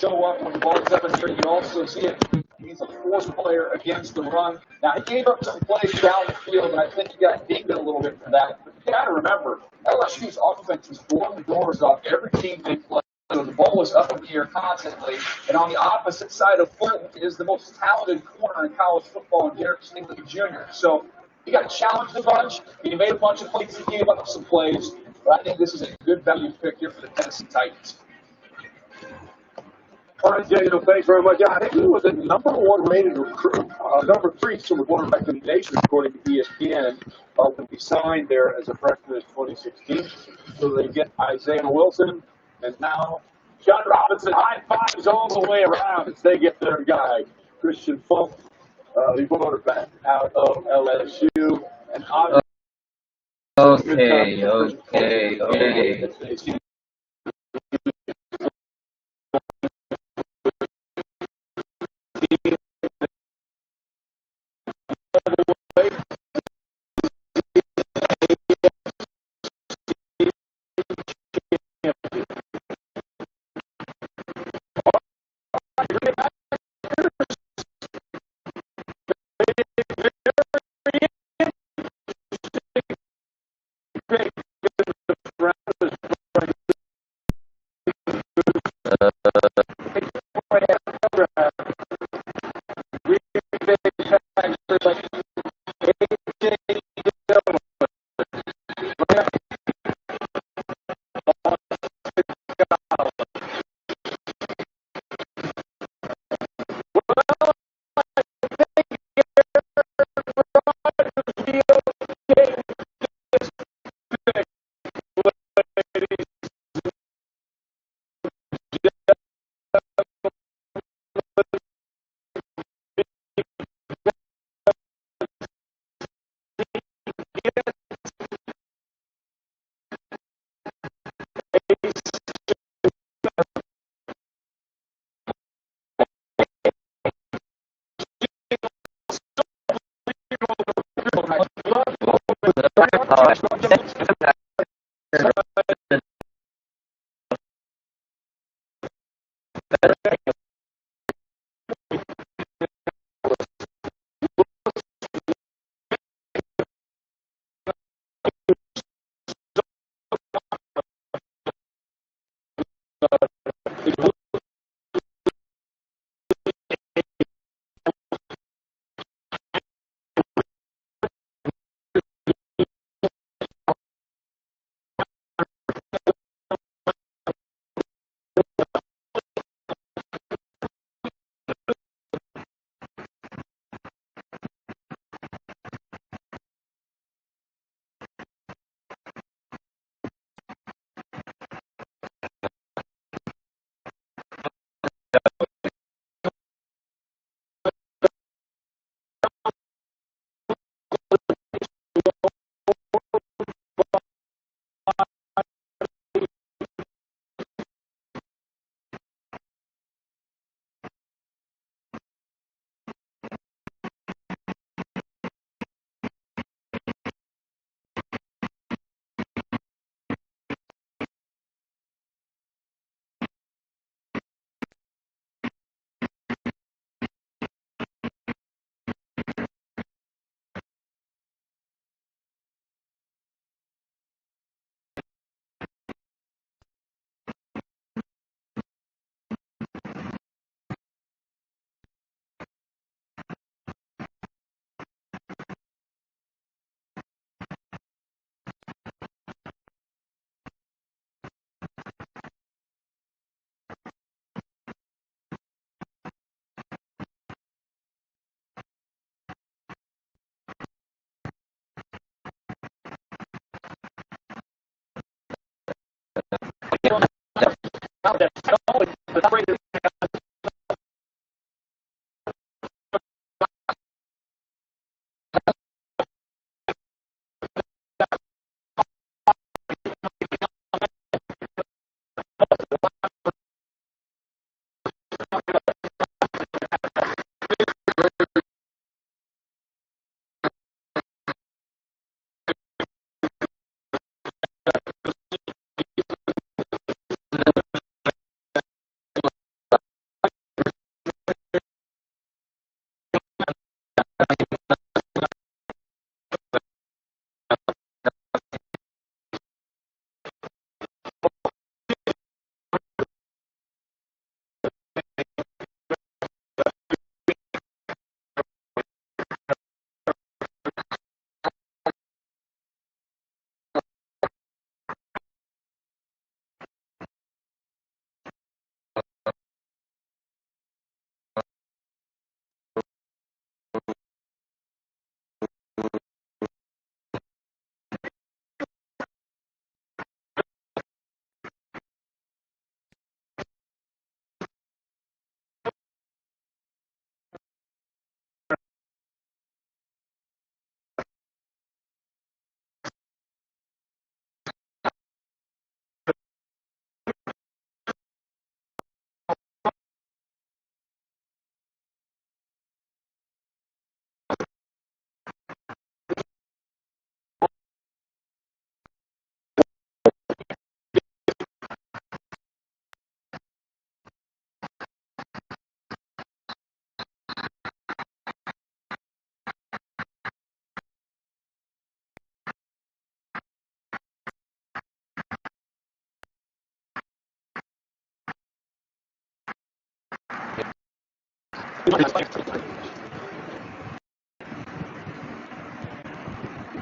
show up when the ball's up in the air. You also see it. He's a force player against the run. Now, he gave up some plays down the field, and I think he got dinged a little bit for that. But you got to remember, LSU's offense was blowing the doors off every team they played. So the ball was up in the air constantly. And on the opposite side of Fulton is the most talented corner in college football, Derek Stingley Jr. So he got challenged a bunch. He made a bunch of plays. He gave up some plays. But I think this is a good value pick here for the Tennessee Titans. All right, Daniel, thanks very much. Yeah, I think he was the number one rated recruit, number 3 super quarterback in the nation, according to ESPN. When he signed there as a freshman in 2016. So they get Isaiah Wilson, and now John Robinson high fives all the way around as they get their guy, Christian Fulton, the quarterback out of LSU. And Okay.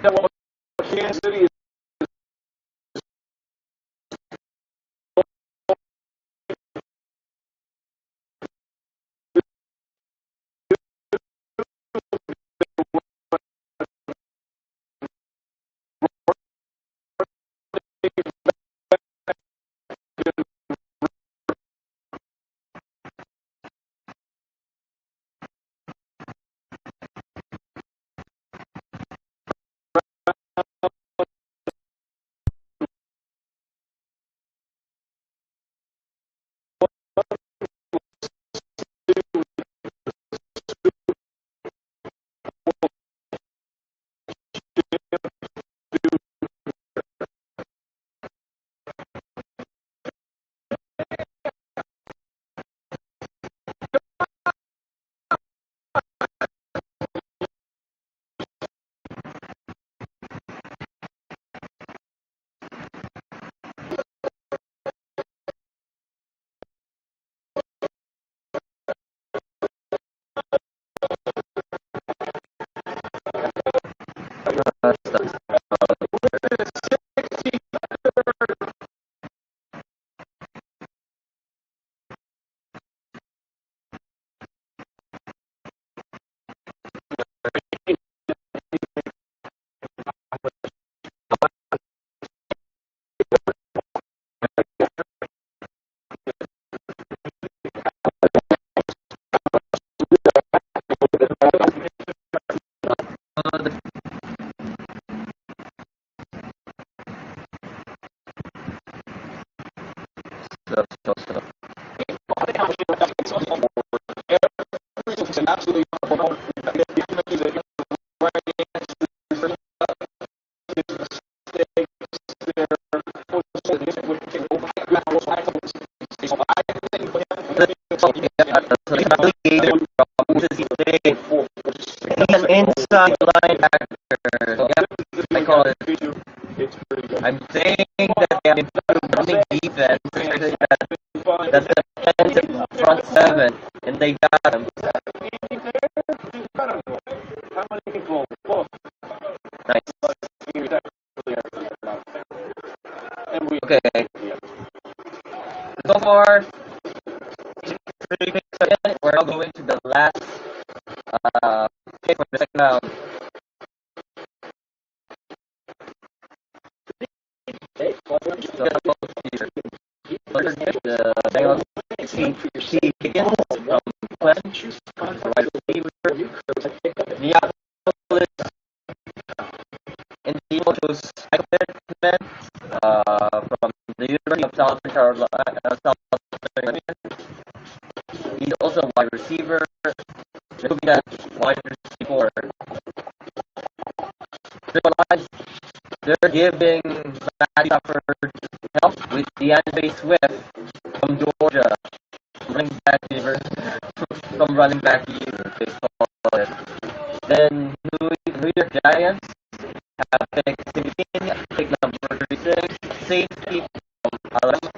Yeah, well, Kansas City is absolutely He's an inside linebacker. Yeah, I call it. I'm saying that they have improved running defense, especially that's the defensive front seven, and they got him. how many people look Nice. and we Okay. So far, we're now going to the last pick for the second round. The Bengals T. Higgins from Clemson, wide receiver. Minneapolis Indiana chose Michael Pittman from the University of Southern Carolina. He's also a wide receiver. He'll be that wide receiver. They're giving Matthew Stafford help with DeAndre Swift from Georgia, running back from running back baseball. Then New York Giants have pick 16, pick number 36, safety from Alabama,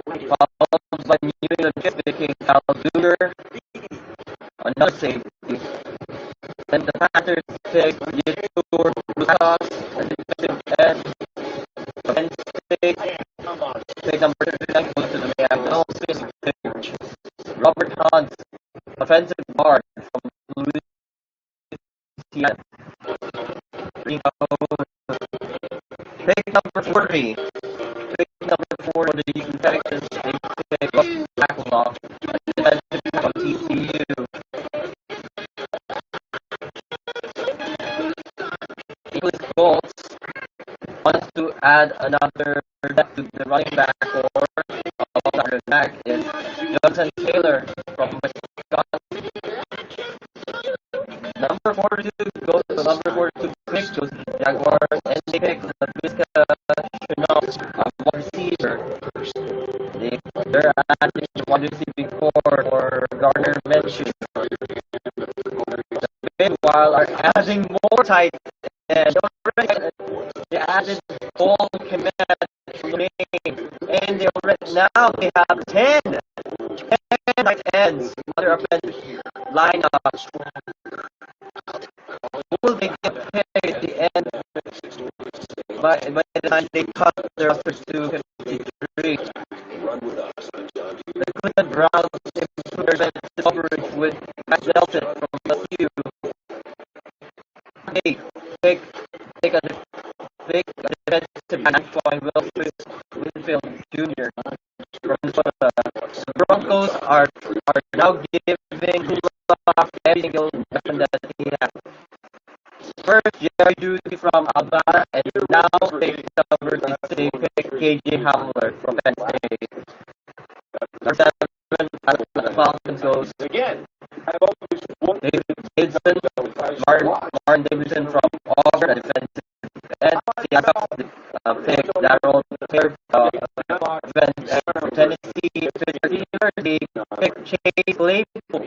followed by New England picking Kyle Duggar, another safety. Then the Panthers pick Yetur Lucas, a defensive end. Penn State pick number 39 goes to the Minneapolis pick Robert Hunt, offensive guard from Louisiana. Pick number 40. Pick number 4 for the Houston Texans. They pick up Tackleoff, a defensive from TCU. English Colts wants to add another depth to the running back core. Running back is Jonathan Taylor from Wisconsin. Number 42 goes to the number 42 pick goes to the Jaguars, and they pick Laviska Shenault, a wide receiver. They're adding the wide receiving core for Gardner Minshew. Meanwhile, are adding more tight ends. They added Paul Kemet, and they have 10 tight ends, other offensive lineups, who will they get picked at the end by the time they cut their rosters to 53? The Cleveland Browns improved their defensive coverage with Matt Delton from LSU. They take a defensive back following Will Winfield Jr. from Minnesota. The Broncos are now giving Kulak every single weapon that he has. First, Jerry Judy from Alabama, and now pick number 16 pick KJ Hamler from Penn State. Number 7, the Falcons goes Again, I've always wanted Davidson, Martin Davidson from Auburn, a defensive end. Seattle pick Darrell Taylor from Tennessee. They pick Chase Claypool.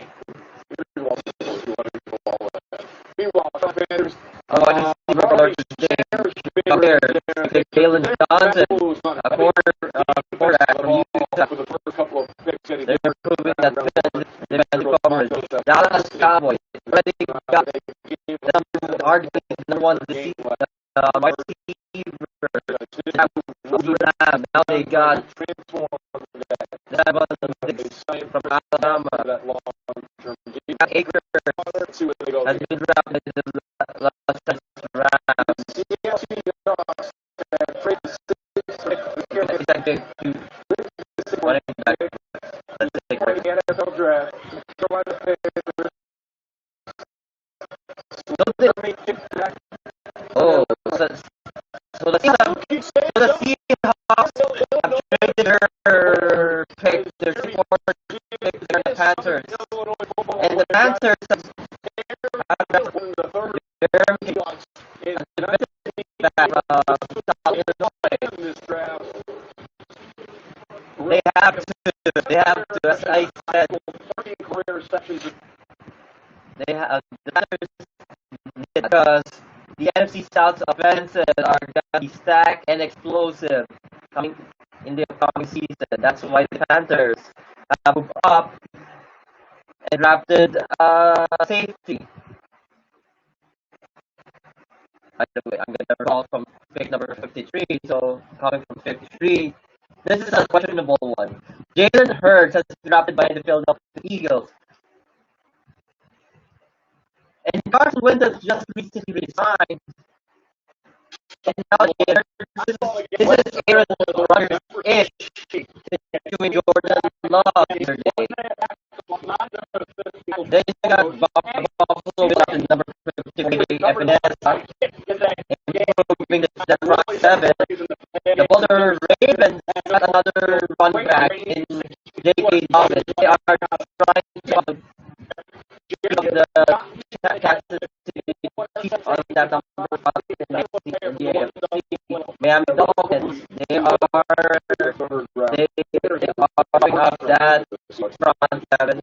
Meanwhile, Commanders, Wide receiver for Notre Dame. Bears pick Jalen Johnson, a quarterback from Utah. for the first couple of picks that he They're improving that defensive coverage. Dallas Cowboys already got arguably the number one receiver. Now they got from Alabama. Akers has been drafted in the last round. Exactly. Running back. Let's take a break. NFL draft. Oh, so the Seahawks have traded their pick, their support pick to the Panthers. And the Panthers have Jeremy back South Illinois. They have to, as I said, they have the Panthers because the NFC South's offenses are going to be stacked and explosive coming in the upcoming season. That's why the Panthers have moved up and drafted safety. By the way, I'm going to roll from pick number 53. So coming from 53, this is a questionable one. Jalen Hurts has been drafted by the Philadelphia Eagles. And Carson Wentz has just recently resigned. And now this is Aaron Rodgers-ish doing Jordan Love the other day. Then you got Buffalo with the number 53 FNS improving the front 7. The Baltimore Ravens got another running back in J.K. Dobbins. They are trying to the Kansas City Chiefs on that number 5 in the AFC. Miami Dolphins, they are bringing up that front 7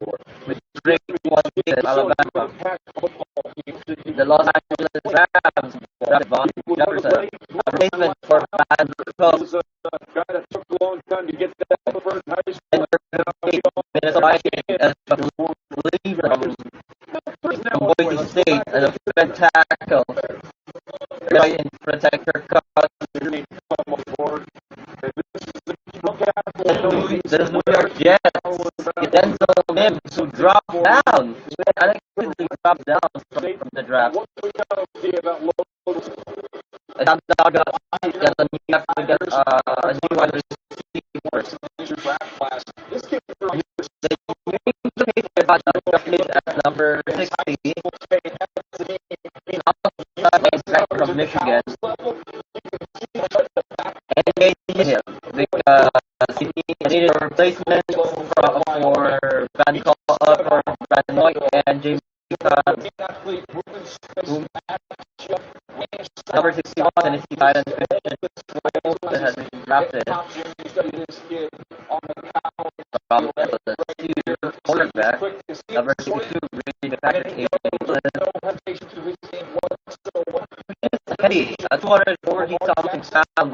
with Drake Watson, Alabama. The Los Angeles Rams drafted Von Jefferson, a replacement for Van Close. Minnesota Vikings as a reliever from Boise State and a defensive tackle. Right in protector cut. The New York Jets get Denzel Mims who dropped down. Unexpectedly dropped down from the draft. And now got a new wide receiver. They about at number 60. From Michigan. And they need him because he needed a replacement for Van Noy and James number 61 Tennessee Titans that has been drafted from the cornerback number 62 Green Packers Kenny, a 240 something pound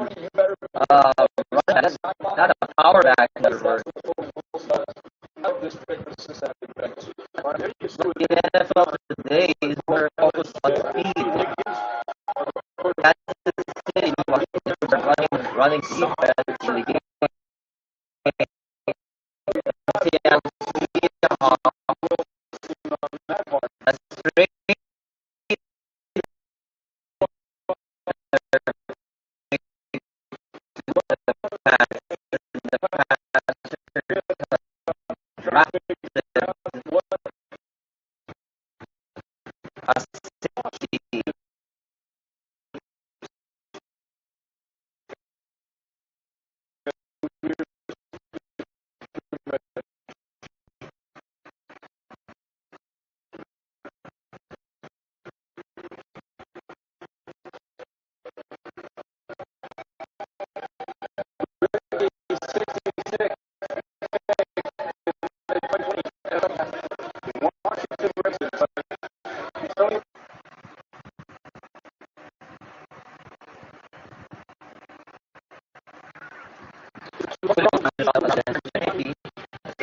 not a power back never.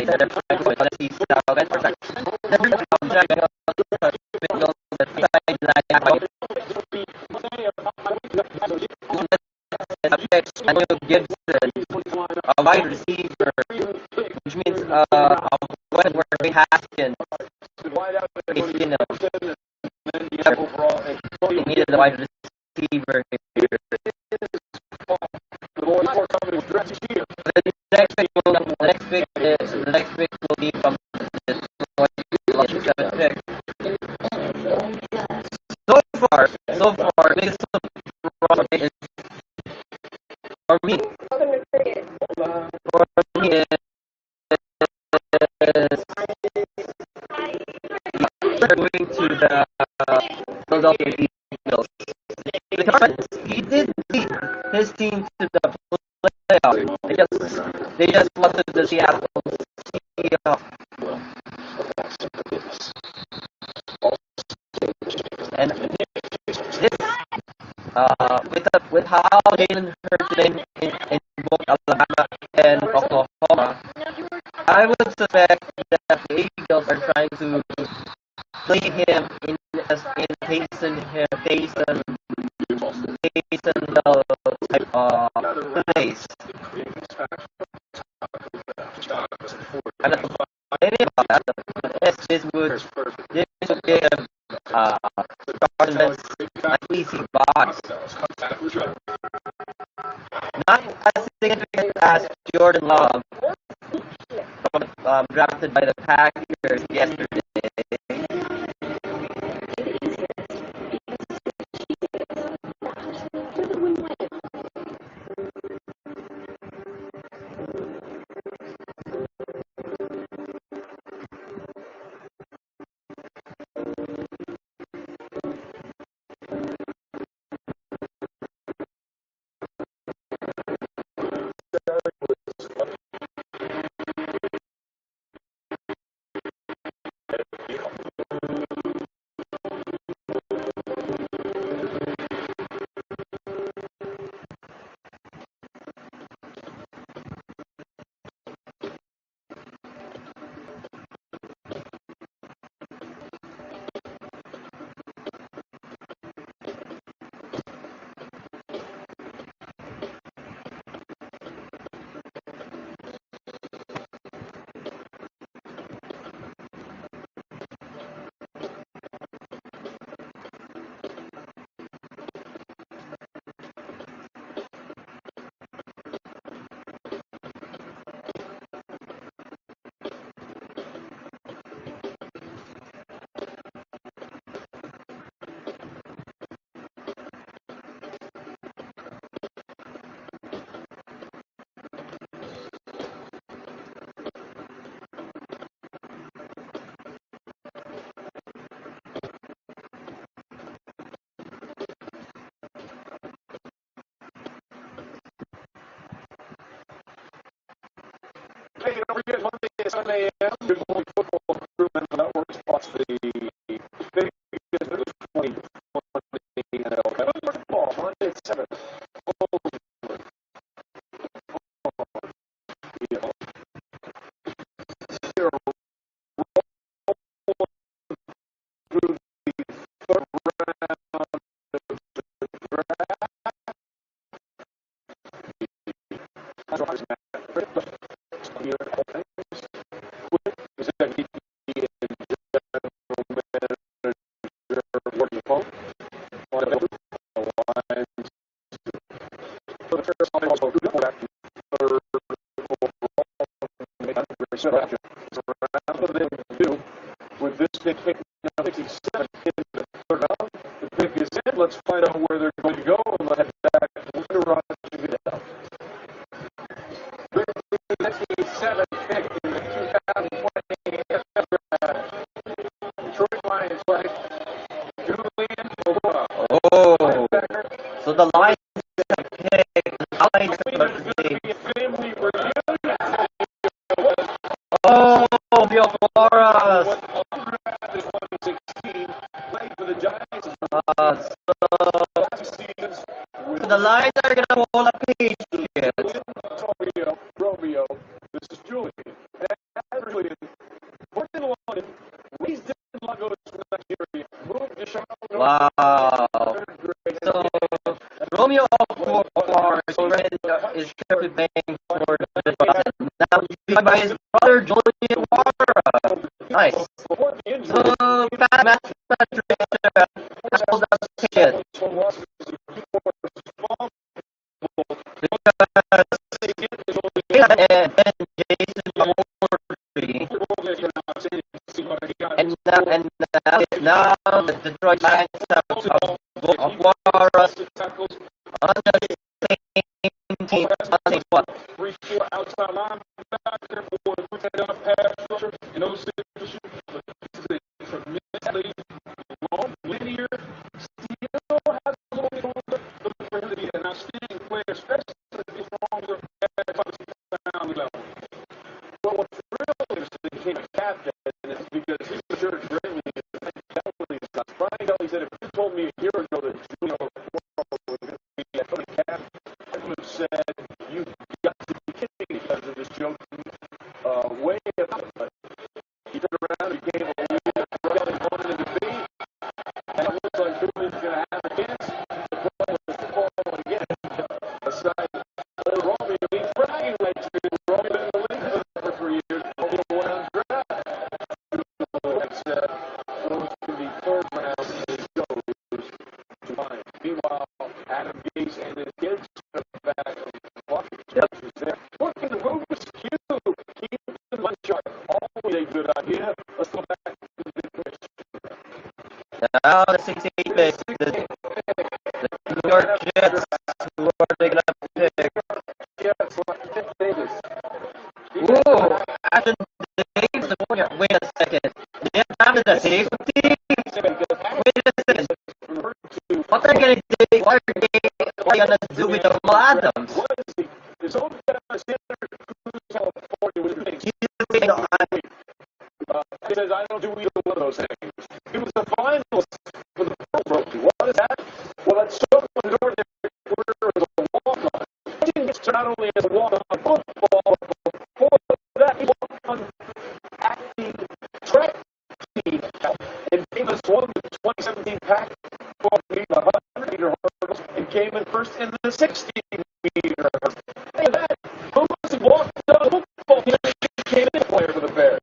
Lions are trying to NFC South and protect. Daniel Gibson, a wide receiver, which means when we're Haskins, we needed a wide receiver here. The next pick will be from the 27th pick. So far, biggest surprise is for me is going to the Philadelphia Eagles. Because he did lead his team to the playoffs. They just lost to the Seattle Seahawks. And this, with how Jalen Hurts played in both Alabama and Oklahoma, I would suspect that the Eagles are trying to play him in Taysom Hill type plays. I'm not complaining about that, but this would give Carson Wentz an easy box. Not as significant as Jordan Love, drafted by the Packers yesterday. Hey, don't forget Monday at 7 a.m. Good morning football crew and the network spots the biggest of the 2020 NFL. Good morning football, Monday at 7. With this pick, 57 in the third round, the pick is in. Let's find out where they're going to go, and let's head back to Ron to get out. 57 pick in the 2020 NFL Draft. Detroit Lions select Julian Oba. Oh, so the Lions have picked. The Lions have picked. Oh, Bill Flores. So the Lions are going to pull a Patriots. Romeo, this is Julian. As Wow. So Romeo, of course, is currently playing for the Dodgers. Now joined by his brother Julian Wara. Nice. So Pat Patricia held up the ticket because and then Jason Murray and now the Detroit Lions of Wara on the same team. On the what? 3-4 outside linebacker for the pass rusher in those situations. This is a tremendously long, linear, still has a little bit for him to be an outstanding player, especially if he's stronger at the level. But what's really interesting became a captain is because he assured greatly that Kelly's not. Brian Kelly said, if you told me a year ago that Julio was going to be a captain, I would have said, you got to be kidding me because of this joke way above it. But he turned around and became a leader, right he wanted him to be, and it looks like Julio's going to have a chance to play with football again. Aside, Romeo being bragging rights to Romeo in the league for 3 years, Romeo went on draft. Julio said, those can be third round and it goes to mine. Meanwhile, Adam Gase and his kids are back from Washington. There. Looking at Rubik's Cube, keep the one chart. Always a good idea. Let's go back to the big picture. Now the 68 pick, the New York Jets, who are they going to pick? Jets like Dick Davis. Ooh, after Davis, wait a second. They have drafted a safety? Wait a second. What are they going to do? What are they going to do with Jamal Adams? His own center, California, was big. He says, I don't do either one of those things. He was the finalist for the Pro Trophy. What is that? Well, that's so during their career as a walk-on. He didn't get not only as a walk-on football, but before that, he walked on acting track team. And Davis won the 2017 Pac 12 meter, the 100-meter hurdles, and came in first in the 60-meter hurdles. Hey, that, who was he walked on football? He became a player for the Bears.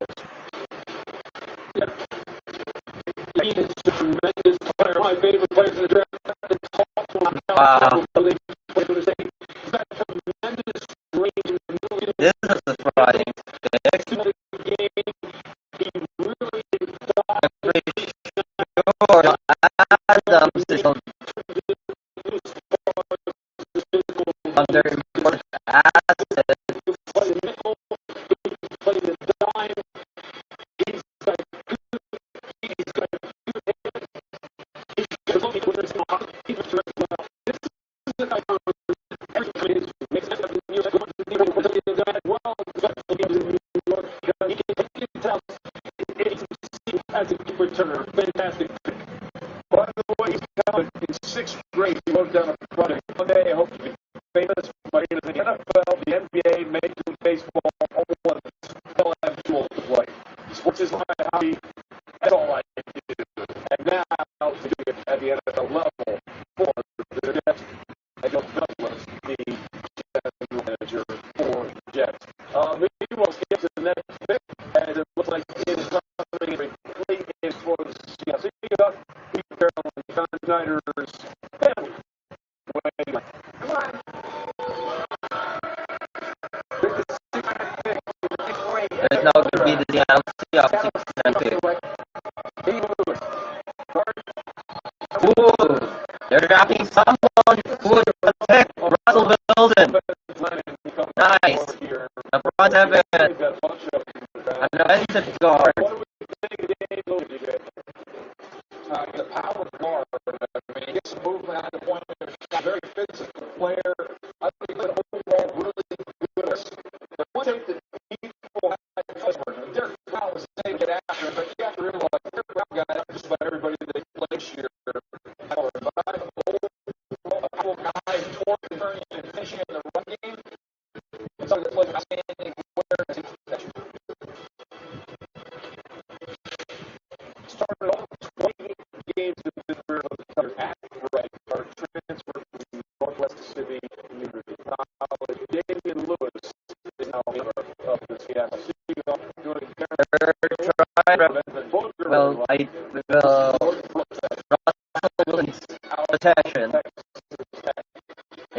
He is a tremendous player. My favorite players in the draft. Wow. He's got tremendous range in the movie. This is surprising. He really I'm pretty sure Adams is under important asset. play the nickel, play the dime. He's got as a kick returner, fantastic. By the way, he's coming in 6th grade. He wrote down a project. One day, I hope to be famous by the NFL, the NBA, Major League Baseball, all one. All I have tools to play. Sports is my hobby. That's all I can do. And now, to do it at the NFL level for the Jets, I go Douglas, the general manager for the Jets. Maybe we'll get to the next pick, as it looks like it is coming in complete is for the Seattle Seahawks. John Snyder's family. Come on. There's now going to be the Seattle Seahawks pick. Ooh, they're drafting someone who would protect Russell Wilson. Nice. LeBron Evans. An offensive guard. The power guard. I mean, he gets some movement on the point. Very physical player. I think he's overall really good. But one thing that people have to Derek Brown was saying get after him, but you have to realize Derek Brown got just about everybody that they play this year. A couple guys torn, turning, and finishing in the run game. It's something that plays outstanding. with Russell Wilson's possession.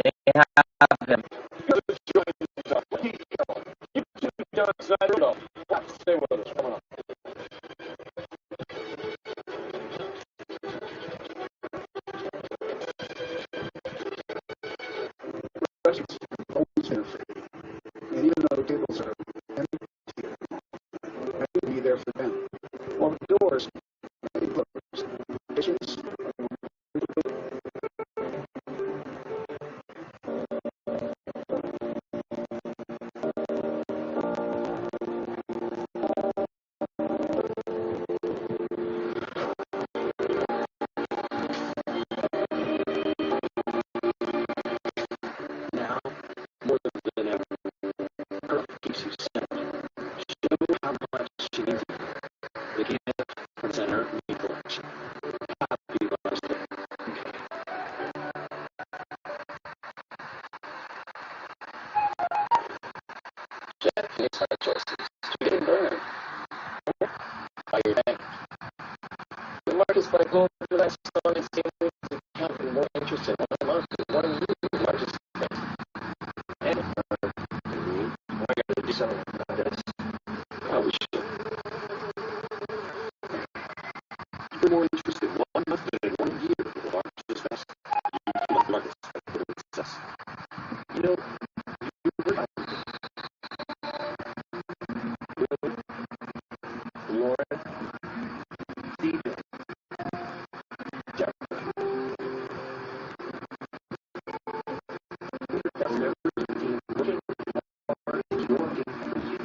They have him. Stay with us. Come on. And even though tables are empty, I will be there for them. Well, the doors, they closed. Dishes, now, more than ever, her keeps you centered. Show how much she needs you. The gift center collection. Happy Mother's Day. Jack makes hard choices. You get burned by your bank. The market's by going through that song and seeing to count more interest in one market, one of the largest banks. And I got to do something about this. Oh, we should. You're more interested in 1 month than in 1 year for the largest banks. You want markets for success. You know, you heard about it. Will, Lauren, Stephen, Jeff. That's never been looking hard as you're working for you.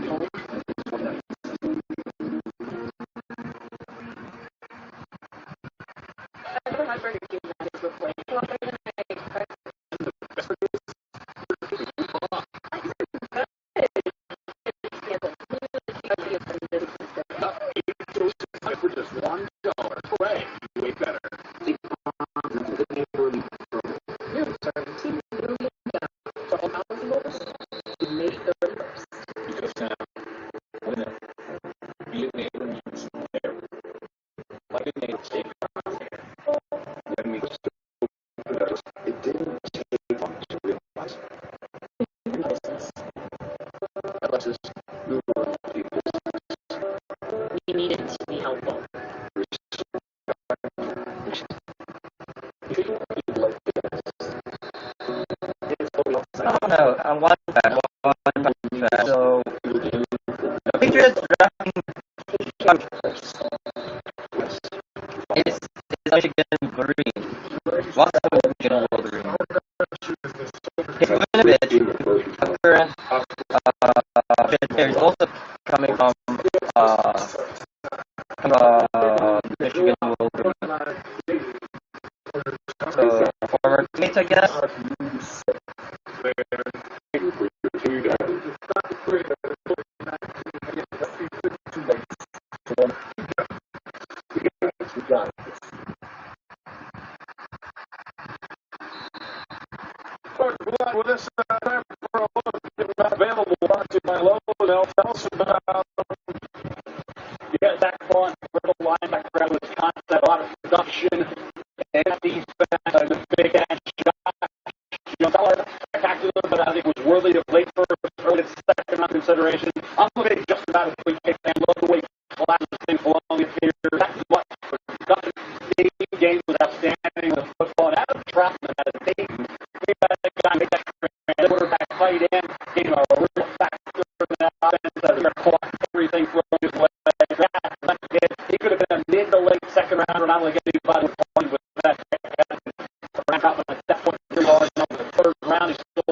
Home is one night. I've never had Burger King that is before. Well, but then Best for this. For just $1, hooray, you way better. Take on the neighborhood program. New $17 million for eligibles to May 31st. Because now, when it be a neighbor needs there, like a neighbor state farm there, when we still it didn't take long to realize. Alexis, who were people We needed to be helpful. I don't know. One fact. So, the Patriots drafting is Michigan Wolverine. What's the Michigan Wolverine? Winovich, there's also coming from Michigan Wolverine. So, former teammates, I guess. With this time for a look available to my logo, they'll tell us about you got Zach Vaughn, vertical linebacker out of Wisconsin, a lot of production, and defense, the big ass shot. You know, spectacular, but I think was worthy of late first, early second round consideration. I'm looking at just about a quick pick and love the way classes in Columbia here. That's what production game was outstanding with football. And Adam Troutman had a big quarterback fight in, gave a real factor in that offense. They're caught everything from his leg. He could have been a mid to late second rounder, not only getting 5 points with that. Rank up at that point, the third round. He's still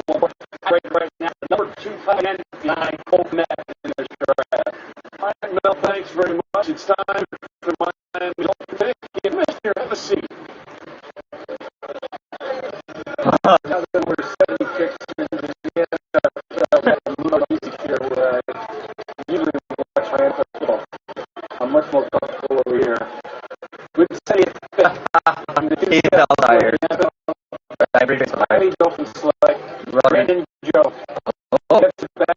right now. The number 2 tight end behind Cole Kmet in their draft. All right, Mel, thanks very much. It's time for my pick. You missed here. Have a seat. Now that we're 70 picks in the NFL, easy here where I usually watch my NFL football. I'm much more comfortable over here. Good to say it. He's all tired. I appreciate it. Joe from Select. Brandon Joe. Oh. Gets it back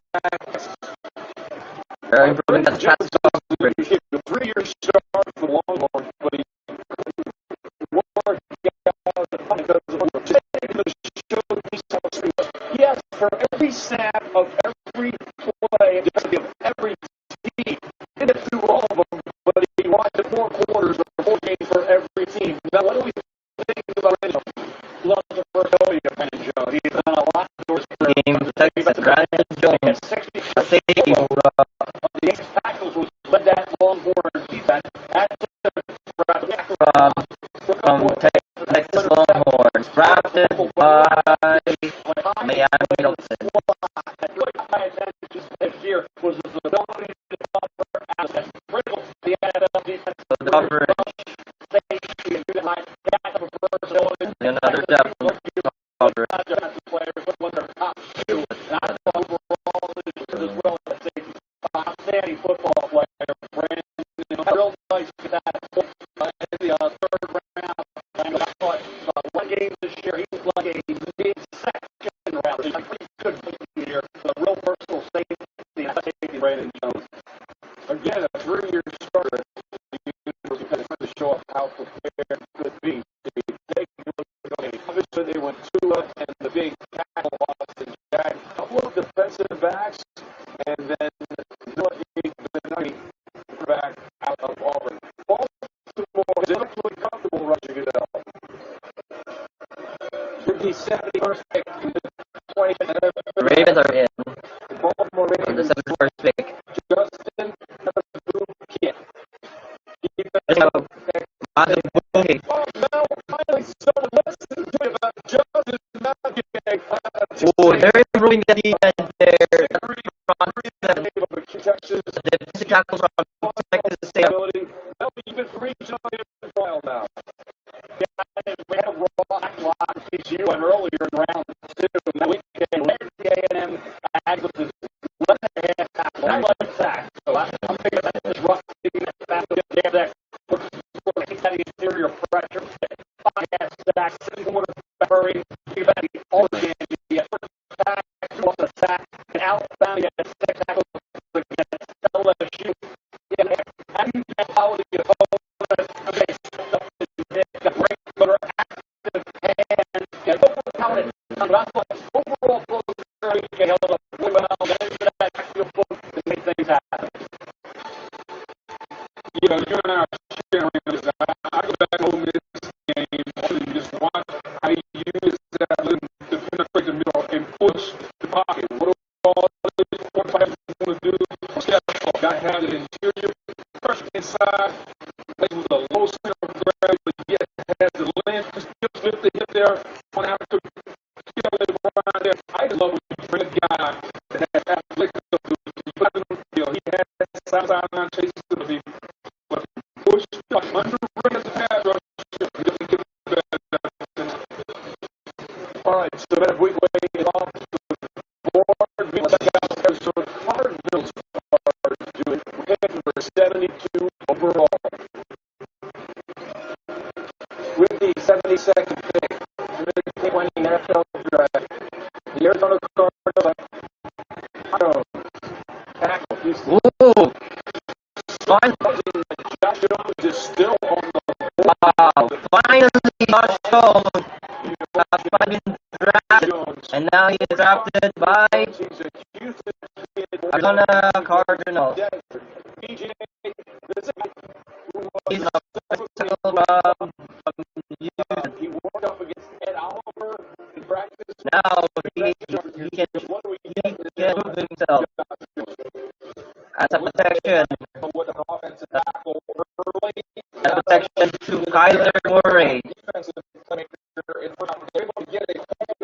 Yes, for every snap of every play of every team. He didn't get through all of them, but he watched 4 quarters or 4 games for every team. Now, what do we think about Brandon Jones? Love the versatility of Brandon Jones. He's done a lot for his Game Texas, Brandon Jones, a safety, the X tackles was led that Longhorn defense. from Texas Longhorns, drafted by Miami Dolphins. This year was his ability to cover as critical to the NFL defense. The coverage, Safety and do the high that of versatility. another depth coverage. Not defensive players, but when they're top 2. And I thought overall as well as safety. Outstanding football player, Brandon. Real nice to get that in the 3rd round. And I thought 1 game this year, he was like a mid-second round. He's pretty good here. A real versatile safety, Brandon Jones. Again, a 3-year starter. To show us how prepared could be. Obviously, they went Tua and the big tackle Austin Jack. A couple of defensive backs, and then the back out of Auburn. Baltimore is actually comfortable rushing it out. With the 71st pick in the 20th. The Ravens are in The Baltimore on the Ravens. 71st pick. Justin Kid. Okay. Oh, now finally someone listens to me about Justin Kid. Oh, they're improving the defense there. Texas. The defensive tackles from Texas State. They'll be even regionally in trial now. Yeah, we had a raw lock TCU and earlier in round 2. That weekend, led the A&M Ags with his left hand tackle. I like sack. So I'm thinking that's just rough. That the interior pressure. 5 sacks, 6-quarter Barry. All the games. He had 1 sack, 2 sack, and outbound. He had 6 tackles against LSU. How do you get out of your opponent? Okay, got great motor, active hand, and overcounted. But I thought overall, he held up really well. Then that backfield book to make things happen. You know, you and I are sharing this. I go back home this game and just watch how you use that to penetrate the middle and push the pocket. What all these 45 want to do? Guy had an interior pressure inside, plays with a low center of gravity, but yet has the length, just lift the hip there on after around there. I love when you bring a guy that has athletic ability. He has sideline chases to the push under the pass rush. All right, so that week way is off the board. So the Cardinals are doing for 72 overall. With the 72nd pick in the 2020 NFL Draft, the Arizona Cardinals tackle. Ooh. Fine. Josh Jones is still on the board. Wow. Finally, Josh Jones has been drafted. And now he is drafted by Arizona Cardinals. He's a tackle from Houston. He worked up against Ed Oliver in practice. Now he can prove himself as a protection. With an offensive tackle early. As a protection to Kyler Murray. Defensive playmaker in front. They're able to get a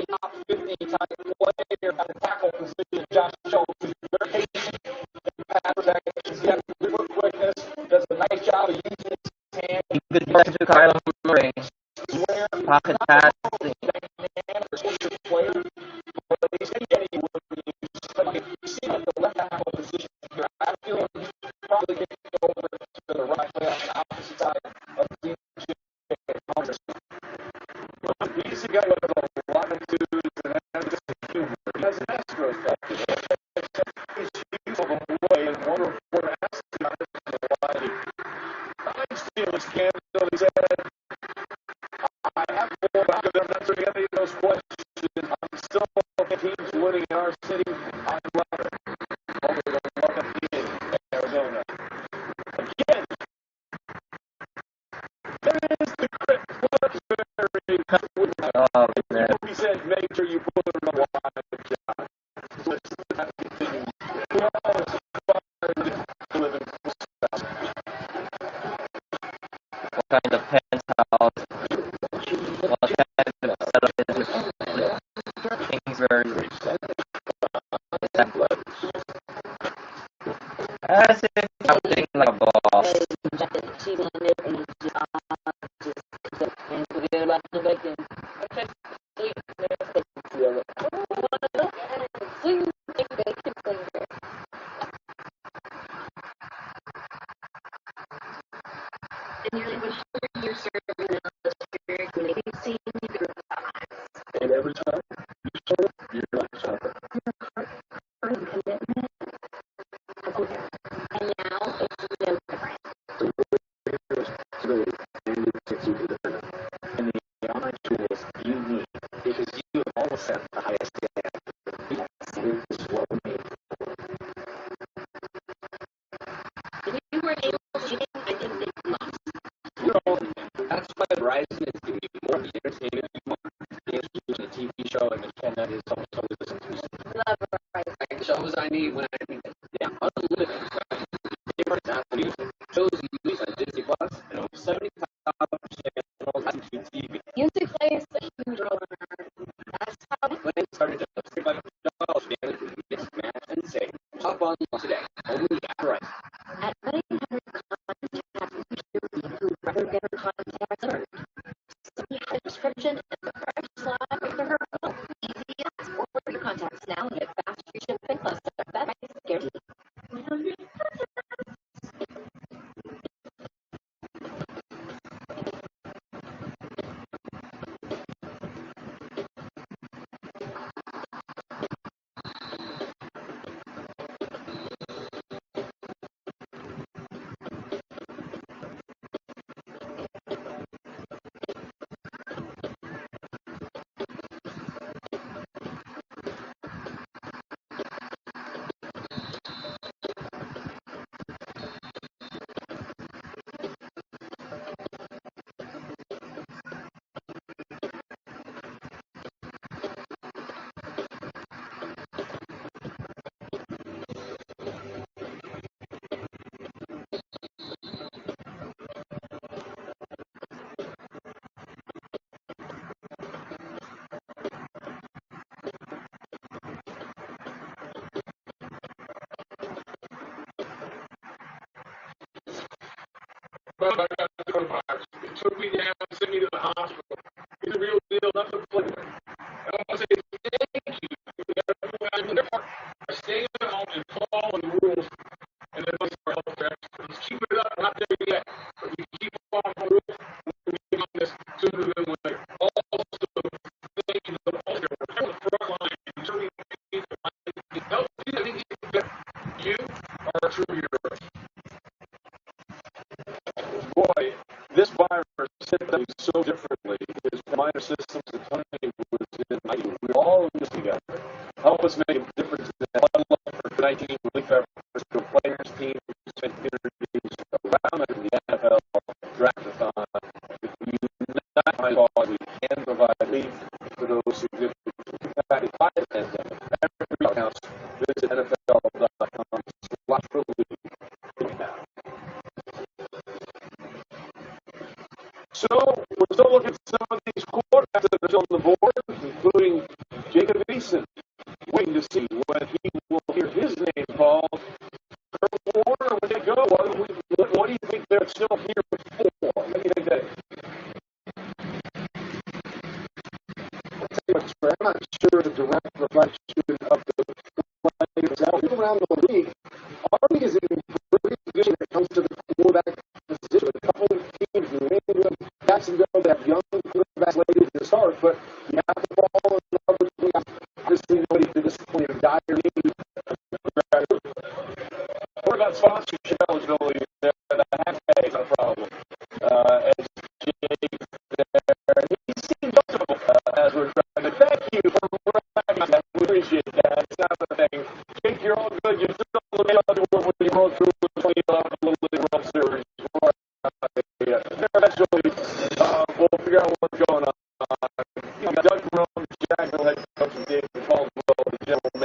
top 50 type player at the tackle position. Josh Jones is very patient in pass protections. He has good quickness. Does a nice job of using his hand. He could protection to Kyler Murray. Pocket passing. Player, but he's getting you see at the left tackle position here. I feel he's probably getting over to the right play on the opposite side of the Congress. He's a guy with a lot of dudes and has just a humor. He has an Astros factor. He's huge of a boy and one of the Astros. I see him as Campbell. He said, I have more. I'm not answering any of those questions. I'm still a team joining our city on weather over the Walker Field, Arizona. Again, there is the Chris Woodbury. Oh, man. He said, make sure you put it on the live shot. So let's have to continue. We all aspire to live in What kind of penthouse? What kind of setup is it? Kingsbury. As if something like a boss. She wanted a job, and forget about the bacon. Okay, and you're like, but how are you serving the military community? Seeing you group and every time you serve, you're like something. and commitment, and now it's no different. It's really and it's independent. And the honor tools you need because you have always set the highest standard. This is what we need. If you were able to cheat, I think they lost. You know, that's why Verizon is giving you more of the entertainment you want. Games, the TV show, and the channel is almost always listen to. Love right. Like the shows I need when I need them. Yeah, unlimited. Different Apple Music. Shows you use on Disney Plus, and over 75% channels on TV. Music plays a huge role in our. That's how When it started to $35 damage with mix, match, and save. Hop on today. Only after I. at 1-800 contact who rather than contact her. So we have a description and the fresh slide for her phone. Easiest order your contacts now and get fast free shipping plus that price guarantee. Well, I got the coronavirus. It took me down, sent me to the hospital. It's a real deal, nothing to play with. I want to say thank you to everyone that are staying at home and following the rules and the most of our health experts. Keep it up, not there yet, but we keep following the rules. We'll be on this sooner than later. Also, thank you to the healthcare workers on the front line and serving people. Help you, I think you are a true hero. Boy, this virus hit things so differently. His minor systems, the economy was in. We're all in this together. Help us make a difference in the COVID-19 relief efforts to players, teams, and communities around the NFL draft-a-thon. If we unite my cause, we can provide relief for those significantly impacted by the pandemic. Every accounts, visit NFL.com/relief now. So, we're still looking at some of these quarterbacks that are on the board, including Jacob Eason. Waiting to see when he will hear his name called. Kurt Warner, when they go, what do you think they're still here for? What do you think that is? I'll tell you what, Trey, I'm not sure the direct reflection of the players out around the league. Army is in pretty position when it comes to the quarterback position. A couple of teams, New England, Jacksonville, that have young quarterbacks slated to start, but you have to fall in love with the obviously nobody to this point of dire need. What about sponsorship eligibility there? The half pay is a problem. As Jake there, he seemed comfortable as we're trying to thank you for recognizing that. We appreciate that.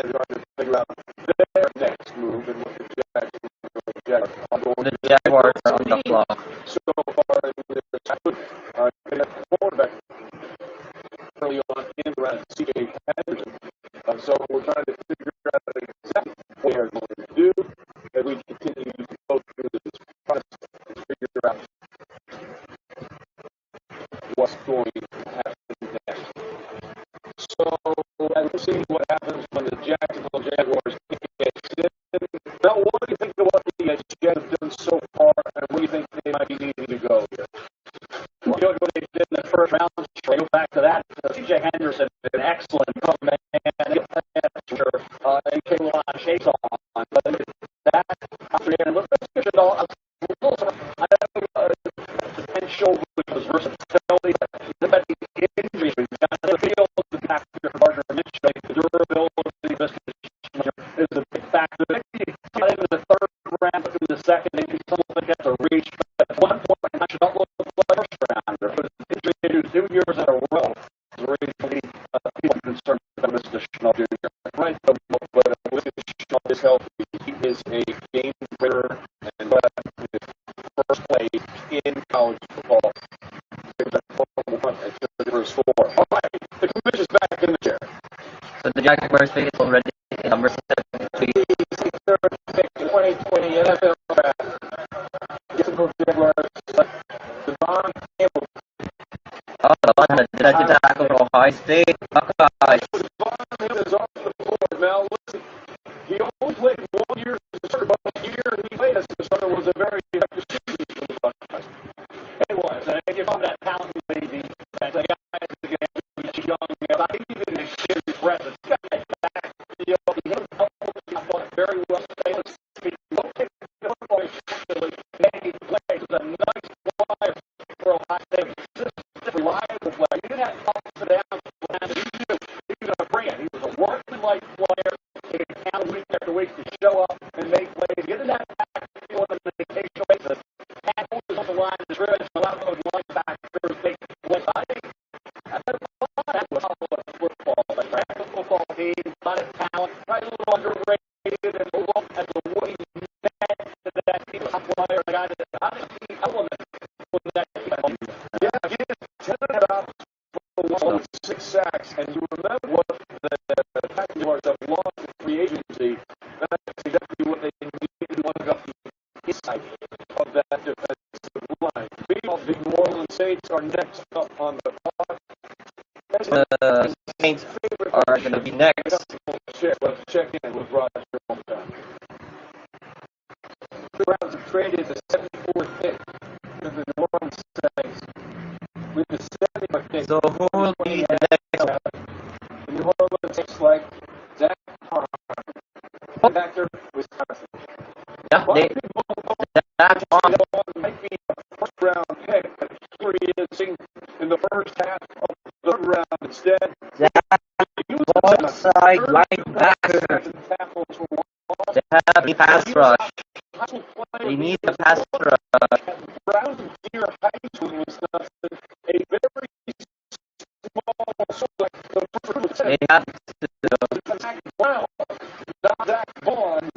they're trying to figure out their next move and what the Jaguars are going The to do. Jaguars are on the clock. So far in their childhood, they got the quarterback early on in around C.J. Henderson. So we're trying to figure out exactly what they're going to do as we continue to go through this process to figure out what's going to happen next. So as we see what happens when the Jacksonville Jaguars get in, now what do you think of what the Jags have done so far, and where do you think they might be needing to go here? Well, you know what they did in the first round? Go back to that. C.J. Henderson did an excellent man. He came a lot of shakes on, but that after and look, I know potential was versatility, but the injuries we've got in the field, the factor Gardner Mitchell, the durability of this is a big factor. Maybe got into the third round, through the second, maybe some think that's a reach, but at one point I should not look like first rounder because the injury 2 years in a row is really people concerned about Mr. Schnall Jr. Right, but Mr. Schnall is healthy. He is a game winner and first play in college football. All right, the commission's back in the chair. So the Jaguars pick is already number 73. 2020 NFL draft. Jacksonville Jaguars select Devon Campbell. Oh, the one that did tackle for Ohio State. Buckeyes. Devon Campbell is off the board. Now, listen, he only played 1 year as a starter, but the year he played as a starter was a very effective season for the Buckeyes. It was. And I give him that talent lady. As a guy who's young, not even his kid's breath. It's got that back field. He hit I thought very well. He located the football effectively. Many plays. It was a nice flyer for Ohio State. Just reliable play. He didn't have to toss it down. He was a bring it. He was a workman-like player. He could count week after week to show up and make plays. Get in that back field on an occasional basis. Tackles on the line, the scrimmage, a lot of those linebackers take plays. I think that was a football. A football team, a lot of talent, probably a little underrated and a little as a what he meant to that team player. The guy that I think the element was that team. Yeah, he did 10 about 6 sacks, and you remember what the Jaguars have lost in free agency. That's exactly what they needed to look up the inside of that defensive line. Meanwhile, the New Orleans Saints are next up on the clock. The Saints are going to be next. Let's check in with Roger. The Browns have traded the 74th pick to the New Orleans Saints. With the 75th pick, So who will be the next one? the New Orleans Saints like Zach Harmon, linebacker, Wisconsin. Yeah, that one. Might be a first-round pick, but here he is sitting in the first half of the third round instead. That one side linebacker. They have a pass rush. They need a pass rush. Browns of Deer High School in Wisconsin, a very small They have to. Zach Brown, not Zach Vaughn,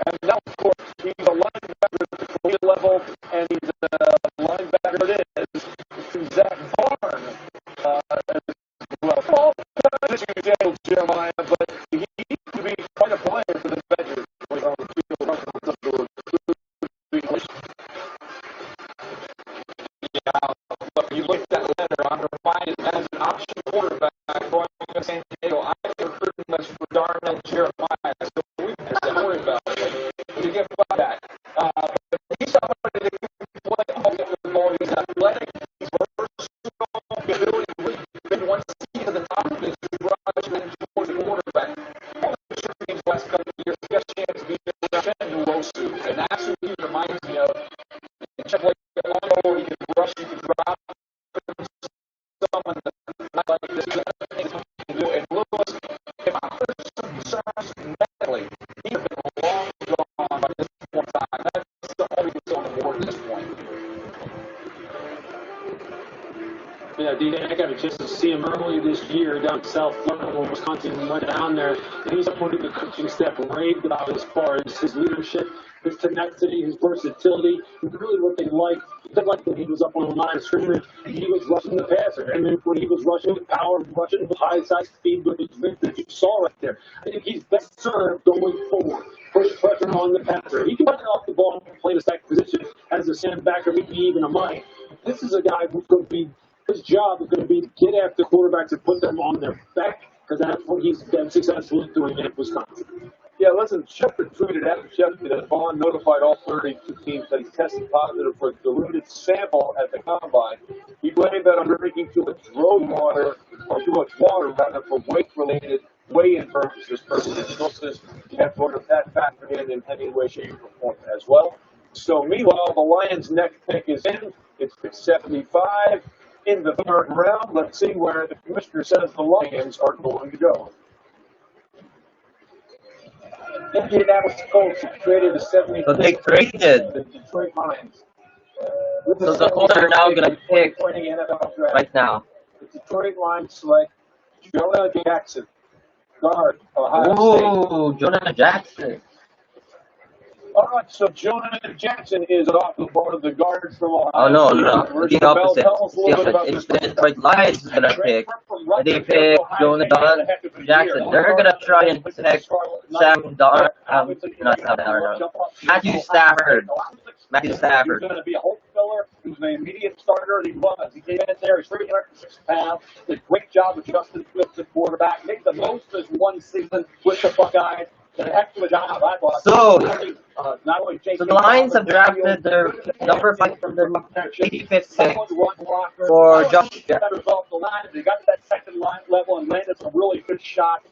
and now of course he's a linebacker at the collegiate level, and he's a linebacker it is to Zach Barn as well. All kinds of examples, Jeremiah, but he could be quite a player for the Badgers when on the field. Yeah, look, you look at that letter, I'm defined as an option quarterback going to San Diego. I recruited much for Darnell Jeremiah, so we have to worry about it. You get by that. But he's somebody that can play all the ball. He's athletic, he's versatile, ability to really bring one seat to the top of his rush and towards the quarterback. All the sure teams the last couple of years, he got a chance to be in Nuosu, and that's who he reminds me of. Check like you can rush, you can drop someone like this. And Lewis, if I was concerns medically, he would have been long gone by this point in time. That's the only what's on the board at this point. Yeah, DJ, I got to chance to see him earlier this year down in South Florida when Wisconsin went down there. And he's someone who the coaching staff raved about as far as his leadership, his tenacity, his versatility, really what they liked. They liked when he was up on the line of scrimmage, he was rushing the passer. And then when he was rushing with power, rushing with high side speed with his width that you saw right there. I think he's best served going forward. Put pressure on the passer. He can run off the ball and play the second position as a sandbag or maybe even a Mike. This is a guy who's going to be, his job is going to be to get after quarterbacks and put them on their back, because that's what he's been successfully doing at Wisconsin. Yeah, listen, Shepard tweeted after Shepard that Vaughn notified all 32 teams that he tested positive for a diluted sample at the combine. He blamed that on drinking too much road water, or too much water rather, for weight-related weigh-in purposes. Still says you have to order that factored in any way, shape, or form as well. So meanwhile, the Lions' next pick is in. It's pick 75 in the third round. Let's see where the commissioner says the Lions are going to go. Indianapolis Colts traded the 75th. So they traded. The Detroit Lions. So the Colts are now going to pick right now. The Detroit Lions select Jonah Jackson, guard, Ohio State. Ooh, Jonah Jackson. All right, so Jonah Jackson is one of the guards from Ohio Oh, no, State. no. Virgil The opposite. Bell, tell us a little bit about It's this the Detroit Lions is going to pick. And they pick Jonah Jackson. They're going to try and pick Matthew Stafford. Matthew Stafford. He's going to be a Hope filler. He was an immediate starter. He was. He came in there. He's 306 pounds. Did a great job with Justin Fields at quarterback. Made the most of his one season with the Buckeyes. Did a heck of a job, I thought. So the the Lions have drafted their number 5 from their 85th pick for Josh Jefferson. They got to that second line level and landed some really good shots.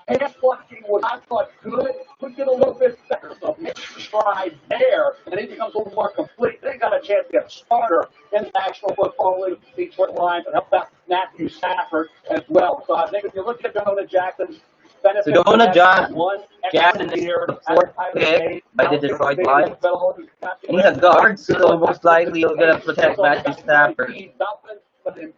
Pass blocking was, I thought, good. Could get a little bit better. So make the stride there, and he becomes a little more complete. They got a chance to get a starter in the National Football League, the Detroit Lions, and help out Matthew Stafford as well. So I think if you look at Jonah Jackson, So Jonah Jackson is the 4th pick by the Detroit Lions. And he's a guard, so most likely he'll get to protect Matthew Stafford. But he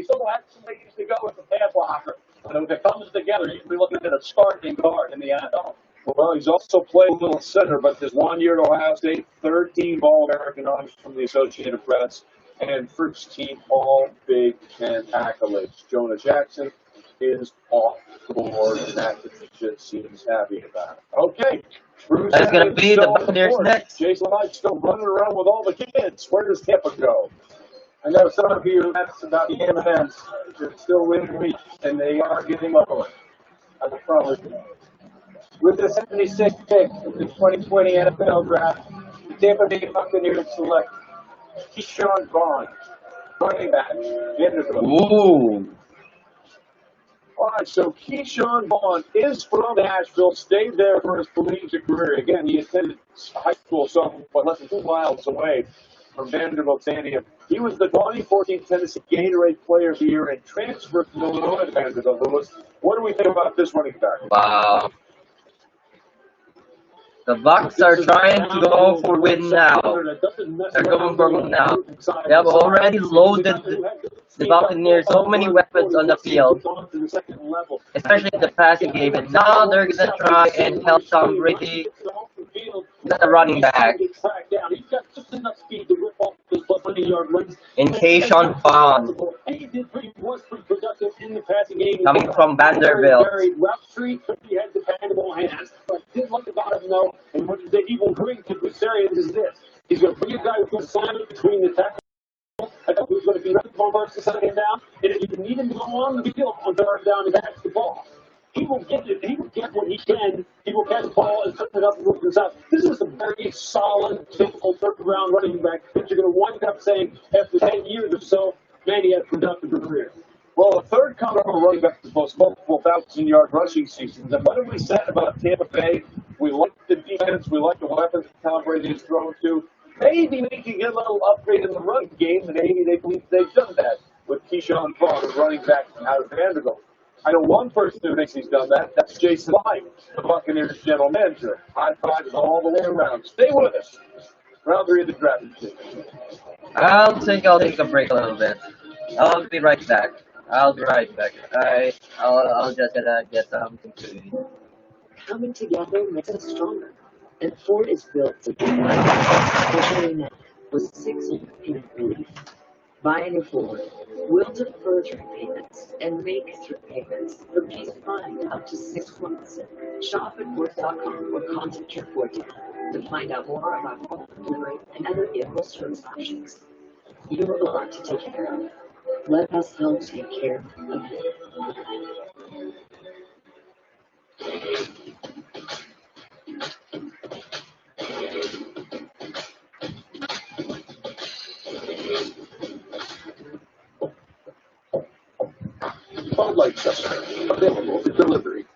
still has some ways to go with the pass blocker. But if it comes together, you can be looking at a starting guard in the NFL. Well, he's also played a little center, but this 1 year at Ohio State, 13 All-American honors from the Associated Press, and first team All-Big Ten accolades. Jonah Jackson is off the board, and that should seems happy about it. Okay. Bruce That's going to be the still on Buccaneers board. next. Jason Light's still running around with all the kids. Where does Tampa go? I know some of you asked about the M&Ms. They're still winning week, and they are getting lower. I promise you. With the 76th pick of the 2020 NFL Draft, the Tampa Bay Buccaneers select Keyshawn Vaughn, running back, Vanderbilt. Ooh. All right, so Keyshawn Vaughn is from Nashville, stayed there for his collegiate career. Again, he attended high school somewhat less than 2 miles away from Vanderbilt Stadium. He was the 2014 Tennessee Gatorade Player of the Year and transferred from Illinois to Vanderbilt. Lewis, what do we think about this running back? Wow. The Bucs are trying to go for win now. They're going for win now. They have already loaded the Buccaneers so many weapons on the field, especially in the passing game. And now they're going to try and help Tom Brady get the running back in Keyshawn Vaughn, coming from Vanderbilt. And what they even bring to this area is this. He's going to bring a guy who can sign it between the tackles. Who's going to be ready for versus second down. And if you need him to go on the field on third down and catch the ball, he will get it. He will get what he can. He will catch the ball and put it up and move it out. This is a very solid, typical third-round running back that you're going to wind up saying after 10 years or so, man, he had a productive career. Well, a third comparable running back to boast multiple 1,000-yard rushing seasons. And what have we said about Tampa Bay? We like the defense. We like the weapons that Tom Brady is thrown to. Maybe we can get a little upgrade in the running game, and maybe they believe they've done that with Keyshawn Vaughn, running back out of Vanderbilt. I know one person who thinks he's done that. That's Jason Light, the Buccaneers general manager. High fives all the way around. Stay with us. Round 3 of the draft. I'll take a break a little bit. I'll be right back. I'll be right back. I'll just get something to eat. Coming together makes us stronger. And Ford is built to be especially now with 6 payment relief. Buy a new Ford. We'll defer through payments and make through payments for peace of mind up to 6 months. Shop at Ford.com or contact your Ford dealer to find out more about Ford delivery and other vehicle service options. You have a lot to take care of. Let us help take care of you. Bud Light Chester, available for delivery.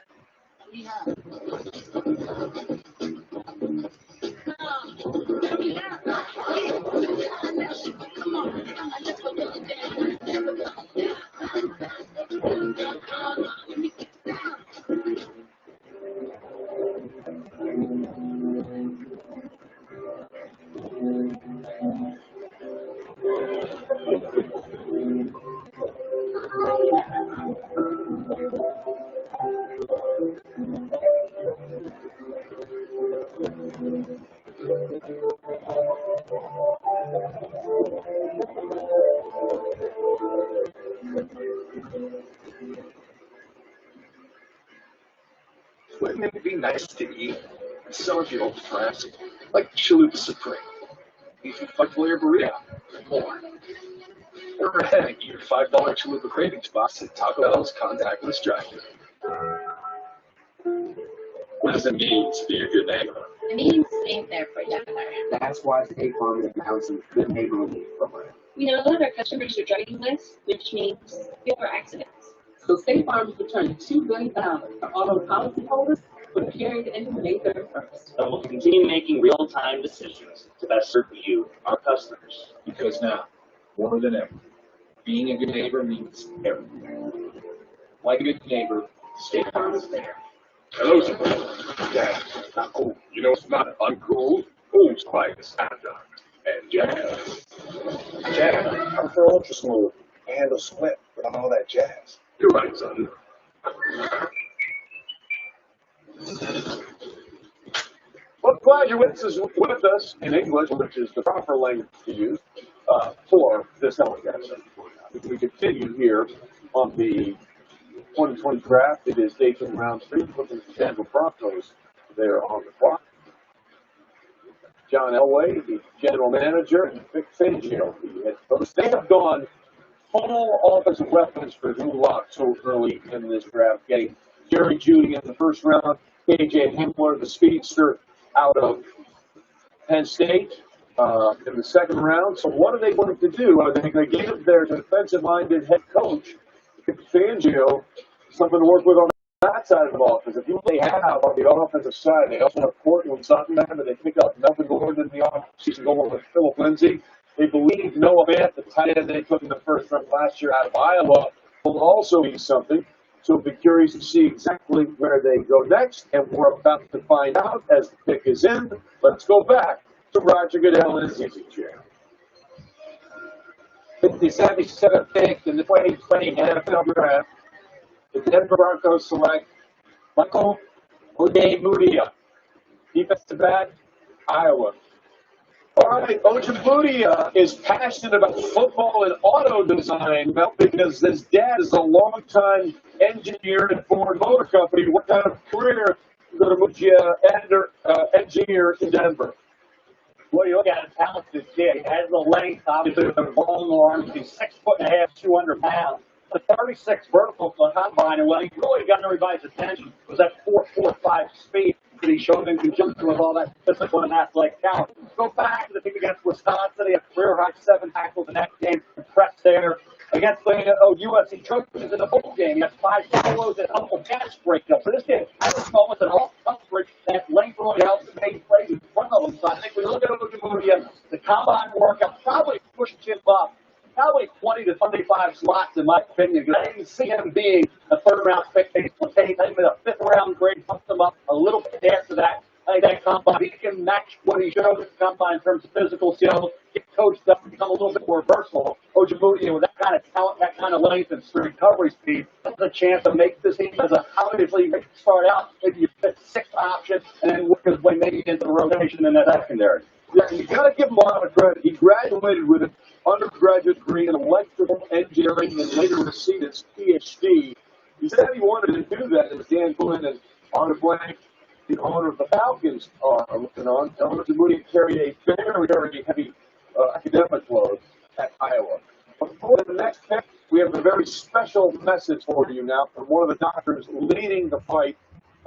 Wouldn't it be nice to eat and celebrate old classic like Chalupa Supreme, beefy flair burrito, and more? Or head and eat your $5 Chalupa cravings box at Taco Bell's contactless drive-thru. What does it mean to be a good neighbor? It means being there for each other. That's why State Farm is announcing Good Neighbor Relief program. We know that our customers are driving less, which means fewer accidents. So State Farm is returning $2 billion for auto policyholders for the period ending May 31st. And we'll continue making real-time decisions to best serve you, our customers. Because now, more than ever, being a good neighbor means everything. Like a good neighbor, State Farm is there. Hello, sir. Dad, not cool. You know it's not uncool. Cool's quite a standard. And jazz. Jazz, I'm for ultra smooth. And a sweat with all that jazz. You're right, son. Well, glad you're with us in English, which is the proper language to use for this telecast. We continue here on the 2020 draft. It is day 2 round 3, looking at the Denver Broncos there on the clock. John Elway, the general manager, and Vic Fangio, the head coach. They have gone full offensive weapons for Drew Lock so early in this draft, getting Jerry Jeudy in the first round, A.J. Himmler, the speedster, out of Penn State in the second round. So what are they going to do? Are they going to give their defensive-minded head coach, Vic Fangio, something to work with on that side of the ball? Because if you really have on the offensive side, they also have Cortland Sutton, and they pick up Melvin Gordon in the offseason, going with Philip Lindsay. They believe Noah Fant, the tight end they took in the first round last year out of Iowa, will also be something. So we'll be curious to see exactly where they go next, and we're about to find out as the pick is in. Let's go back to Roger Goodell in his easy chair. With the 77th pick in the 2020 NFL Draft, the Denver Broncos select Michael Ojemudia, defensive back, Iowa. All right, Ojemudia is passionate about football and auto design, well, because his dad is a longtime engineer at Ford Motor Company. What kind of career did Ojemudia engineer in Denver? Well, you look at a talented kid. He has the length, obviously, with the long arms. He's 6'1.5", 200 pounds. The 36 vertical for the combine, and what he really got everybody's attention was that 4.45 speed that he showed in conjunction with all that physical and athletic talent. Go back to the team against Wisconsin. He had career-high 7 tackles in that game. Impressed there. Against the USC Trojans in the bowl game, he had 5 solos and Uncle Catch breakup. So this game, I was almost an all-coverage that length really helps to make plays in front of him. So I think when you look at Ojemudia, the combine workout probably pushed him up. Probably 20 to 25 slots, in my opinion, because I didn't see him being a third-round pick. Maybe a fifth-round grade, bumped him up a little bit after that. like that combine. He can match what he showed at the combine in terms of physical skills, get coached up, become a little bit more versatile. Ojibwe, with that kind of talent, that kind of length and recovery speed, has a chance to make this team as a obviously you start out maybe your fifth, sixth option and then work his way maybe into the rotation in that secondary. Yeah, you got to give him a lot of credit. He graduated with an undergraduate degree in electrical engineering and later received his PhD. He said he wanted to do that, as Dan Flynn and Arthur Blank, the owner of the Falcons, are looking on. Ojibwe carried a very, very heavy academic load at Iowa. Before the next pick, we have a very special message for you now from one of the doctors leading the fight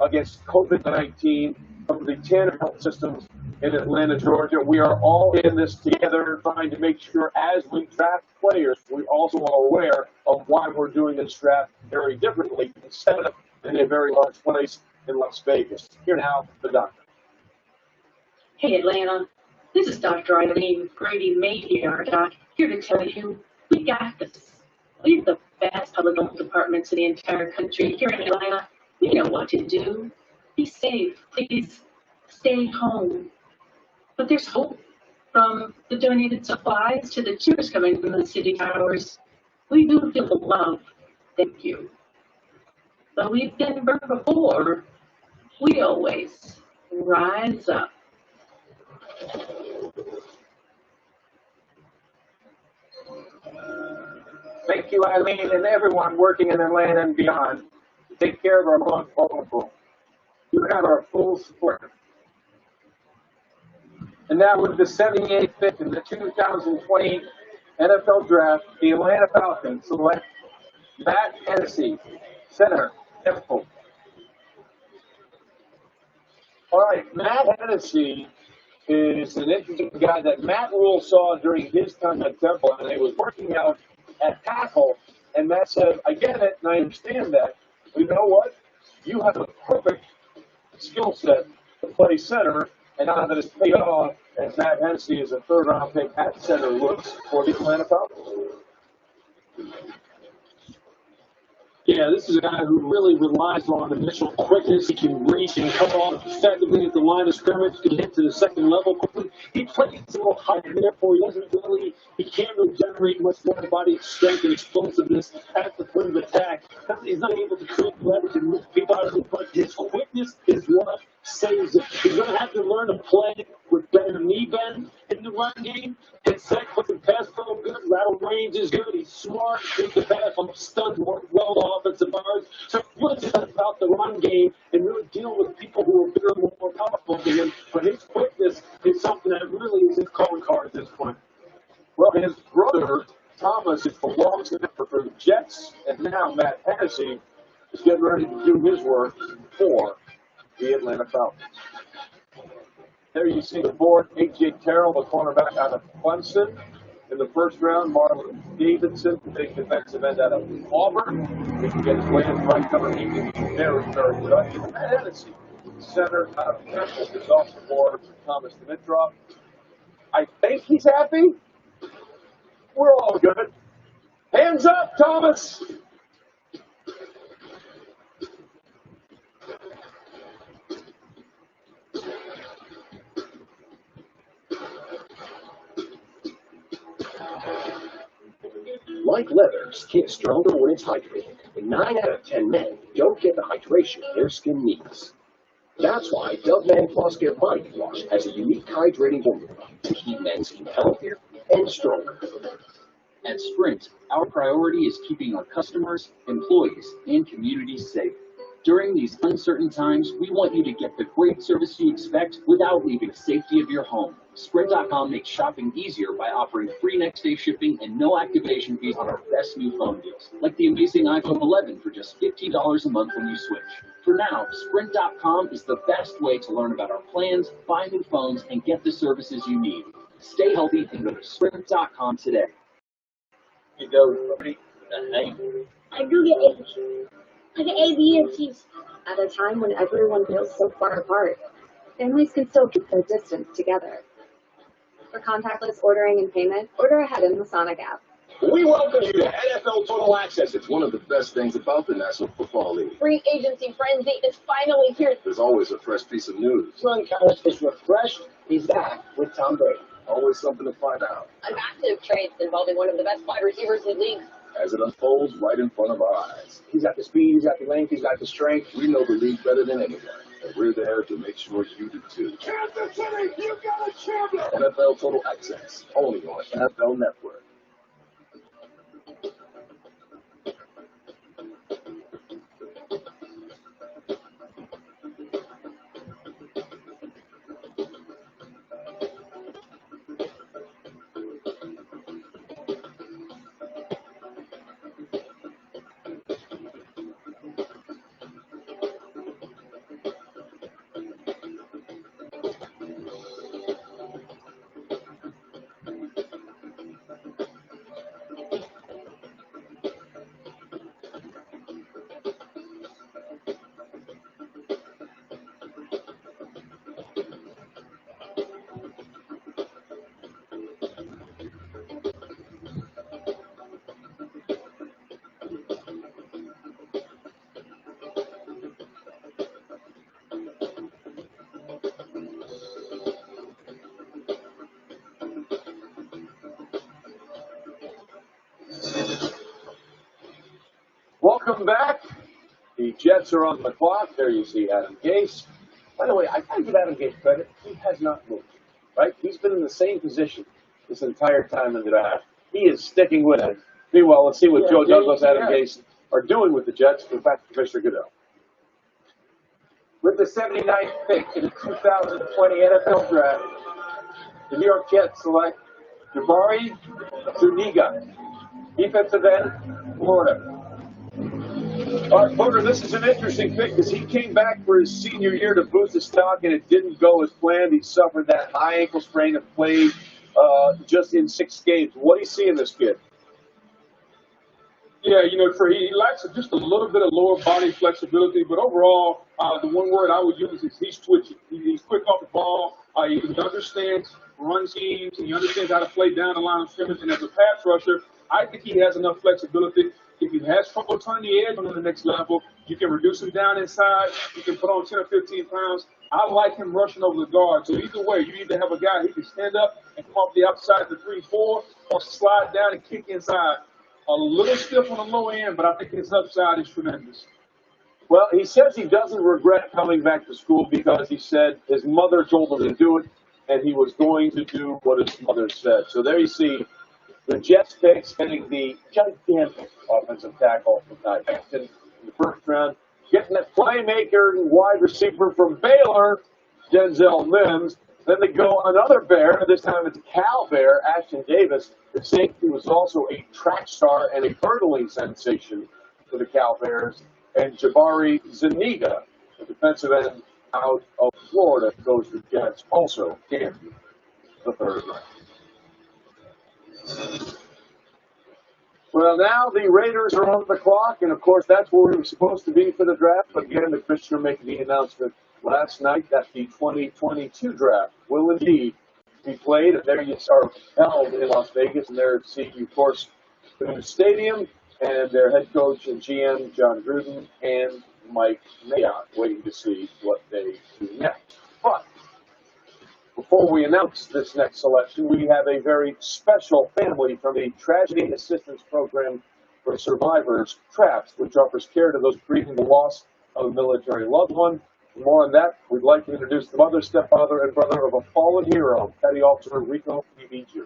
against COVID-19 from the Tanner Health Systems in Atlanta, Georgia. We are all in this together, trying to make sure as we draft players, we also are aware of why we're doing this draft very differently instead of in a very large place in Las Vegas. Here now, the doctor. Hey, Atlanta. This is Dr. Eileen Grady Mayhew, Doc, here to tell you we got this. We have the best public health departments in the entire country. Here in Atlanta, we know what to do. Be safe. Please stay home. But there's hope. From the donated supplies to the cheers coming from the city towers. We do feel the love. Thank you. But we've been burned before. We always rise up. Thank you, Eileen, and everyone working in Atlanta and beyond. Take care of our vulnerable. You have our full support. And now with the 78th pick in the 2020 NFL Draft, the Atlanta Falcons select Matt Hennessy, center, Temple. All right, Matt Hennessy is an interesting guy that Matt Rule saw during his time at Temple, and he was working out at tackle, and Matt said, I get it, and I understand that. But you know what? You have a perfect skill set to play center, and now that it's paid off, and Matt Hennessy is a third-round pick at center looks for the Atlanta Falcons. Yeah, this is a guy who really relies on initial quickness. He can reach and come off effectively at the line of scrimmage to get to the second level quickly. He plays a little higher, therefore he can't really generate much more body strength and explosiveness at the point of attack. He's not able to create leverage and move people out of the way, but his quickness is what saves it. He's going to have to learn to play with better knee bend in the run game. His set quick and pass flow good, lateral range is good. He's smart, he can pass on stuns well offensive bars. So really just about the run game and really deal with people who are bigger and more powerful than him. But his quickness is something that really is his calling card at this point. Well, his brother, Thomas, is the long snapper for the Jets, and now Matt Hennessy is getting ready to do his work for the Atlanta Falcons. There you see the board, A.J. Terrell, the cornerback out of Clemson. In the first round, Marlon Davidson, the big defensive end out of Auburn. He can get his way in right cover. He can be very, very good. And Matt Hennessy, center out of Temple, is off the board for Thomas Dimitrov. I think he's happy. We're all good. Hands up, Thomas! Like leather, skin is stronger when it's hydrated, and 9 out of 10 men don't get the hydration their skin needs. That's why Dove Men Plus Care Body Wash has a unique hydrating formula to keep men's skin healthier and stronger. At Sprint, our priority is keeping our customers, employees, and communities safe. During these uncertain times, we want you to get the great service you expect without leaving the safety of your home. Sprint.com makes shopping easier by offering free next-day shipping and no activation fees on our best new phone deals, like the amazing iPhone 11 for just $15 a month when you switch. For now, Sprint.com is the best way to learn about our plans, buy new phones, and get the services you need. Stay healthy and go to Sprint.com today. You go, buddy. I do get A. I get A, B, and C's. At a time when everyone feels so far apart, families can still keep their distance together. For contactless ordering and payment, order ahead in the Sonic app. We welcome you to NFL Total Access. It's one of the best things about the National Football League. Free agency frenzy is finally here. There's always a fresh piece of news. Ron Callis is refreshed. He's back with Tom Brady. Always something to find out. A massive trade involving one of the best wide receivers in the league. As it unfolds right in front of our eyes. He's got the speed, he's got the length, he's got the strength. We know the league better than anyone, and we're there to make sure you do too. Kansas City, you got a champion! NFL Total Access, only on NFL Network. Welcome back. The Jets are on the clock. There you see Adam Gase. By the way, I gotta give Adam Gase credit. He has not moved, right? He's been in the same position this entire time in the draft. He is sticking with it. Meanwhile, let's see what Joe Douglas, Adam Gase are doing with the Jets. Go back to Commissioner Goodell. With the 79th pick in the 2020 NFL Draft, the New York Jets select Jabari Zuniga, defensive end, Florida. All right, Booger, this is an interesting pick because he came back for his senior year to boost his stock, and it didn't go as planned. He suffered that high ankle sprain and played just in 6 games. What do you see in this kid? Yeah, you know, he lacks just a little bit of lower body flexibility, but overall, the one word I would use is he's twitchy. He's quick off the ball. He understands run schemes. He understands how to play down the line of scrimmage. And as a pass rusher, I think he has enough flexibility. If he has trouble turning the edge on the next level, you can reduce him down inside. You can put on 10 or 15 pounds. I like him rushing over the guard. So either way, you either have a guy who can stand up and come off the outside the 3-4 or slide down and kick inside. A little stiff on the low end, but I think his upside is tremendous. Well, he says he doesn't regret coming back to school because he said his mother told him to do it, and he was going to do what his mother said. So there you see the Jets picks getting the gigantic offensive tackle from Hampton in the first round, getting that playmaker and wide receiver from Baylor, Denzel Mims. Then they go another Bear, this time it's Cal Bear, Ashton Davis. The safety was also a track star and a hurdling sensation for the Cal Bears. And Jabari Zuniga, the defensive end out of Florida, goes to Jets, also in the third round. Well, now the Raiders are on the clock, and of course that's where we were supposed to be for the draft. But again, the commissioner making the announcement last night that the 2022 draft will indeed be played, and there you are held in Las Vegas, and there see you, of course, the new stadium and their head coach and GM, John Gruden, and Mike Mayock, waiting to see what they do next. But before we announce this next selection, we have a very special family from the Tragedy Assistance Program for Survivors, TRAPS, which offers care to those grieving the loss of a military loved one. For more on that, we'd like to introduce the mother, stepfather, and brother of a fallen hero, Petty Officer Rico Peavy Jr.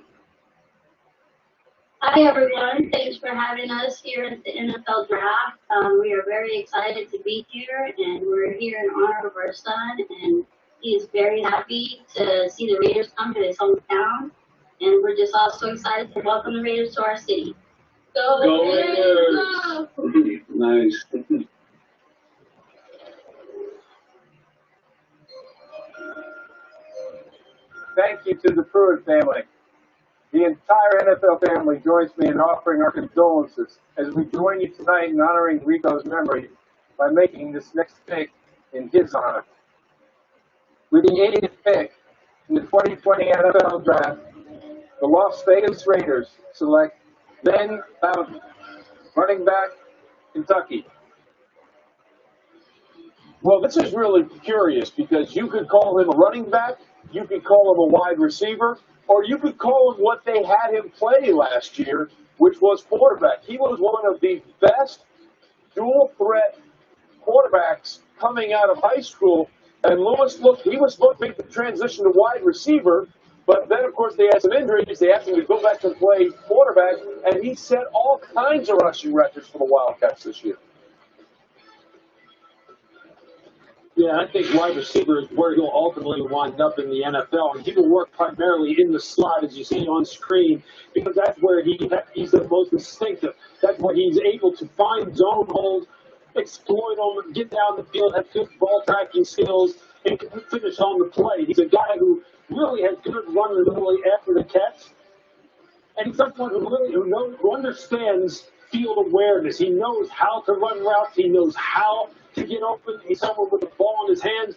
Hi everyone, thanks for having us here at the NFL Draft. We are very excited to be here, and we're here in honor of our son, and he is very happy to see the Raiders come to his hometown, and we're just all so excited to welcome the Raiders to our city. Go Raiders! Go! Nice. Thank you to the Pruitt family. The entire NFL family joins me in offering our condolences as we join you tonight in honoring Rico's memory by making this next pick in his honor. With the 80th pick in the 2020 NFL Draft, the Las Vegas Raiders select Ben Bowden, running back, Kentucky. Well, this is really curious because you could call him a running back, you could call him a wide receiver, or you could call him what they had him play last year, which was quarterback. He was one of the best dual threat quarterbacks coming out of high school. And Lewis he was supposed to make the transition to wide receiver, but then, of course, they had some injuries. They asked him to go back and play quarterback, and he set all kinds of rushing records for the Wildcats this year. Yeah, I think wide receiver is where he'll ultimately wind up in the NFL. And he will work primarily in the slot, as you see on screen, because that's where he's the most instinctive. That's where he's able to find zone holes, exploit them, get down the field, have good ball tracking skills, and can finish on the play. He's a guy who really has good runability after the catch. And he's someone who understands field awareness. He knows how to run routes. He knows how to get open. He's someone with the ball in his hands.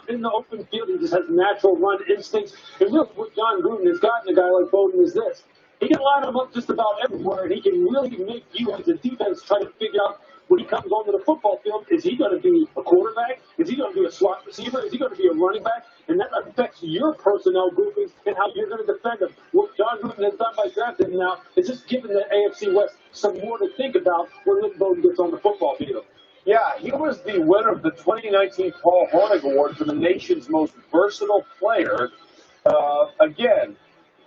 In the open field, he just has natural run instincts. And really what John Gruden has gotten a guy like Bowden is this. He can line him up just about everywhere, and he can really make you as a defense try to figure out when he comes onto the football field, is he going to be a quarterback? Is he going to be a slot receiver? Is he going to be a running back? And that affects your personnel groupings and how you're going to defend him. What John Gruden has done by drafting him now is just giving the AFC West some more to think about when Nick Bowden gets on the football field. Yeah, he was the winner of the 2019 Paul Hornig Award for the nation's most versatile player. Again,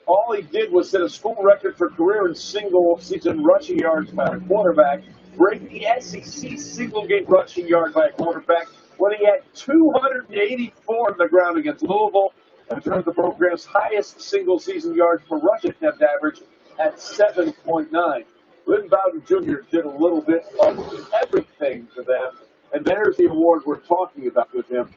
all he did was set a school record for career and single-season rushing yards by a quarterback, break the SEC single-game rushing yard by a quarterback when he had 284 on the ground against Louisville and turned the program's highest single-season yards per rush attempt average at 7.9. Lynn Bowden Jr. did a little bit of everything to them, and there's the award we're talking about with him.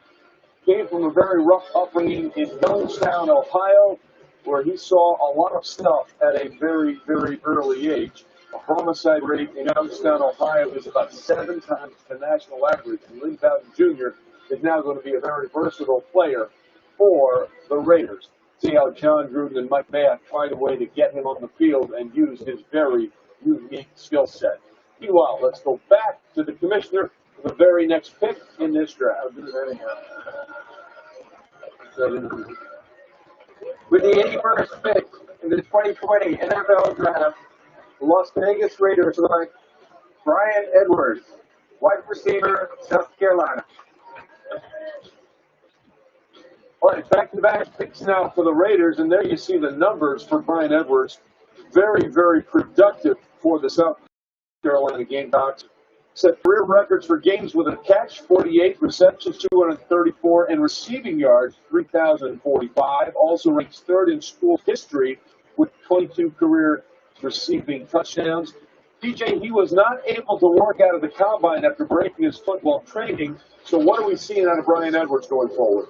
Came from a very rough upbringing in Youngstown, Ohio, where he saw a lot of stuff at a very, very early age. The homicide rate in Youngstown, Ohio is about 7 times the national average, and Lynn Bowden Jr. is now going to be a very versatile player for the Raiders. See how John Gruden and Mike Mayock find a way to get him on the field and use his very unique skill set. Meanwhile, let's go back to the commissioner for the very next pick in this draft. With the 81st pick in the 2020 NFL Draft, the Las Vegas Raiders select Brian Edwards, wide receiver, South Carolina. All right, back-to-back picks now for the Raiders, and there you see the numbers for Brian Edwards. Very, very productive for the South Carolina Gamecocks. Set career records for games with a catch, 48 receptions, 234, and receiving yards, 3,045. Also ranks third in school history with 22 career receiving touchdowns. DJ, he was not able to work out of the combine after breaking his foot while training. So what are we seeing out of Brian Edwards going forward?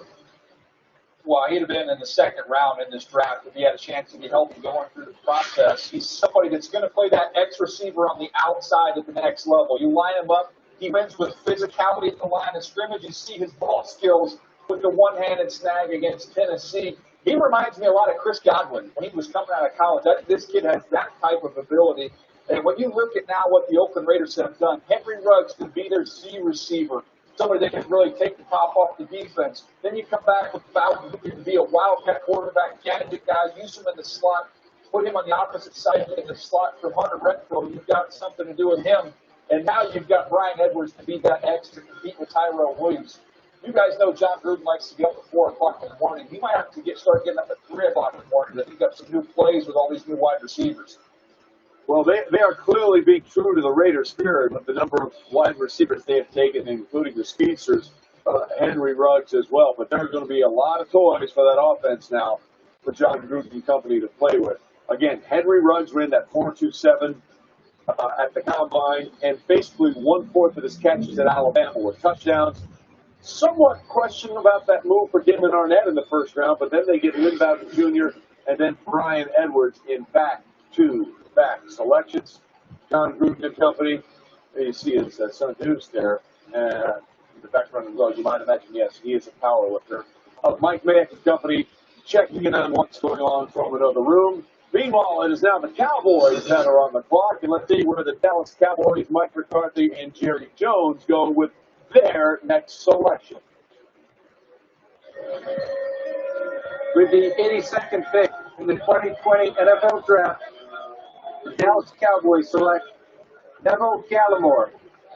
Well, he'd have been in the second round in this draft if he had a chance to be healthy going through the process. He's somebody that's going to play that X receiver on the outside at the next level. You line him up, he wins with physicality at the line of scrimmage. You see his ball skills with the one-handed snag against Tennessee. He reminds me a lot of Chris Godwin when he was coming out of college. This kid has that type of ability. And when you look at now what the Oakland Raiders have done, Henry Ruggs could be their Z receiver. Somebody that can really take the top off the defense. Then you come back with Bowden, who can be a wildcat quarterback, gadget guy, use him in the slot, put him on the opposite side in the slot for Hunter Renfrow. You've got something to do with him. And now you've got Brian Edwards to be that X to compete with Tyrell Williams. You guys know John Gruden likes to get up at 4 o'clock in the morning. He might have to start getting up at 3 o'clock in the morning to pick up some new plays with all these new wide receivers. Well, they are clearly being true to the Raiders' spirit with the number of wide receivers they have taken, including the speedsters, Henry Ruggs as well. But there's going to be a lot of toys for that offense now for John Gruden and company to play with. Again, Henry Ruggs ran that 4.27 at the combine, and basically 1/4 of his catches at Alabama were touchdowns. Somewhat question about that move for Damon Arnett in the first round, but then they get Lynn Bowden Jr. and then Brian Edwards in back-to-back selections. John Gruden and company. There you see his son Deuce there. The background as well. You might imagine, yes, he is a power lifter. Mike Mayock and company checking in on what's going on from another room. Meanwhile, it is now the Cowboys that are on the clock, and let's see where the Dallas Cowboys, Mike McCarthy and Jerry Jones go with their next selection. With the 82nd pick in the 2020 NFL Draft, the Dallas Cowboys select Neville Gallimore,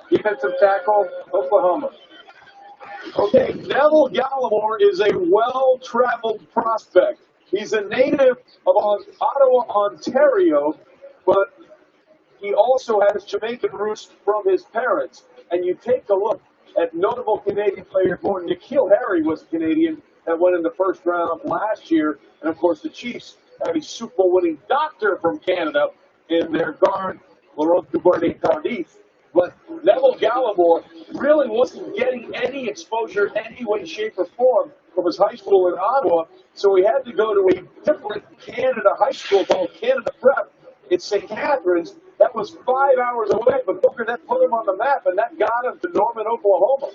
defensive tackle, Oklahoma. Okay, Neville Gallimore is a well-traveled prospect. He's a native of Ottawa, Ontario, but he also has Jamaican roots from his parents. And you take a look at notable Canadian players born. N'Keal Harry was a Canadian that went in the first round last year. And, of course, the Chiefs have a Super Bowl winning doctor from Canada in their guard, Laurent Duvernay-Tardif. But Neville Gallimore really wasn't getting any exposure in any way, shape, or form from his high school in Ottawa, so he had to go to a different Canada high school called Canada Prep in St. Catharines. That was 5 hours away, but Booker, that put him on the map, and that got him to Norman, Oklahoma.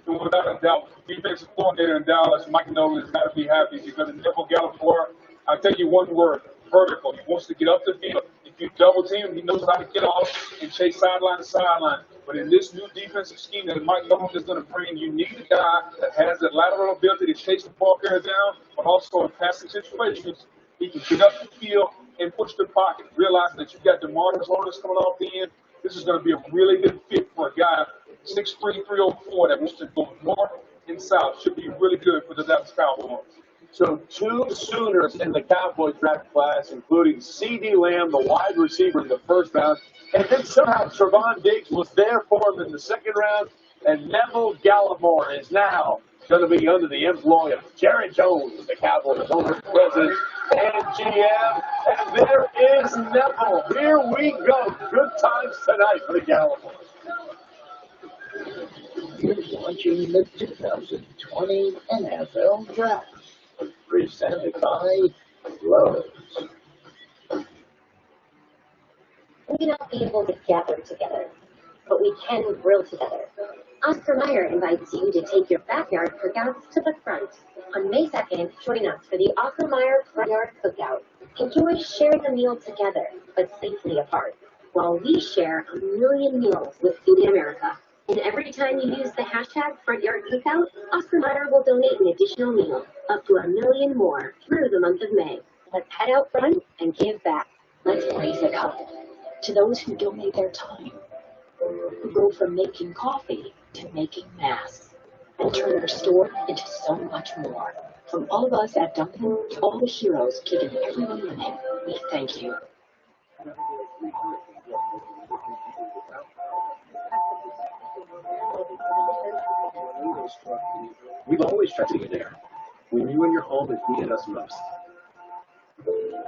Without a doubt, defensive coordinator in Dallas, Mike Nolan, has got to be happy because Neville Gallimore, I'll tell you one word, vertical. He wants to get up the field. If you double team, he knows how to get off and chase sideline to sideline. But in this new defensive scheme that Mike Nolan is going to bring, you need a guy that has that lateral ability to chase the ball carrier down, but also in passing situations, he can get up the field and push the pocket. Realizing that you've got DeMarcus Lawrence coming off the end, this is going to be a really good fit for a guy 6'3", 304 that wants to go north and south. Should be really good for the Dallas Cowboys. So 2 Sooners in the Cowboys draft class, including C.D. Lamb, the wide receiver in the first round. And then somehow Trevon Diggs was there for him in the second round. And Neville Gallimore is now going to be under the employ of Jerry Jones, the Cowboys owner, president, and GM. And there is Neville. Here we go. Good times tonight for the Gallimores. You're watching the 2020 NFL Draft. Presented by Lowe's. We may not be able to gather together, but we can grill together. Oscar Mayer invites you to take your backyard cookouts to the front. On May 2nd, join us for the Oscar Mayer Front Yard Cookout. Enjoy sharing a meal together, but safely apart, while we share 1 million meals with Food America. And every time you use the hashtag FrontYardCookout, Oscar Mayer will donate an additional meal, up to 1 million more, through the month of May. Let's head out front and give back. Let's raise a cup to those who donate their time, who go from making coffee to making masks, and turn their store into so much more. From all of us at Dunkin' to all the heroes giving everyone living, we thank you. We've always tried to be there when you and your home have needed us most.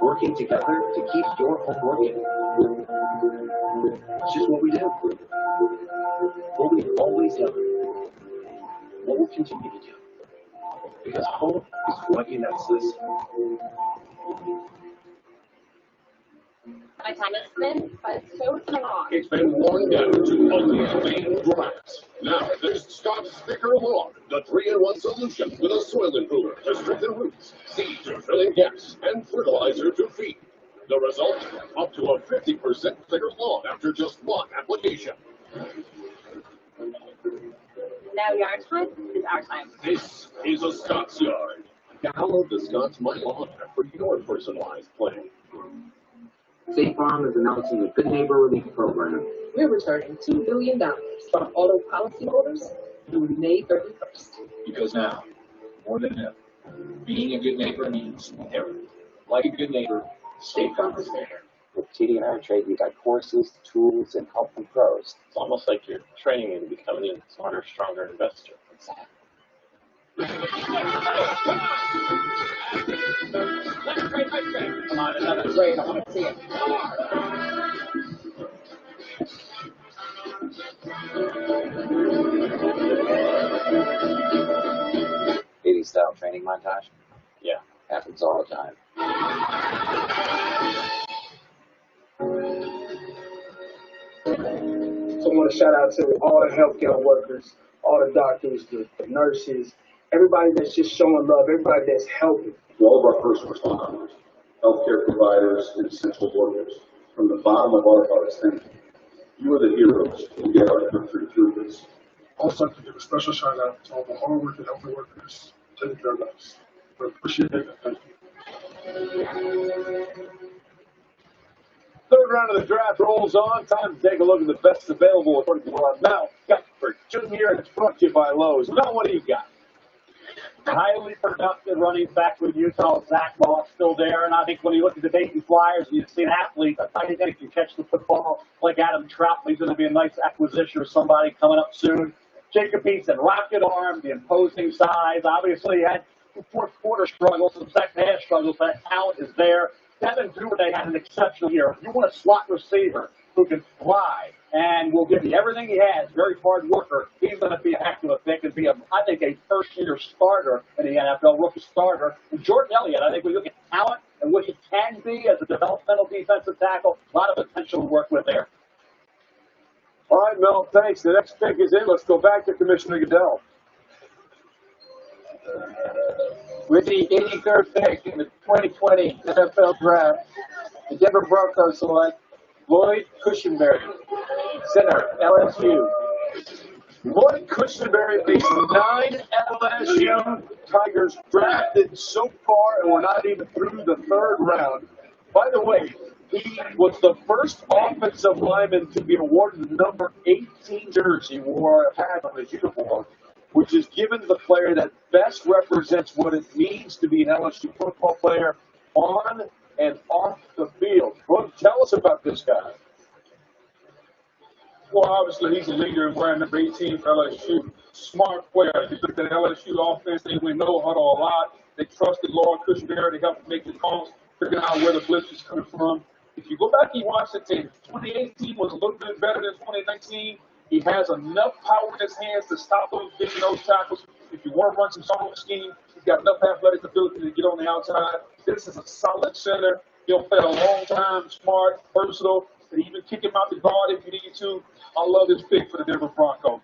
Working together to keep your home working. It's just what we do. What we've always done. What we'll continue to do. Because home is what unites us. My time has been, but so long. It's been worn down to ugly main grass. Now there's Scott's Thicker Lawn, the 3-in-1 solution with a soil improver to strengthen roots, seed to fill in gaps, and fertilizer to feed. The result? Up to a 50% thicker lawn after just one application. Now yard time is our time. This is a Scott's Yard. Download the Scott's My Lawn app for your personalized plan. State Farm is announcing a Good Neighbor Relief Program. We're returning $2 billion from auto policyholders through May 31st. Because now, more than ever, being a good neighbor means everything. Like a good neighbor, State Farm is there. With TD Ameritrade, you got courses, tools, and help from pros. It's almost like you're training me to become a smarter, stronger investor. Exactly. Come on, another trade. I want to see it. 80s style training montage? Yeah. Happens all the time. So I want to shout out to all the healthcare workers, all the doctors, the nurses, everybody that's just showing love, everybody that's helping. To all of our first responders, healthcare providers, and essential workers. From the bottom of our hearts, thank you. You are the heroes who get our country through this. Also, I'd like to give a special shout out to all the hard-working healthcare workers taking care of us. We appreciate it. Thank you. Third round of the draft rolls on. Time to take a look at the best available according to what I've now got for Junior, and it's brought to you by Lowe's. Now, what do you got? Highly productive running back with Utah, Zach Moss still there, and I think when you look at the Dayton Flyers and you see an athlete, I think he can catch the football like Adam Trout. He's going to be a nice acquisition of somebody coming up soon. Jacob Eason, rocket arm, the imposing size. Obviously, he had some fourth quarter struggles, some second half struggles. That talent is there. Devin Duvernay had an exceptional year. If you want a slot receiver who can fly and will give you everything he has, very hard worker, he's going to be a heck of a pick and be, I think, a first-year starter in the NFL, rookie starter. And Jordan Elliott, I think we look at talent and what he can be as a developmental defensive tackle, a lot of potential to work with there. All right, Mel, thanks. The next pick is in. Let's go back to Commissioner Goodell. With the 83rd pick in the 2020 NFL Draft, the Denver Broncos select Lloyd Cushenberry, center, LSU. Lloyd Cushenberry makes 9 LSU Tigers drafted so far, and we're not even through the third round. By the way, he was the first offensive lineman to be awarded the number 18 jersey wore a hat on his uniform, which is given the player that best represents what it means to be an LSU football player on and off the field. Well, tell us about this guy. Well, obviously, he's a leader in wearing number 18 for LSU. Smart player. If you look at the LSU offense, they went no huddle a lot. They trusted Lloyd Cushenberry to help make the calls, figuring out where the blitz is coming from. If you go back and watch the tape, 2018 was a little bit better than 2019. He has enough power in his hands to stop those big nose tackles. If you want to run some zone scheme, he's got enough athletic ability to get on the outside. This is a solid center. He'll play a long time, smart, versatile. And even kick him out the guard if you need to. I love this pick for the Denver Broncos.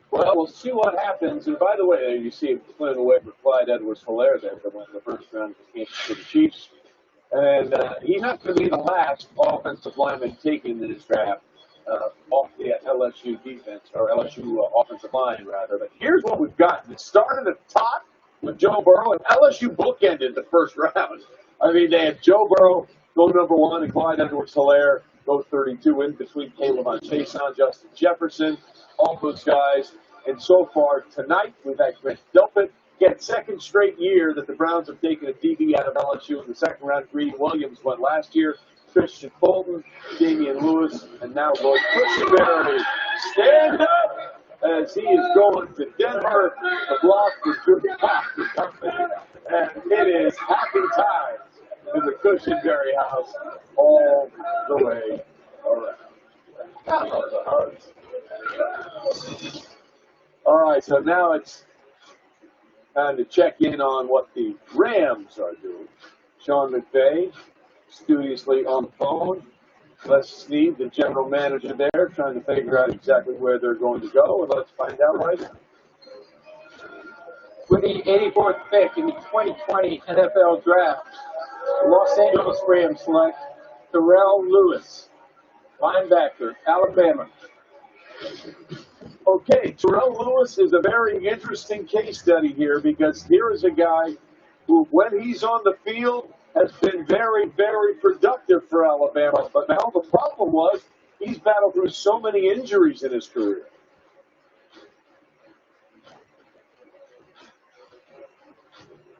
Well, we'll see what happens. And by the way, you see him playing away for Clyde Edwards-Helaire there that went in the first round of the Kansas City Chiefs. And he's not going to be the last offensive lineman taken in this draft off the LSU defense, or LSU offensive line, rather. But here's what we've got. It started at the top with Joe Burrow, and LSU bookended the first round. I mean, they had Joe Burrow go number 1 and Clyde Edwards-Helaire go 32 in between Caleb on Chason, Justin Jefferson, all those guys. And so far tonight, we've had Chris Delpit get second straight year that the Browns have taken a DB out of LSU in the second round. Greedy Williams went last year. Christian Fulton, Damian Lewis, and now Lloyd Cushenberry. Stand up as he is going to Denver. The block is good pop for company. And it is happy time in the Cushenberry house all the way around. All right, so now it's time to check in on what the Rams are doing. Sean McVay, studiously on the phone. Les Snead, the general manager there, trying to figure out exactly where they're going to go, and let's find out right now. With the 84th pick in the 2020 NFL Draft, the Los Angeles Rams select Terrell Lewis, linebacker, Alabama. Okay, Terrell Lewis is a very interesting case study here, because here is a guy who, when he's on the field, has been very, very productive for Alabama. But now the problem was he's battled through so many injuries in his career.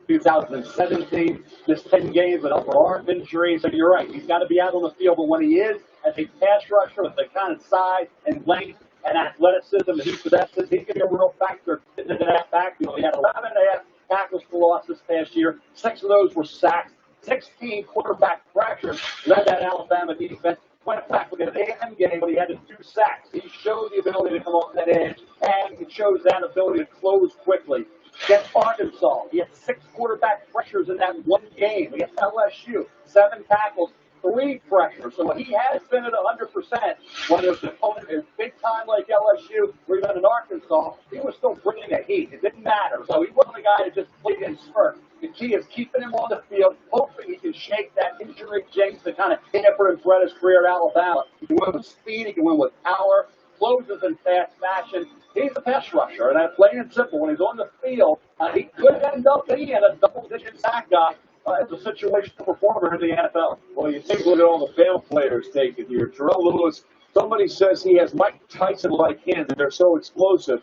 2017, missed 10 games with upper arm injuries. So you're right, he's got to be out on the field. But when he is, as a pass rusher with the kind of size and length and athleticism that he possesses, he can be a real factor into that backfield. He had 11.5 tackles for loss this past year. 6 of those were sacks. 16 quarterback pressures led that Alabama defense. Went back with an AM game, but he had to do sacks. He showed the ability to come off that edge, and he shows that ability to close quickly. Against Arkansas, he had 6 quarterback pressures in that one game. Against LSU, 7 tackles, 3 pressures. So he has been at 100%. When his opponent is big time like LSU, or even in Arkansas, he was still bringing the heat. It didn't matter. So he wasn't a guy that just played in spurts. You key is keeping him on the field, hoping he can shake that injury jinx that kind of hampered and threat his career at Alabama. He can win with speed, he can win with power, closes in fast fashion. He's a pass rusher, and that's plain and simple. When he's on the field, he could end up being a double-digit sack guy as a situational performer in the NFL. Well, you take a look at all the failed players taken here. Terrell Lewis, somebody says he has Mike Tyson-like hands, and they're so explosive.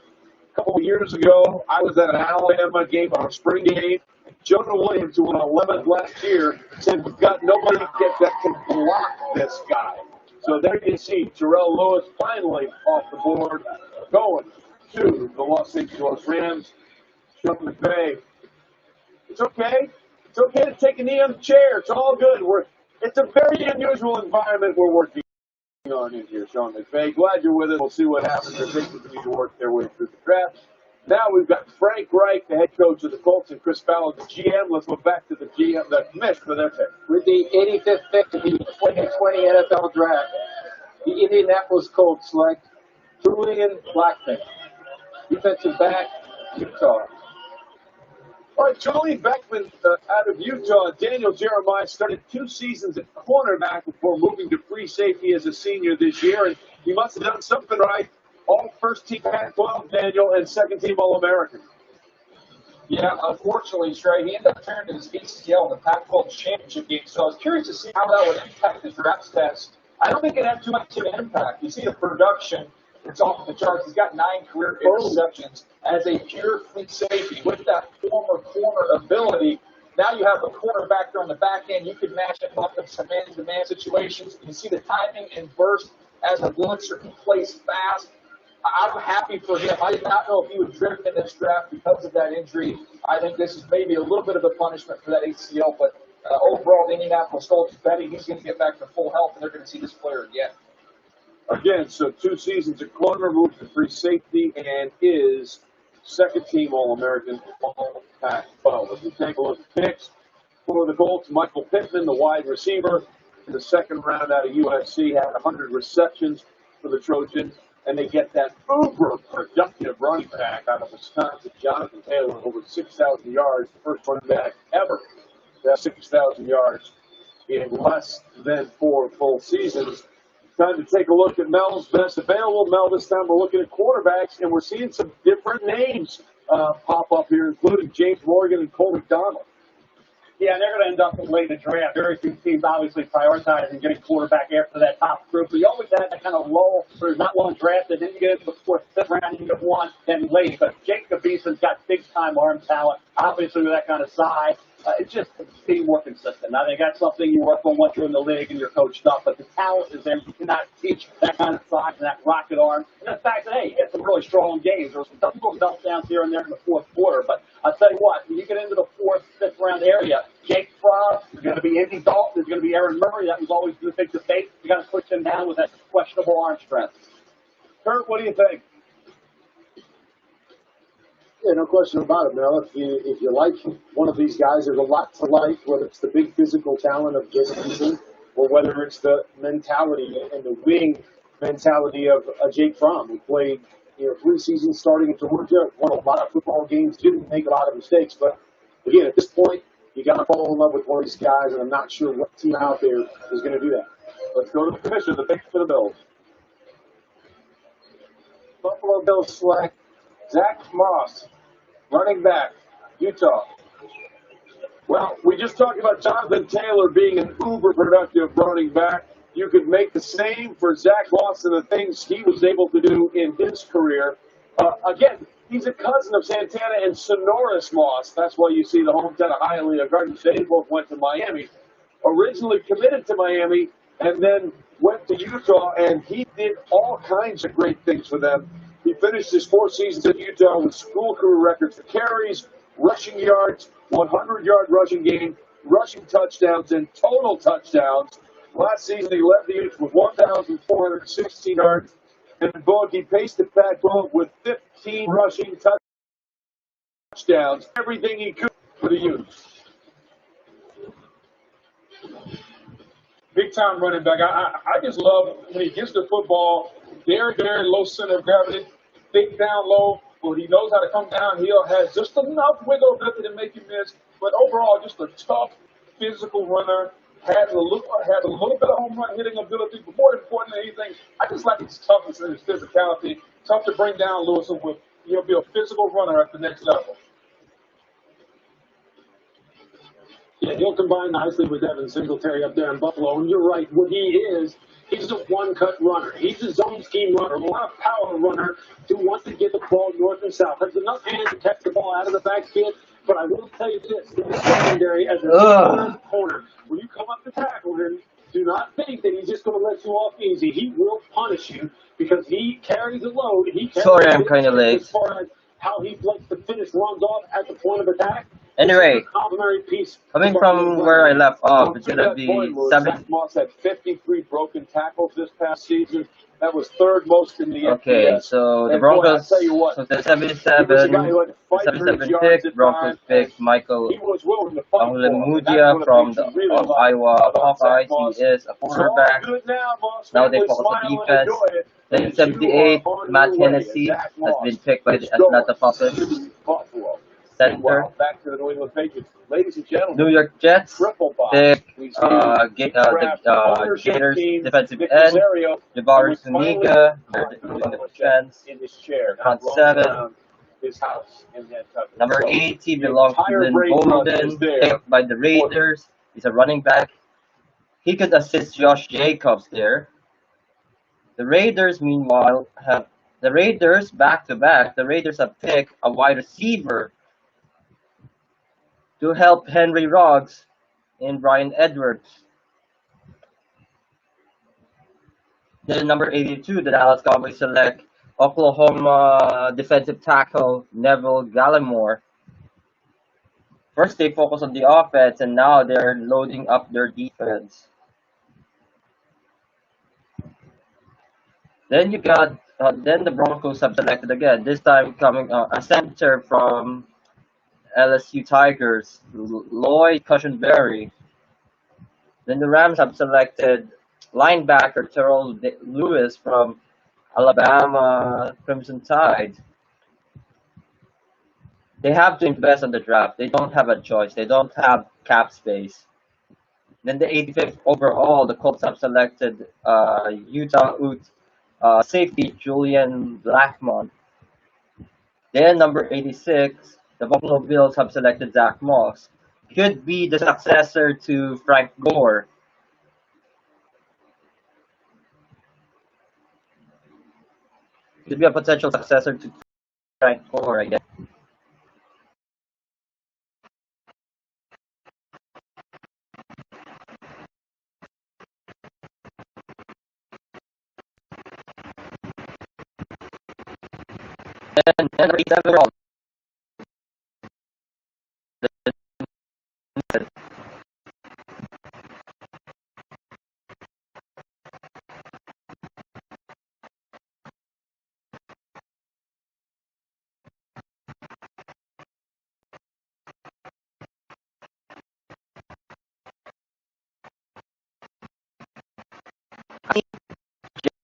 A couple of years ago, I was at an Alabama game, or a spring game. Jonah Williams, who won 11th last year, said we've got nobody that can block this guy. So there you see Terrell Lewis finally off the board, going to the Los Angeles Rams. Sean McVay. It's okay. It's okay to take a knee on the chair. It's all good. It's a very unusual environment we're working on in here, Sean McVay. Glad you're with us. We'll see what happens as they continue to work their way through the draft. Now we've got Frank Reich, the head coach of the Colts, and Chris Fowler, the GM. Let's go back to the GM, the commission for their pick. With the 85th pick of the 2020 NFL Draft, the Indianapolis Colts select Julian Blackmon, defensive back, Utah. All right, Julian Blackmon out of Utah. Daniel Jeremiah started 2 seasons at cornerback before moving to free safety as a senior this year, and he must have done something right. All first-team Pac-12, Daniel, and second-team All-American. Yeah, unfortunately, Trey, he ended up tearing his ACL in the Pac-12 championship game, so I was curious to see how that would impact his draft stats. I don't think it had too much of an impact. You see the production, it's off the charts. He's got 9 career interceptions as a pure free safety. With that former corner ability, now you have a cornerback there on the back end. You can match it up in some man-to-man situations. You see the timing and burst as a blitzer. He plays fast. I'm happy for him. I did not know if he would drift in this draft because of that injury. I think this is maybe a little bit of a punishment for that ACL, but overall, the Indianapolis Colts betting he's going to get back to full health, and they're going to see this player again. Again, so 2 seasons at corner, moved to free safety, and is second-team All-American, All-Pac-12. If you take a look at picks for the Colts, Michael Pittman, the wide receiver, in the second round out of USC, had 100 receptions for the Trojans. And they get that uber-productive running back out of Wisconsin, Jonathan Taylor, over 6,000 yards, the first running back ever to have 6,000 yards in less than 4 full seasons. Time to take a look at Mel's best available. Mel, this time we're looking at quarterbacks, and we're seeing some different names pop up here, including James Morgan and Cole McDonald. Yeah, they're going to end up late in the draft. Very few teams obviously prioritizing getting quarterback after that top group. But you always have that kind of lull where there's not one drafted, then you get into the 4th, 5th round, you get one, then late. But Jacob Eason's got big-time arm talent, obviously with that kind of size. It's just being more consistent. I think that's something you work on once you're in the league and you're coached up. But the talent is there. You cannot teach that kind of size and that rocket arm. And the fact that, hey, he had some really strong games. There were some little meltdowns here and there in the 4th quarter. But I'll tell you what, when you get into the 4th, 5th round area, Jake Fromm, there's going to be Andy Dalton, there's going to be Aaron Murray. That was always the big debate. You got to push him down with that questionable arm strength. Kurt, what do you think? Yeah, no question about it, Mel. If you like one of these guys, there's a lot to like, whether it's the big physical talent of Jason Eason or whether it's the mentality and the wing mentality of Jake Fromm, who played 3 seasons starting at Georgia, won a lot of football games, didn't make a lot of mistakes. But again, at this point, you got to fall in love with one of these guys, and I'm not sure what team out there is going to do that. Let's go to the commission, the pick for the Bills. Buffalo Bills select Zach Moss, running back, Utah. Well, we just talked about Jonathan Taylor being an uber-productive running back. You could make the same for Zach Moss and the things he was able to do in his career. Again, he's a cousin of Santana and Sonoris Moss. That's why you see the hometown of Hialeah Gardens. They both went to Miami. Originally committed to Miami and then went to Utah, and he did all kinds of great things for them. He finished his 4 seasons at Utah with school career records for carries, rushing yards, 100-yard rushing game, rushing touchdowns, and total touchdowns. Last season, he led the Utes with 1,416 yards. And both, he paced the Pac-12 with 15 rushing touchdowns. Everything he could for the Utes. Big-time running back. I just love when he gets the football, very, very low center of gravity, think down low. When he knows how to come downhill, has just enough wiggle ability to make you miss. But overall, just a tough, physical runner. Has a little bit of home run hitting ability, but more important than anything, I just like his toughness and his physicality. Tough to bring down Lewis, and he'll be a physical runner at the next level. Yeah, he'll combine nicely with Devin Singletary up there in Buffalo. And you're right, what he is, he's a one-cut runner. He's a zone scheme runner, a lot of power runner who wants to get the ball north and south. Has enough hands to catch the ball out of the backfield. But I will tell you this, in the secondary, as a corner, when you come up to tackle him, do not think that he's just going to let you off easy. He will punish you because he carries a load. Sorry, I'm kind of late. As far as how he likes to finish runs off at the point of attack. Anyway, piece coming from where I left off, it's going to be Zach Moss had 53 broken tackles this past season. That was third most in the Okay, FBS. so the And Broncos, boy, I tell you what, so the he was a guy who had to fight for his 77 yards pick, at Broncos times. picked Michael He was willing to fight for him, and that's Mudia one of from things the you really like Iowa about Zach Hawkeyes. Moss. He is a It's all quarterback. good now, Moss. Now they Family focus on smile and defense. enjoy it. Then And 78, you are on Matt your way, and Hennessy Zach has Moss been picked by the is Atlanta going Falcons. to Buffalo. Center. Meanwhile, back to the New England Patriots. Ladies and gentlemen, New York Jets triple box. pick We see the ownership Gators team, defensive Nick end, Rosario, Javaris who finally Zuniga, got in the defense. in his chair, Front not seven. roaming around his house in Nantucket. Number So, 80 the belongs to entire Lynn Brady bunch is Bowden, there. picked by the Raiders. He's a running back. He could assist Josh Jacobs there. The Raiders, meanwhile, have back-to-back. The Raiders have picked a wide receiver to help Henry Ruggs and Brian Edwards. Then number 82, the Dallas Cowboys select Oklahoma defensive tackle Neville Gallimore. First they focus on the offense, and now they're loading up their defense. Then you got, then the Broncos have selected again. This time coming a center from LSU Tigers, Lloyd Cushenberry. Then the Rams have selected linebacker Terrell Lewis from Alabama Crimson Tide. They have to invest on the draft. They don't have a choice. They don't have cap space. Then the 85th overall, the Colts have selected Utah Ute safety Julian Blackmon. Then number 86, the Buffalo Bills have selected Zach Moss. Could be the successor to Frank Gore. Could be a potential successor to Frank Gore, I guess. And number 87 overall,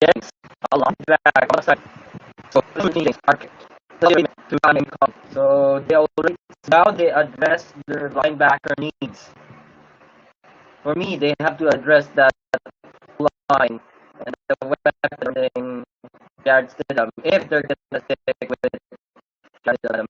Jennings, a linebacker, outside. So So they address their linebacker needs. For me, they have to address that line and the weapon Jared Stidham if they're gonna stick with Jared Stidham.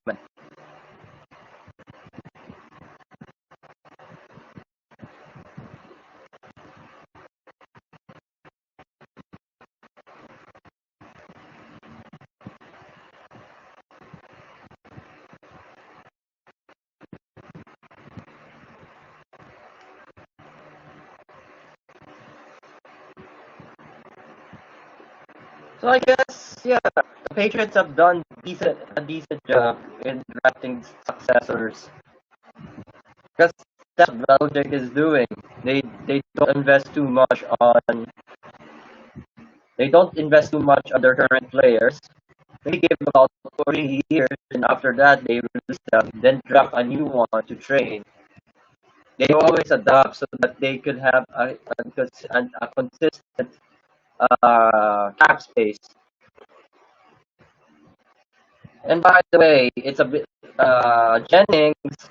So I guess, yeah, the Patriots have done a decent job in drafting successors. Because that's what Belichick is doing. They don't invest too much on their current players. They give about 40 years, and after that they release them, then draft a new one to train. They always adapt so that they could have a consistent cap space. And by the way, it's a bit Jennings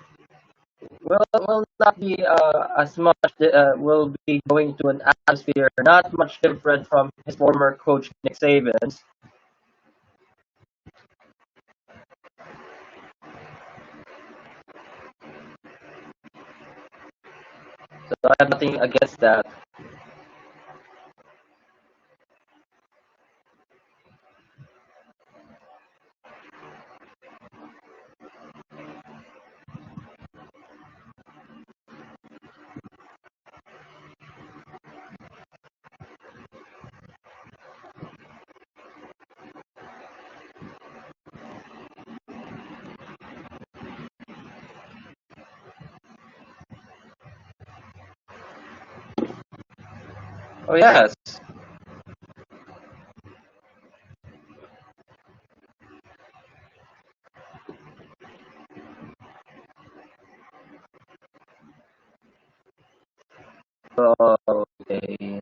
will not be as much, will be going to an atmosphere not much different from his former coach, Nick Saban's. So I have nothing against that. Oh yes. Okay.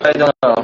I don't know.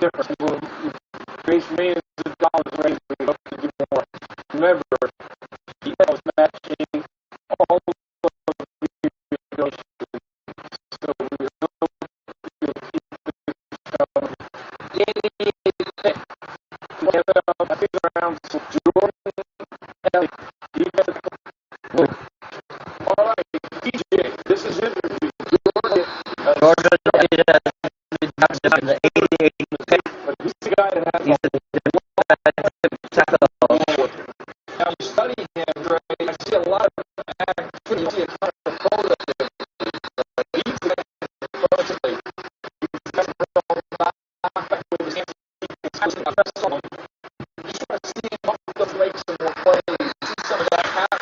difference. We'll raise millions of dollars raised, we hope to do more. Remember, he was matching all of the donations. So we hope you'll keep this going. Anything. I think around Jordan Elliott. All right, DJ, this is interview. Georgia Elliott in the 88 pick. He's the guy that has He's the tackle. Now you study him, Dre. I see a lot of activity. You see a ton of photos of him. He's personally. He's got with his hands. He's press on. Just want to see him up those make some more plays. See some of that pass.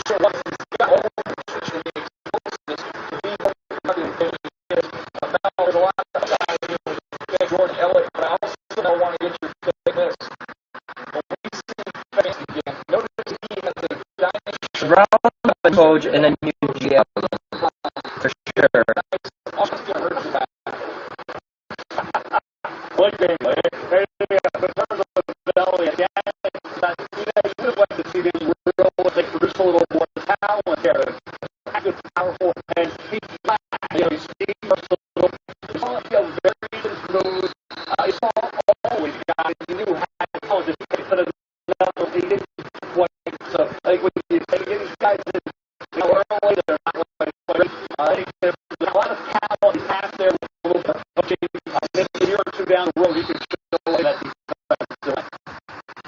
So what he's got all the position and the explosiveness to be able to now there's a lot of guys here with Jordan Elliott, but I also don't want to get your pick this. When we see face again, notice he has a dynamic Brown coach and a new GM for sure. Look, hey, in terms of Elliott, yeah, you would like to see them real, they produce a little more talent there. Good, powerful, and he's flat. You know, he's versatile. It's all feels very smooth. It's all always guys he knew had talent. Just put it up. He didn't play. So I think when you say these guys, you know, early, they're not really players. I think there's a lot of talent. He's half there with a little bit of coaching. Maybe a year or two down the road, he could show that defense.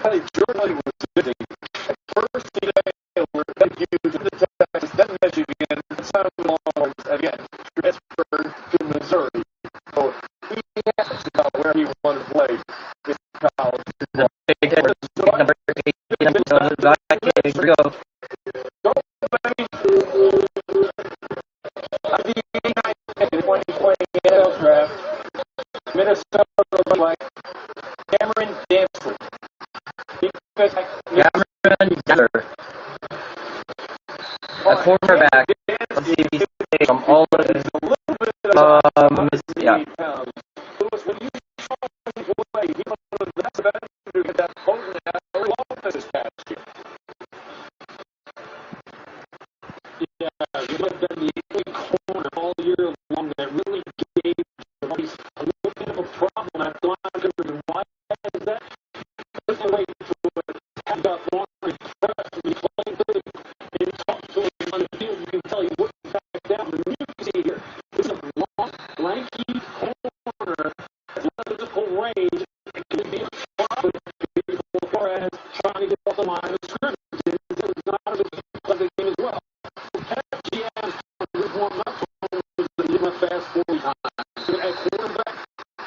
I think Jordan was busy. At first, he were huge in the Texas, then Michigan, and some long, again, transferred to Missouri. So he asked about where he wanted to play in college. The big hit, number 8, number 9, here we go. Go, baby. The 2020 NFL draft, Minnesota like Cameron Dantzler. Cameron Dantzler, a cornerback from CBC, from all of his, yeah. Lewis, when you saw him play, he was one of the best to get that potent early offense this past year. Yeah, he would have been the only corner all year long that really gave the Marquise a little bit of a problem at the line. Why is that? There's no way to have got long and press and he played big and talk to him on the field. You can tell he wouldn't back down. And you can see here, this is a long, lanky corner, has a physical range, and can be a problem for as trying to get off the line of scrimmage. It's not a good game as well. GM's warm up was the fast 40 time. At quarterback,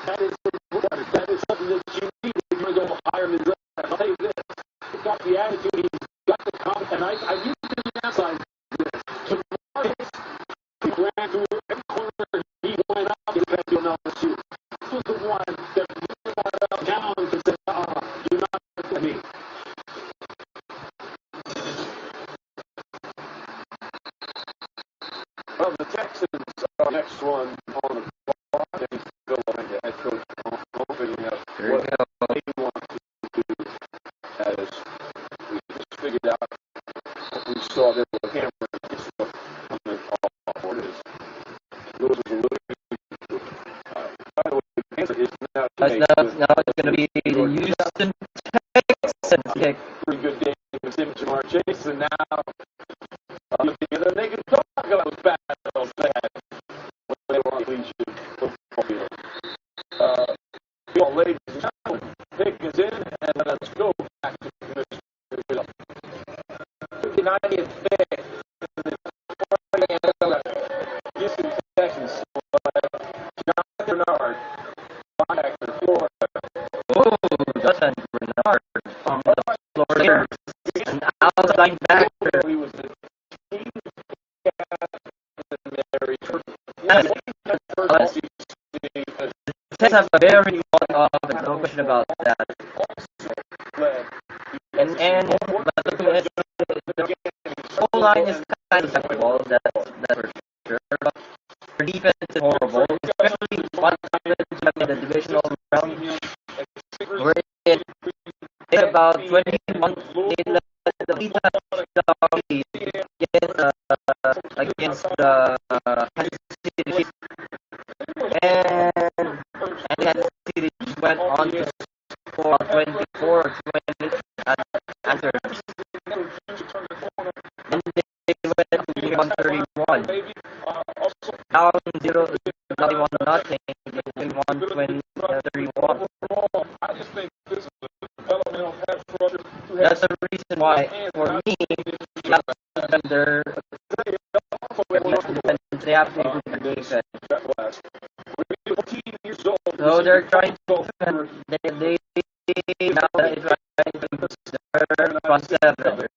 that is something that you need if you're going to go higher in the draft. I'll tell you this. He's got the attitude, he's got the confidence, and I used to emphasize this. Tomorrow, he ran through every corner, he went up, he had to do another shoot. This was the one that really wanted up down and said, you're not for me. Well, the Texans are next one on the clock, and Phil Linda, head coach, figuring out what they want to do as we just figured out what we saw there with Cameron. Coming off what it is. Those are the by the way, the answer is now it's going to be the Houston Texans kick. Pretty good game with Tim Jamar Chase, and now they can talk about those battles they had when they were on Legion football field. Ladies and gentlemen, pick is in, and let's go back to Commissioner Hill. 90th pick in the Houston Texans Jonathan Bernard, linebacker, Florida. Oh, Jonathan Bernard from the Florida, an outside linebacker. He was the team The Texans have a very good offense, no question about that. And looking at the whole line is kind of acceptable, that's for sure. But their defense is horrible, especially one time the divisional round, where in about 21, they led the lead against the Kansas City Chiefs. And Kansas City went on to score 24 or 20 after. Then they went to game 131. Down 0, not even nothing. They won 31. That's the reason why, for me, you have to defender. They have to improve their defense. So they're trying to defend. They now they're trying to improve their front seven.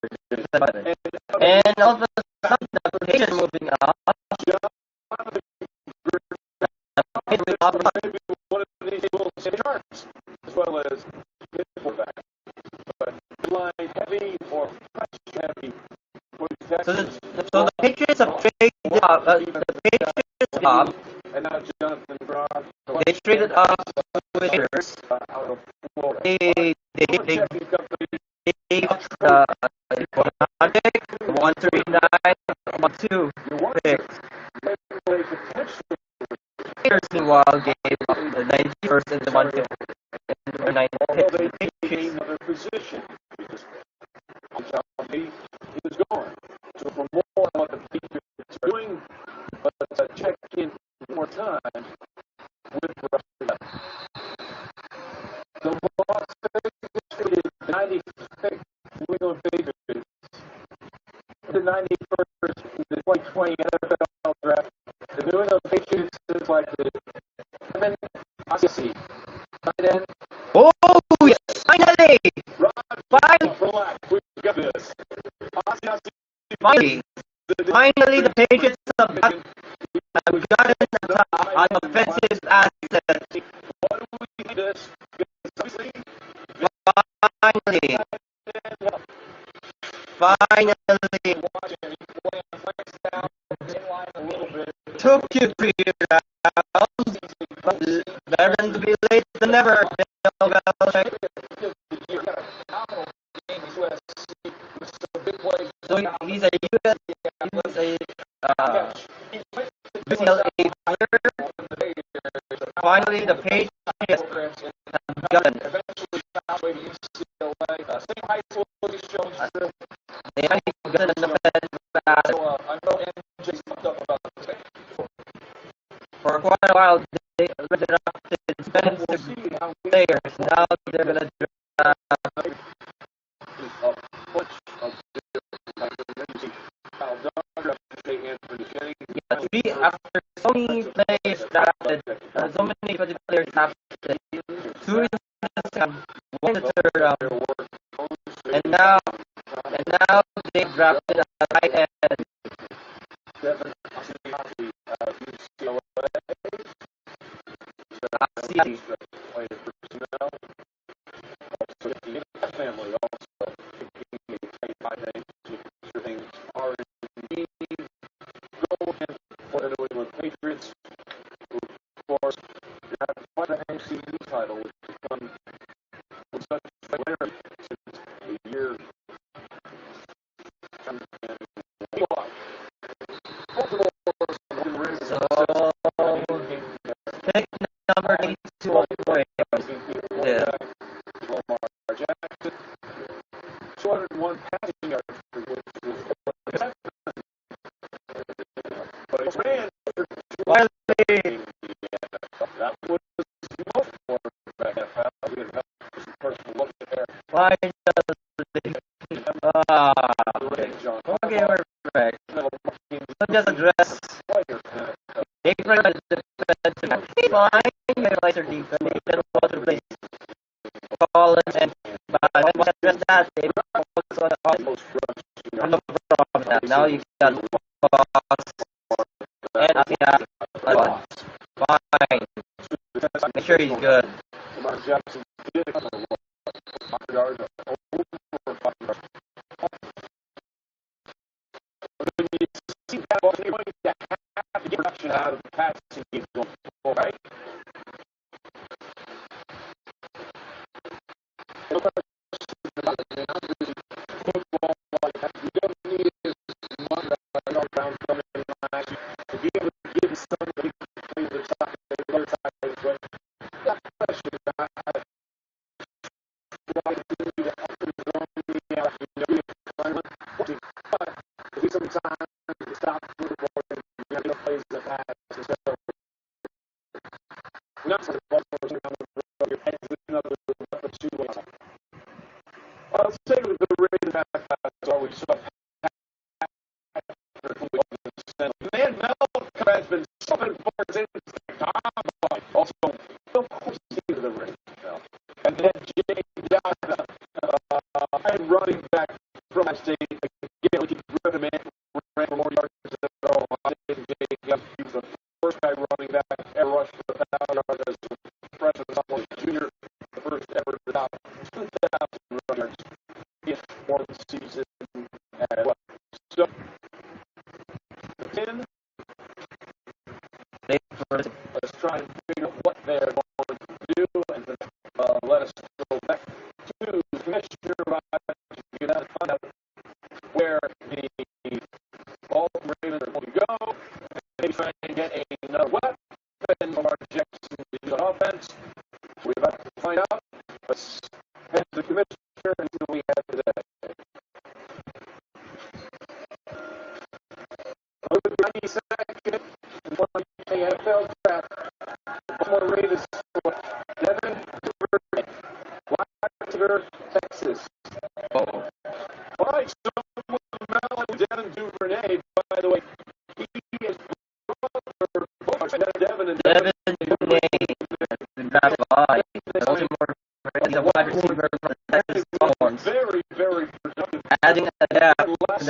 And all of a sudden, the Patriots moving up. One of these will say charts, as well as midfield back. But line heavy or pressure heavy. So the Patriots have traded up. The Patriots up. And now Jonathan Brown. They traded up with Raiders. They got the 139, 1-2 picks. Raiders, meanwhile, gave up the 91st and the 159 picks. Another position. He was gone. So for more on what the Patriots are doing, let's check in more time with Russell. The Las Vegas traded 95th New England Patriots. The 91st in the 2020 NFL draft. The New England Patriots is like the Kevin Ossie. Tight end. Oh, yes, finally! Relax, we got this. Finally, the Patriots have gotten an offensive asset. What do we need this? Finally. Took you 3 rounds, but better than to be late than never. So he's a UCLA player. Finally, the Patriots have gotten. They finally got an offensive asset. For quite a while, they drafted expensive players. Now they're going to draft. After so many players drafted, so many players drafted, 2 instances have won the 3rd round, and now they drafted a tight end. Family also things are indeed going for the New England Patriots, who, of course, have quite an ACC title, which has come with such clarity since the year. Pick number 82 yeah. 201 passing yards, which was but he ran for that was most quarterback NFL. We had some personal look at there. Finally. Okay, we're back. So just address. They realize the defense. Fine. They realize their defense. They don't want to replace Collins and when we address that, they also no problem with that. Now you got Fox and Asia. Fine. Make sure he's good. Out of the passing game going forward, right? Football, you don't need as much around to be able to give somebody the top of the other side of the way. That question, sometimes stop football and plays the pass. So, not so your head's another weapon too. I'll say with the Raiders, that's always so. Man, Mel has been something for his combine. Also, of course, he's the Raiders. And then Jay Dada, and running back from that state, again, we can rip him in, ran for more yards than all. He was the first guy running back ever rushed for 1,000 yards as a freshman, sophomore, junior, the first ever to top 2,000 yards in one season as well. So, then, let's try and figure out what they're going to do, and let us go back to Commissioner to find out where the Baltimore Ravens are going to go. Maybe try and get another weapon from our Jackson to use on offense. We're about to find out. Let's head to the Commissioner and see what we have today. Over the 92nd and one the NFL draft. Baltimore Ravens select Devin Duvernay, Whitesburg, Texas. All right, so Devin Duvernay, by the way, he is Devin and Devin Duvernay, drafted by Baltimore Ravens, a wide receiver from the Texas Longhorns. Very, very productive. Adding a gap to that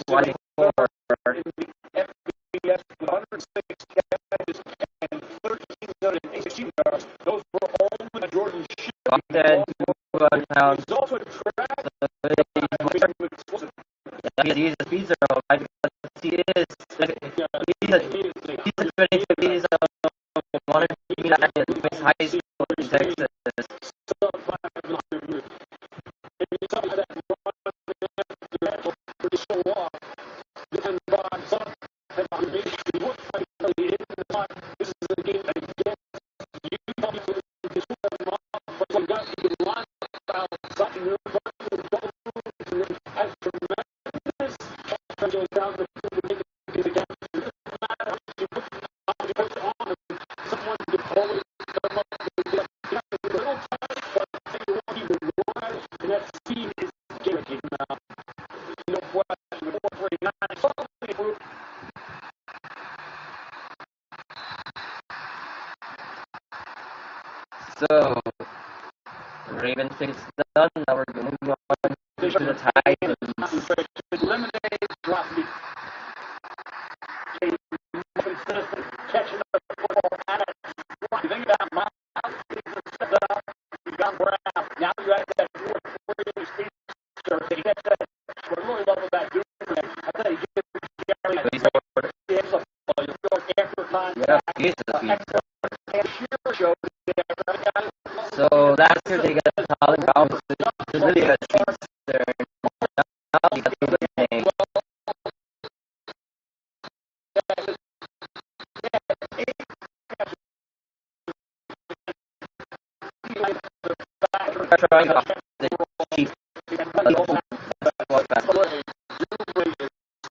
wide receiver. In the FBS with 106 catches and 1,380 yards. Those were all with Jordan Shipley. He's also a track. He's one of the high school in Texas. This is a game against So, Ravens thing's done. Now we're moving on to the Titans. Catching up the football at it. You think about Miles, set up, you got Brown. Now you have that 4-4 speed. So they get that. What I really love about Duvernay, I tell you, Gary, after contact. So last year they got Colin Brown, which is really a concern. Now they got Duvernay. Trying to the Chiefs.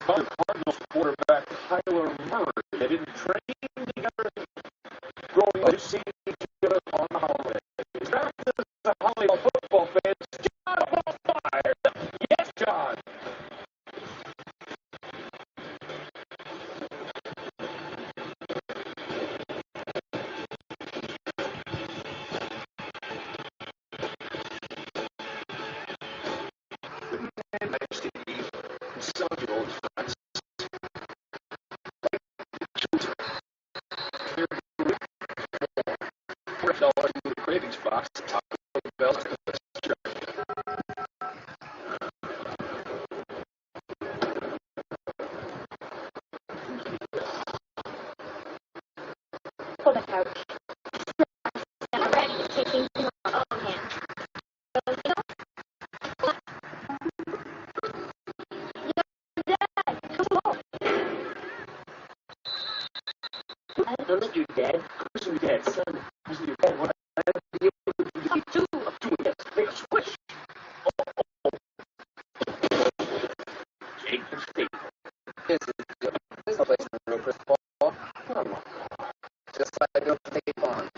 Cardinals quarterback Tyler Murray. They didn't train together growing up, seeing each other on the holiday. Is that the holiday football fans? John Fire. Yes, John. Some of your old friends. $4 in the cravings box. Taco Bell. On the couch. I'm ready to take things tomorrow. Oh, man. Dad, who's your dad, son? Who's your dad? What I be able to do two of two yes, make a switch. Jake and Steve. There's no place in the real crystal ball. Come on. Just like no State Farm.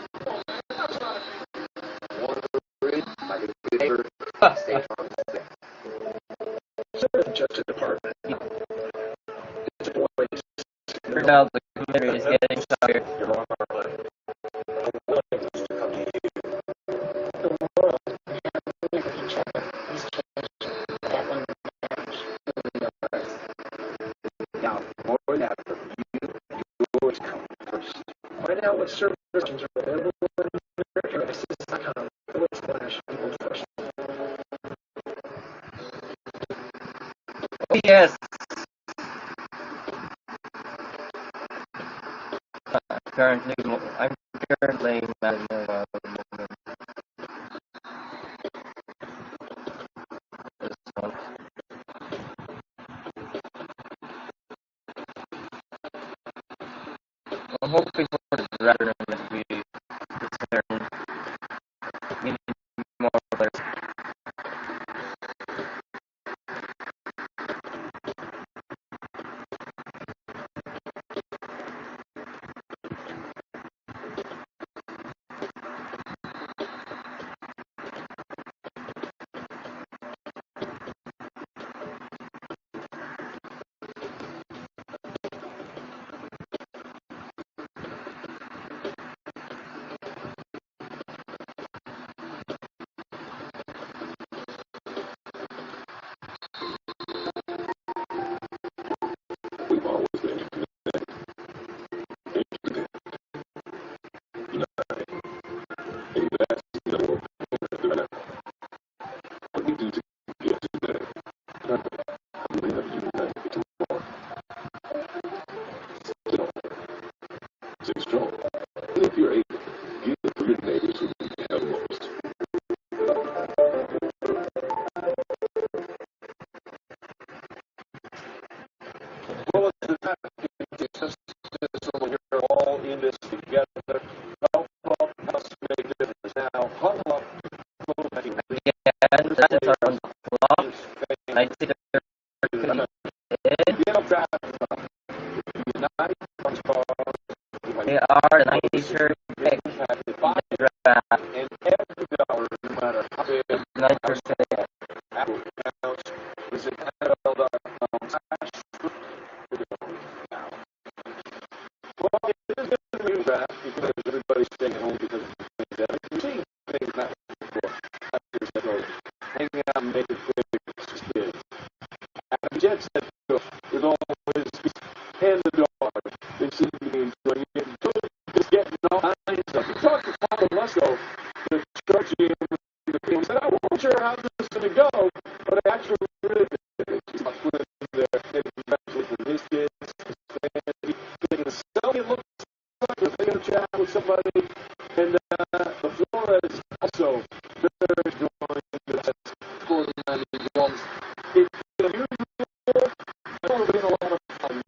One read like a good neighbor. State Farm is there. Justice Department. Turns out the committee is getting tired. You're on our list. Now, more than ever, you always come first. Find out what services are available in America.com. People first. Oh, yes. I'm currently managing this one. I'm hoping for the veteran that we return. We need more players. We've always been connected. And that's the work that what we do together today. I'm going to have to do that tomorrow. Still, stay strong. And if you're able, give it to your neighbors who need the help most. Well, it's the time to just over here all in this together. Help us make a difference. Now, huddle up. Yeah, the Dodgers are on the clock. I think they're coming in. They are the 93rd pick in the draft. And every dollar, no matter how big, 9%. Apple counts, visit NFL.com/. Well, it is good to do that because everybody's staying home because of the pandemic. We've seen things happen before. Actors that go hanging out and making things kids. And Jen said, with all his hand the dog, they seem to be enjoying it. Just getting all kinds of stuff. We talked to Paulo Lesko, the church GM, and said, I wasn't sure how this is going to go, but I actually really did. He's not putting there, congratulating his kids, his family, getting a selfie looks like they're going to chat with somebody, and the Flores also very enjoying this, scoring 90 goals. It's been unusual, but it's been a lot of fun,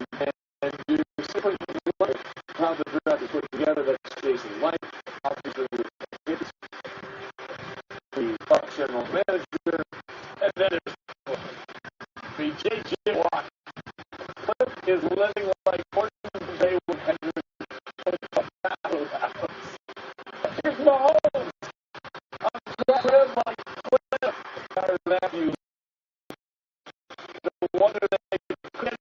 and you simply look at how the draft is put together. That's Jason Light, obviously with the Bucs general manager, and then it's the J.J. Watt. Cliff is living like Portland Day 100. Here's Mahomes. I'm live like Cliff. Better than you. No wonder they couldn't.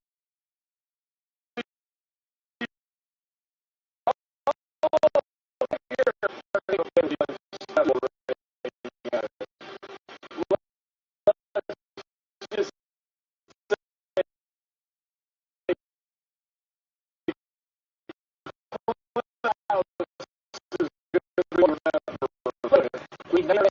We never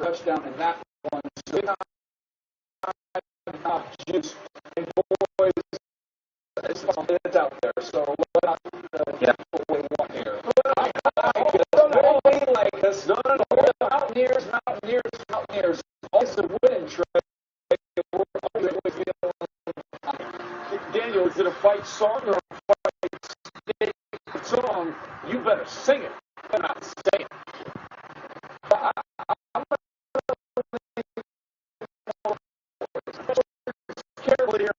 touchdown in that one. So juice and boys, it's out there. So yeah. One here. Don't like this. No. Mountaineers. Also winning trade. Daniel, is it a fight song or a fight song? You better sing it. You better not say it. Carefully here.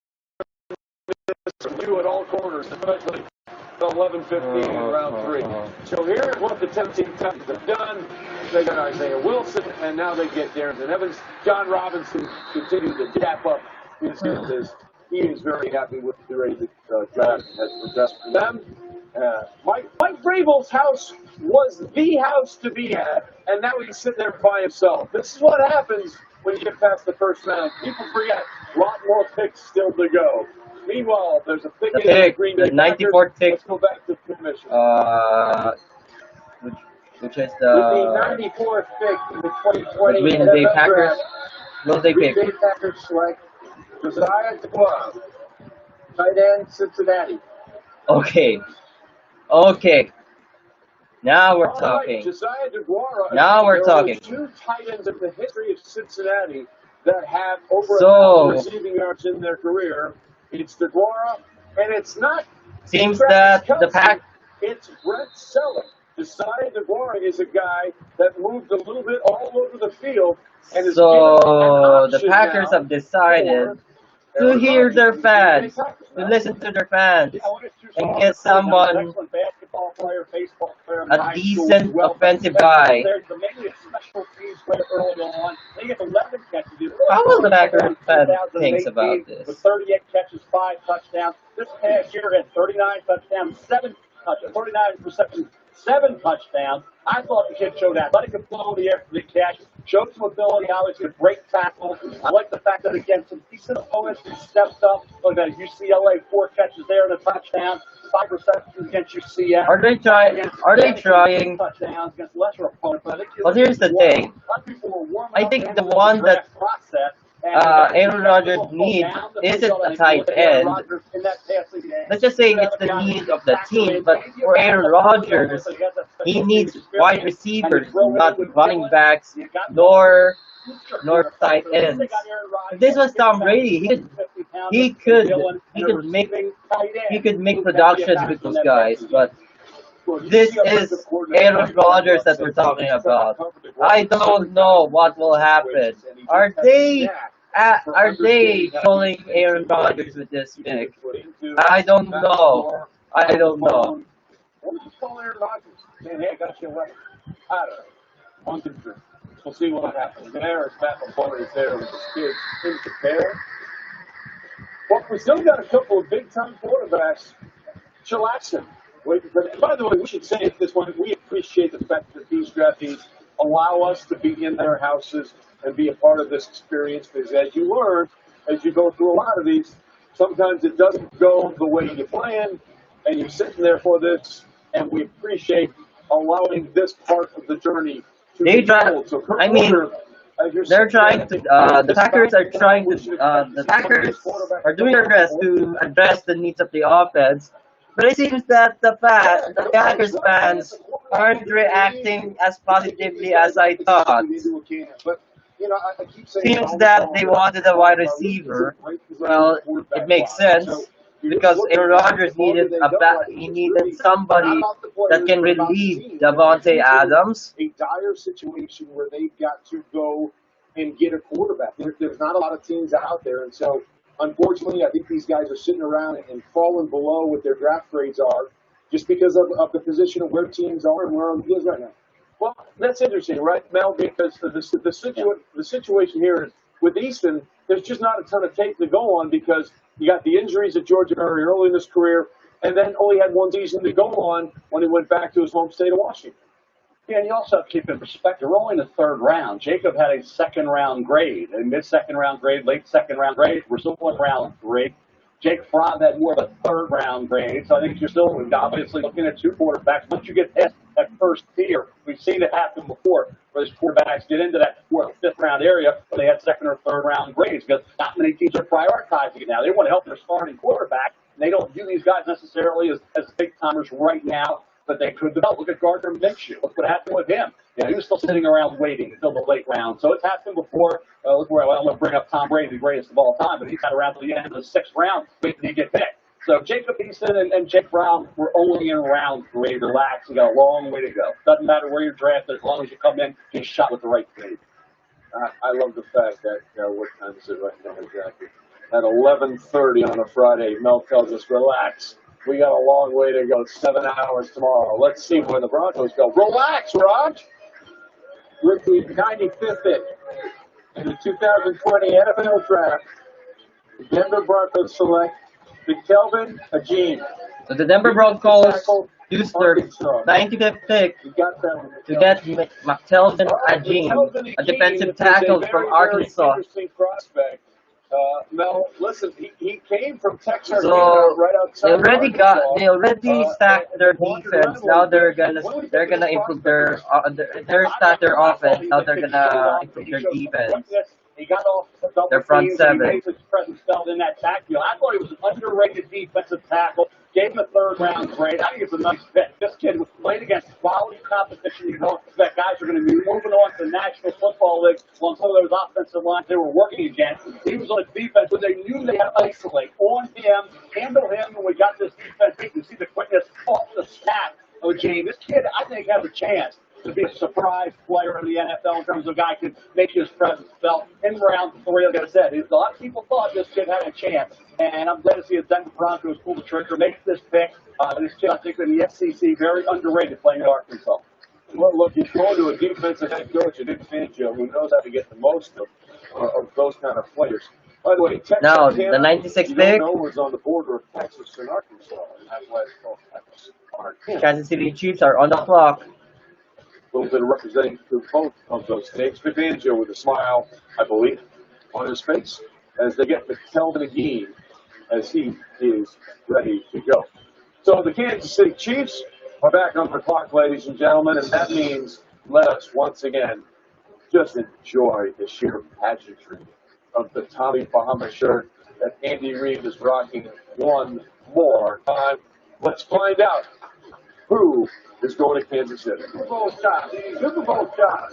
You at all corners, especially the 11-15 in round 3. So here, what the 10-team Titans have done, they got Isaiah Wilson, and now they get Darrington Evans. John Robinson continues to dap up his hits. He is very happy with the way the draft has progressed for them. Mike Vrabel's house was the house to be at, and now he's sitting there by himself. This is what happens when you get past the first round. People forget, a lot more picks still to go. Meanwhile, there's a pick in the Green Bay the 94th pick. Let's go back to the commission. Which is With the 94th pick in the 2020 Green Bay NFL Packers. draft, Will they Green pick? Bay Packers select Josiah DeGuara, tight end, Cincinnati. Okay. Now we're talking. Right, Josiah DeGuara. Now we're talking. There are 2 tight ends in the history of Cincinnati that have over 1,000 receiving yards in their career. It's DeGuara, and it's not. Seems that the Pack. It's Brett Selleck. Josiah DeGuara is a guy that moved a little bit all over the field, and is So the Packers have decided to hear their fans, to listen to their fans, and get someone, a decent offensive guy. How will the Packers fan thinks about this? With 38 catches, 5 touchdowns. This past year had 39 touchdowns, 39 receptions, 7 touchdowns. I thought the kid showed athletic ability after the catch, showed some ability, obviously a great tackle. I like the fact that against some decent opponents, he stepped up. Look at UCLA, 4 catches there and a touchdown, 5 receptions against UCF. Are they trying? Touchdowns against lesser opponents. Well, here's the thing. I think the one that Aaron Rodgers needs isn't a tight end. Let's just say it's the need of the team, but for Aaron Rodgers, he needs wide receivers, not running backs, nor tight ends. If this was Tom Brady, he could make productions with those guys, but this is Aaron Rodgers that we're talking about. I don't know what will happen. Are they trolling Aaron Rodgers with this pick? I don't know. Man, hey, I got you right. I don't know. We'll see what happens. There is Matt LaFleur there with his kids in the pair. But we still got a couple of big-time quarterbacks chillaxing. By the way, we should say at this point, we appreciate the fact that these draftees allow us to be in their houses and be a part of this experience, because as you learn, as you go through a lot of these, sometimes it doesn't go the way you plan, and you're sitting there for this, and we appreciate allowing this part of the journey to be told. So they're trying to, the Packers are doing their best to address the needs of the offense, but it seems that the Packers fans aren't reacting as positively as I thought. Seems that they wanted a wide receiver. Well, it makes sense, because Aaron Rodgers needed somebody that can relieve Davante Adams. A dire situation where they've got to go and get a quarterback. There's not a lot of teams out there, and so unfortunately, I think these guys are sitting around and falling below what their draft grades are, just because of the position of where teams are and where everything is right now. Well, that's interesting, right, Mel? Because the situation here is with Easton, there's just not a ton of tape to go on, because you got the injuries at Georgia very early in his career, and then only had one season to go on when he went back to his home state of Washington. Yeah, and you also have to keep in perspective, we're only in the 3rd round. Jacob had a 2nd round grade, a mid-2nd round grade, late 2nd round grade. We're still in round 3. Jake Fromm had more of a third-round grade, so I think you're still obviously looking at two quarterbacks. Once you get past that first tier, we've seen it happen before, where these quarterbacks get into that fourth, fifth-round area, where they had second or third-round grades, because not many teams are prioritizing it now. They want to help their starting quarterback. They don't view these guys necessarily as big-timers right now, but they could develop. Look at Gardner Minshew. Look what happened with him. You know, he was still sitting around waiting until the late round. So it's happened before. Look where I'm going to bring up Tom Brady, the greatest of all time, but he's had around to the end of the sixth round waiting to get picked. So Jacob Eason and Jake Brown were only in round 3. Relax. You got a long way to go. Doesn't matter where you're drafted. As long as you come in, get shot with the right grade. I love the fact that, what time is it right now exactly? At 11:30 on a Friday, Mel tells us, relax. We got a long way to go, 7 hours tomorrow. Let's see where the Broncos go. Relax, Raj! With the 95th pick in the 2020 NFL Draft, the Denver Broncos select McKelvin Agim. So the Denver Broncos used their 95th pick to get McKelvin Agim, a defensive tackle from Arkansas. Interesting prospect. Mel, listen, he came from Texas, So right outside. they already stacked their defense. Now they're gonna improve their stacked their offense. Now they're gonna improve their defense. He got off the double Their front teams, seven. He made his presence felt in that backfield. I thought he was an underrated defensive tackle. Gave him a third-round grade. I think it's a nice pick. This kid was playing against quality competition. You don't expect guys are going to be moving on to the National Football League on some of those offensive lines they were working against. He was on a defense where they knew they had to isolate on him, handle him, and we got this defense. You can see the quickness off the snap of James. This kid, I think, has a chance to be a surprise player in the NFL in terms of a guy who could make his presence felt in round 3. Like I said, a lot of people thought this kid had a chance, and I'm glad to see the Denver Broncos pull the trigger, make this pick. This kid, I think, in the SEC, very underrated playing at Arkansas. Well, look, he's going to a defensive head coach at Nick Fangio who knows how to get the most of those kind of players. By the way, Texas Now, A&M, the 96th you pick. don't know, was on the border of Texas and Arkansas, and that's why it's called Texas. Kansas City Chiefs are on the clock. A little bit of representing both of those states. Fangio with a smile, I believe, on his face as they get McKelvin Agim as he is ready to go. So the Kansas City Chiefs are back on the clock, ladies and gentlemen, and that means let us once again just enjoy the sheer pageantry of the Tommy Bahama shirt that Andy Reid is rocking one more time. Let's find out who is going to Kansas City. Super Bowl shot. Super Bowl shot.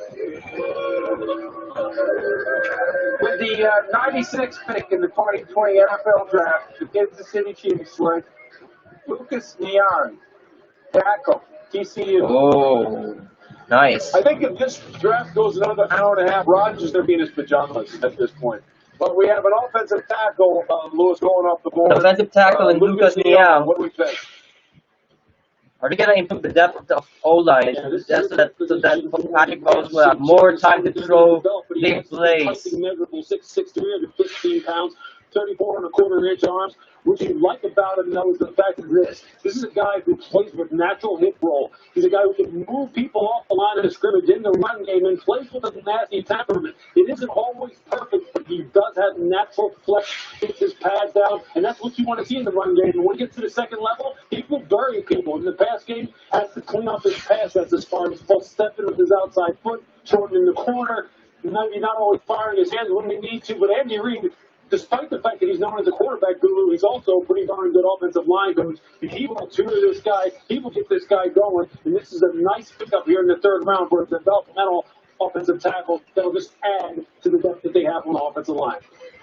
With the 96th pick in the 2020 NFL Draft, the Kansas City Chiefs select Lucas Niang, tackle, TCU. Oh, nice. I think if this draft goes another hour and a half, Rodgers is going to be in his pajamas at this point. But we have an offensive tackle, Lewis, going off the board. Offensive tackle and Lucas Niang. What do we think? Are they going to improve the depth of O-line so that Patrick Mahomes will have more time to throw big plays? Measurable 6'6", 315 pounds, 34.25-inch arms. What you like about him, though, is the fact of this. This is a guy who plays with natural hip roll. He's a guy who can move people off the line of scrimmage in the run game and plays with a nasty temperament. It isn't always perfect, but he does have natural flex, gets his pads down, and that's what you want to see in the run game. And when he gets to the second level, he will bury people. In the pass game, has to clean up his pass sets as far as both stepping with his outside foot, shortening the corner, maybe not always firing his hands when he needs to, but Andy Reid, despite the fact that he's known as a quarterback guru, he's also a pretty darn good offensive line coach. And he will tutor this guy. He will get this guy going. And this is a nice pickup here in the third round for a developmental offensive tackle that'll just add to the depth that they have on the offensive line.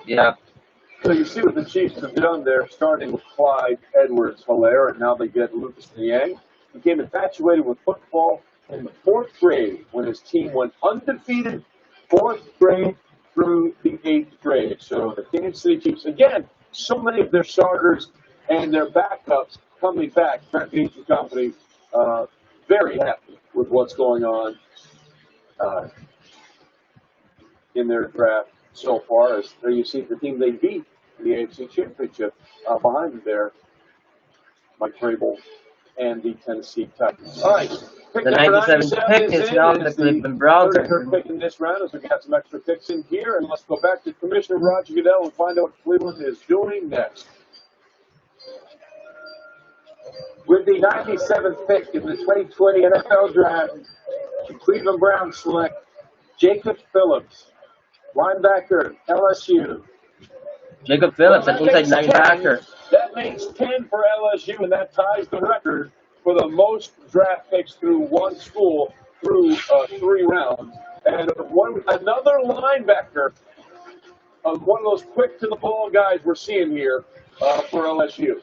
Yeah. So you see what the Chiefs have done there, starting with Clyde Edwards-Helaire, and now they get Lucas Niang. He became infatuated with football in the 4th grade when his team went undefeated 4th grade through the 8th grade. So the Kansas City Chiefs, again, so many of their starters and their backups coming back. Trent Beach and company, very happy with what's going on in their draft so far. As there you see the team they beat in the AFC Championship behind them there, Mike Vrabel and the Tennessee Titans. All right. The 97th pick is now the Cleveland Browns. Third pick in this round as we got some extra picks in here. And let's go back to Commissioner Roger Goodell and find out what Cleveland is doing next. With the 97th pick in the 2020 NFL Draft, the Cleveland Browns select Jacob Phillips, linebacker, LSU. Jacob Phillips, an inside linebacker. That makes 10 for LSU, and that ties the record for the most draft picks through one school through 3 rounds. And another linebacker, one of those quick-to-the-ball guys we're seeing here for LSU.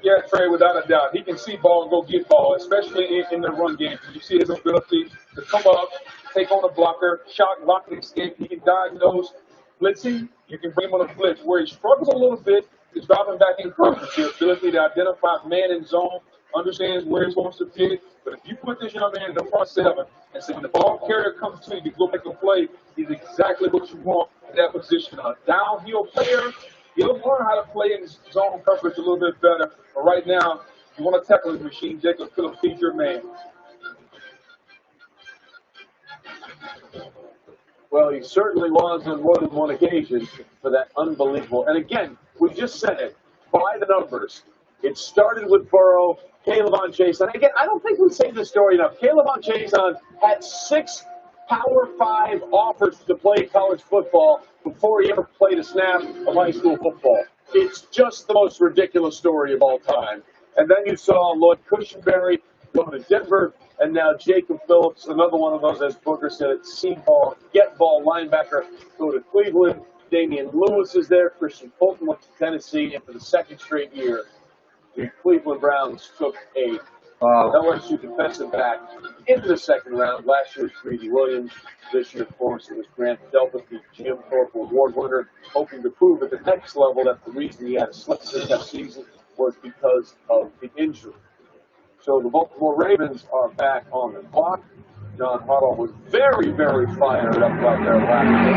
Yeah, Trey, without a doubt. He can see ball and go get ball, especially in the run game. You see his ability to come up, take on a blocker, shock, block, and escape. He can diagnose blitzing. You can bring him on a blitz. Where he struggles a little bit is dropping back in coverage. His ability to identify man in zone, understands where he's supposed to fit. But if you put this young man in the front 7 and say when the ball carrier comes to you, you go make a play, he's exactly what you want in that position. A downhill player, he'll learn how to play in zone coverage a little bit better. But right now, you want to tackle his machine, Jacob Phillips, he's your man. Well, he certainly was on more than one occasion for that unbelievable. And again, we just said it, by the numbers. It started with Burrow, Caleb Chason. Again, I don't think we say this story enough. Caleb Chason had 6 Power 5 offers to play college football before he ever played a snap of high school football. It's just the most ridiculous story of all time. And then you saw Lloyd Cushenberry go to Denver, and now Jacob Phillips, another one of those, as Booker said, see ball, get ball linebacker, go to Cleveland. Damian Lewis is there. Christian Fulton went to Tennessee, and for the 2nd straight year, the Cleveland Browns took a LSU defensive back in the 2nd round. Last year was Greedy Williams. This year, of course, it was Grant Delpit, the Jim Thorpe Award winner, hoping to prove at the next level that the reason he had a slip this season was because of the injury. So the Baltimore Ravens are back on the clock. John Huddle was very, very fired up out there last week.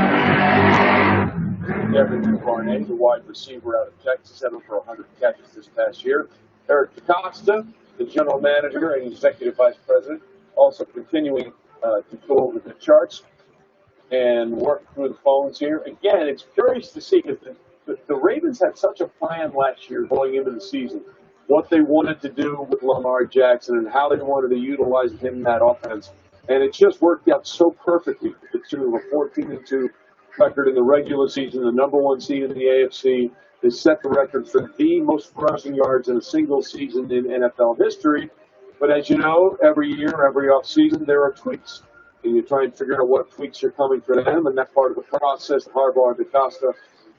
Devin Duvernay, the wide receiver out of Texas, had over 100 catches this past year. Eric DaCosta, the general manager and executive vice president, also continuing to go over the charts and work through the phones here. Again, it's curious to see because the Ravens had such a plan last year going into the season, what they wanted to do with Lamar Jackson and how they wanted to utilize him in that offense. And it just worked out so perfectly. The two of a 14-2 record in the regular season, the #1 seed in the AFC. They set the record for the most rushing yards in a single season in NFL history. But as you know, every year, every offseason, there are tweaks. And you try and figure out what tweaks are coming for them, and that part of the process Harbaugh and DaCosta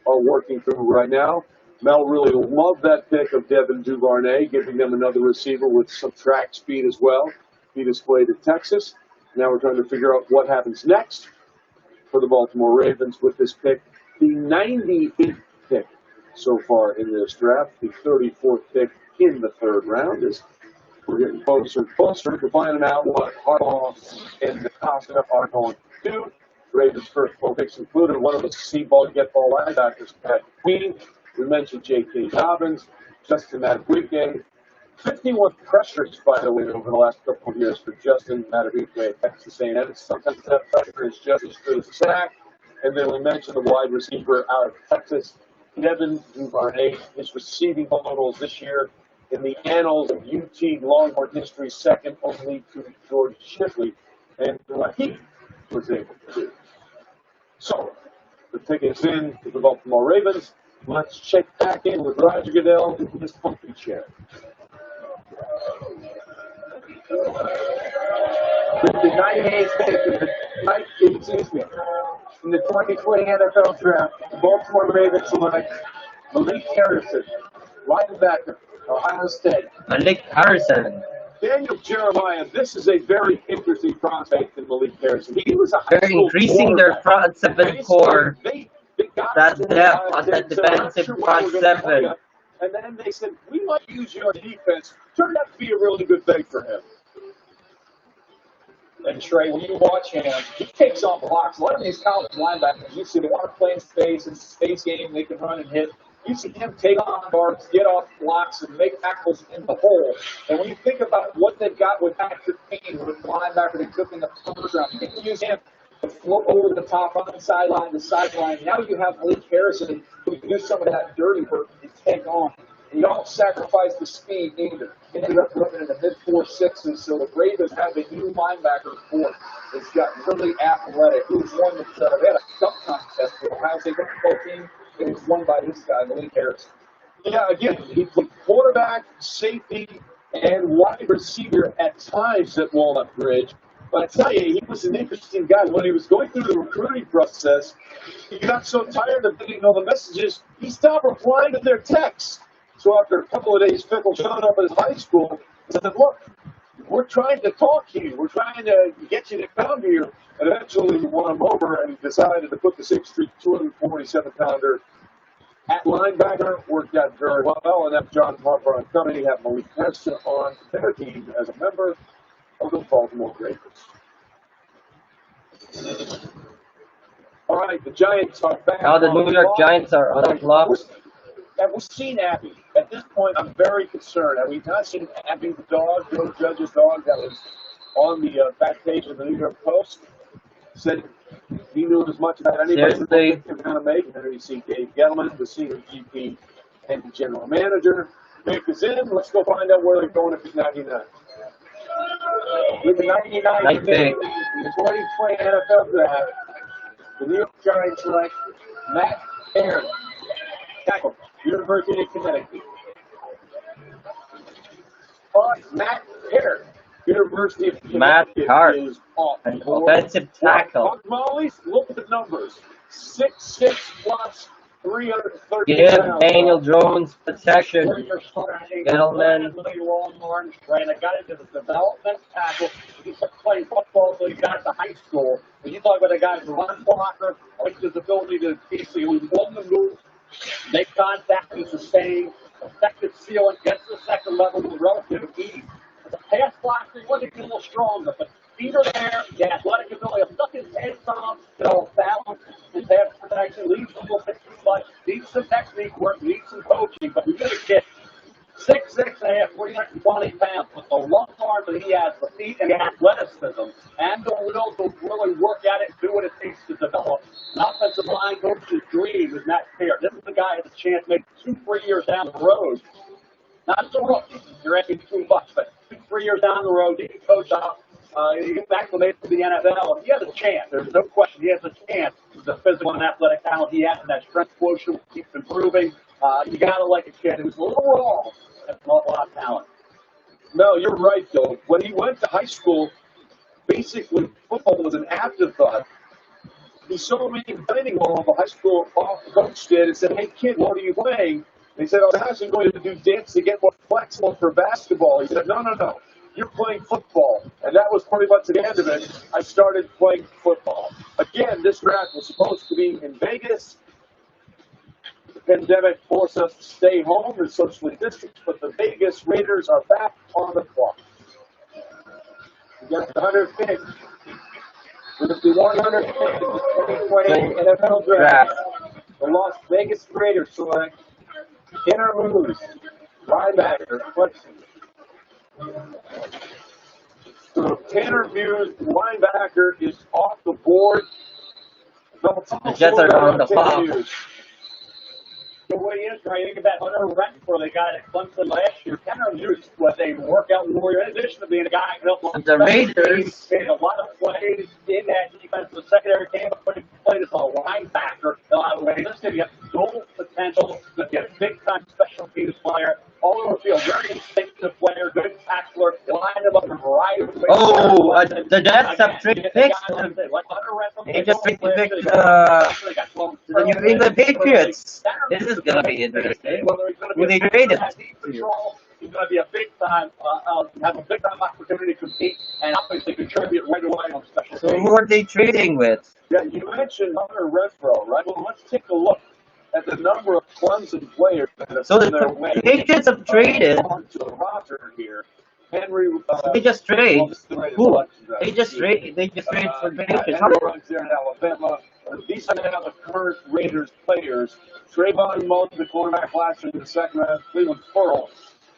are working through right now. Mel really loved that pick of Devin Duvernay, giving them another receiver with some track speed as well. He displayed at Texas. Now we're trying to figure out what happens next for the Baltimore Ravens with this pick. The 98th pick so far in this draft, the 34th pick in the 3rd round, is we're getting closer and closer to finding out what Harbaugh and DaCosta are going to do. Ravens' first 4 picks included one of the see-ball, get-ball linebackers, Pat Queen. We mentioned J.K. Dobbins, Justin Madubuike. 51 pressures, by the way, over the last couple of years for Justin Madubuike at Texas A&M. Sometimes that pressure is just as good as a sack. And then we mentioned the wide receiver out of Texas, Devin Duvernay. His receiving totals this year in the annals of UT Longhorn history, second only to George Shipley and what he was able to do. So, the tickets in to the Baltimore Ravens. Let's check back in with Roger Goodell in his comfy chair. With the 98th pick in the 2020 NFL Draft, the Baltimore Ravens select Malik Harrison, linebacker, Ohio State. Malik Harrison. Daniel Jeremiah, this is a very interesting prospect in Malik Harrison. He was a They're increasing their front 7 core. That depth on that defensive front 7. And then they said, we might use you on defense. Turned out to be a really good thing for him. And Trey, when you watch him, he takes on blocks. A lot of these college linebackers, you see, they want to play in space. It's a space game. They can run and hit. You see him take on guards, get off blocks, and make tackles in the hole. And when you think about what they've got with Patrick Payne, with the linebacker they took in the first round, you can use him to float over the top, run the sideline to sideline. Now you have Malik Harrison who can do some of that dirty work and take on You don't sacrifice the speed either. He ended up running in the mid-4.6s, so the Ravens have a new linebacker for that's got really athletic. He was one that they had a dunk contest for the Ohio State football team. It was won by this guy, Malik Harrison. Yeah, again, he played quarterback, safety, and wide receiver at times at Walnut Ridge. But I tell you, he was an interesting guy. When he was going through the recruiting process, he got so tired of getting all the messages, he stopped replying to their texts. So after a couple of days, Fickle showed up at his high school and said, look, we're trying to talk to you. We're trying to get you to come here. And eventually he won him over and he decided to put the 6'3", 247-pounder at linebacker. Worked out very well. And that's John Harper and company have Malik Harrison on their team as a member of the Baltimore Ravens. All right, the Giants are back. Now the New York Giants are on the clock. Have we seen Abby? At this point, I'm very concerned. Have we not seen Abby the dog, Joe Judge's dog, that was on the back page of the New York Post? Said he knew as much about anybody that they were going to make. And there you see Dave Gettleman, the senior GP and the general manager. Vic is in. Let's go find out where they're going if it's 99. With the 99 pick, the 2020 NFL Draft, the New York Giants select Matt Aaron, tackle, University of Connecticut. Matt Aaron, University of Connecticut. Matt Hart, is off. an offensive tackle. Molly's, look at the numbers. 6'6" plus 330 Give pounds. Daniel Jones protection. Gentlemen. Longhorns, right? I got into the development tackle. He started playing football until he got to high school. When you talk about a guy who's a run blocker, I think his ability to basically on the move, make contact and sustain, effective ceiling, get to the second level with relative ease. As a pass blocker, he wasn't a little stronger, but feet are there, the athletic ability, I've stuck his head on, balance, his pass protection, leaves a little bit too much, needs some technique work, needs some coaching, but we got a kid 6'6", 320 pounds, with the long arm that he has, the feet and the athleticism, and the will to really work at it and do what it takes to develop. An offensive line coach's dream is Matt Fair. This is the guy who has a chance maybe 2-3 years down the road. Not so rookie, you're asking $2, but 2-3 years down the road, he can coach out. He gets acclimated to the NFL. He has a chance. There's no question. He has a chance. The physical and athletic talent he has, and that strength quotient keeps improving. You gotta like a kid who's a little raw. That's an awful lot of talent. No, you're right, though. When he went to high school, basically football was an afterthought. He saw me training hall, the high school coach did, and said, hey, kid, what are you playing? And he said, I was actually going to do dance to get more flexible for basketball. He said, no. You're playing football. And that was pretty much the end of it. I started playing football. Again, this draft was supposed to be in Vegas. The pandemic forced us to stay home and socially distance, but the Vegas Raiders are back on the clock. We got the 100th pick. With the 100th pick of the 2020 NFL Draft, the Las Vegas Raiders select Tanner Muse, linebacker, Clemson. So Tanner Muse, linebacker, is off the board. The Jets are on the clock. The way he is, right? You think about Hunter Renfrow, the guy at Clemson last year. Tanner Muse was a workout warrior, in addition to being a guy who helped The Raiders made a lot of plays in that defense. The secondary came up and played as a linebacker in a lot of ways. This kid has dual potential to be a big-time special teams player. All over the field, very instinctive player, good tackler, line him up in a variety of ways. Oh, the Jets have 3 picks. They just picked the New England Patriots. This is going to be interesting. Who they traded? He's going to be a big-time, have a big-time opportunity to compete and obviously contribute right away on special So teams. who are they trading with? Yeah, you mentioned Hunter Renfrow, right? Well, let's take a look at the number of Clemson players that have So found their the way Patriots have traded. onto the roster here. Henry, They just trade. Who? They just trade. trade. They just trade for Henry Patriots. runs there in Alabama. These are now the current Raiders players. Trayvon Mullen, the quarterback last year in the second round. Cleveland Pearl,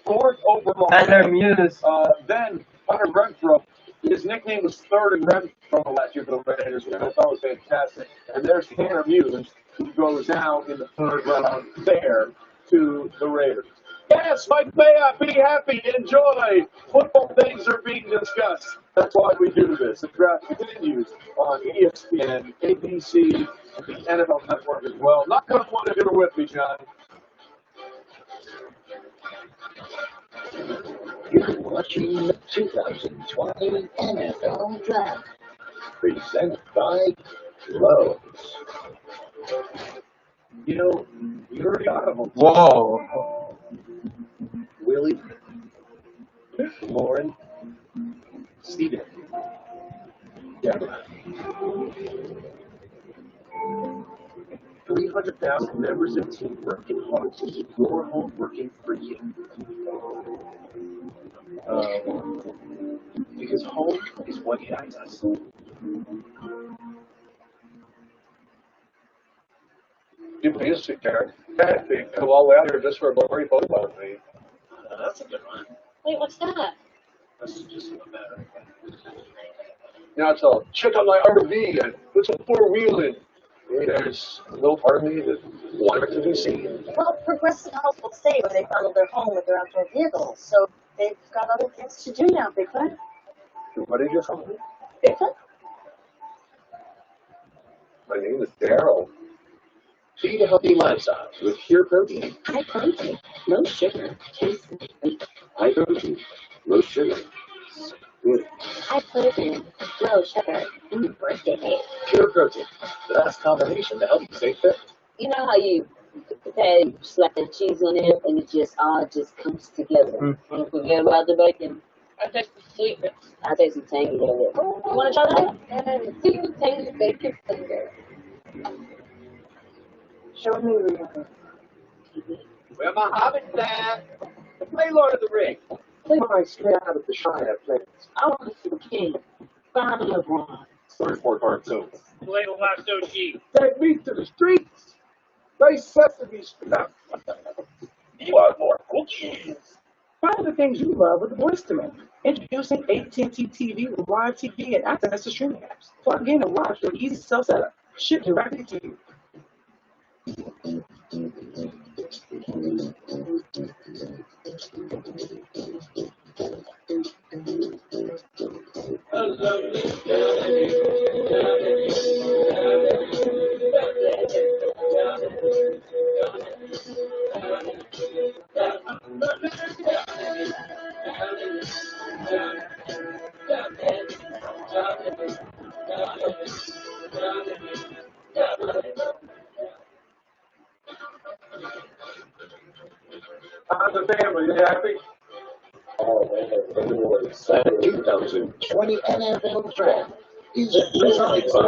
4th overall. Tanner Muse. Then Hunter Renfrow. His nickname was 3rd in Renfrow last year for the Raiders, which I thought was fantastic. And there's Tanner Muse, who goes now in the 3rd round there to the Raiders. Yes, Mike Maya, be happy, enjoy. Football things are being discussed. That's why we do this. The draft continues on ESPN, ABC, and the NFL Network as well. Not going to want to do it with me, John. You're watching the 2020 NFL Draft, presented by Lowe's. You know, you heard of them. Whoa. Willie, Lauren, Steven, Deborah. 300,000 members of team working hard to keep your home working for you. Because home is what unites us. You used to, Karen. They come all the way out here just for a blurry photo of me. That's a good one. Wait, what's that? This is just a matter. Now it's all, check out my RV and put some four-wheel in. There's a little part of me that wanted to be seen. Well, progressive households stay where they bundle their home with their outdoor vehicles, so they've got other things to do now, Bigfoot. What did you call me? Bigfoot? My name is Daryl. Feed a healthy lifestyle with pure protein. High protein, low sugar, tastes good. High protein, low sugar. Good. High protein, low sugar, birthday cake. Pure protein, the best combination to help you stay fit. You know how you slap that cheese on it and it just all just comes together. Don't forget about the bacon. I taste the sweetness. I take some tangy in it. You want to try that? See the tangy bacon finger. Show me where you're going. Where my hobbits at? Play Lord of the Rings. Play my straight out of the Shire plays. I want to see the king. Finally of one. 34 cartoons. Play the last OG. Take me to the streets. Play Sesame Street. You want more cookies? Find the things you love with the Voice to Me. Introducing AT&T TV with live TV and access to streaming apps. Plug in and watch with easy self-setup. Shipped directly to you. How's the family? You happy? The 2020 NFL Draft is presented by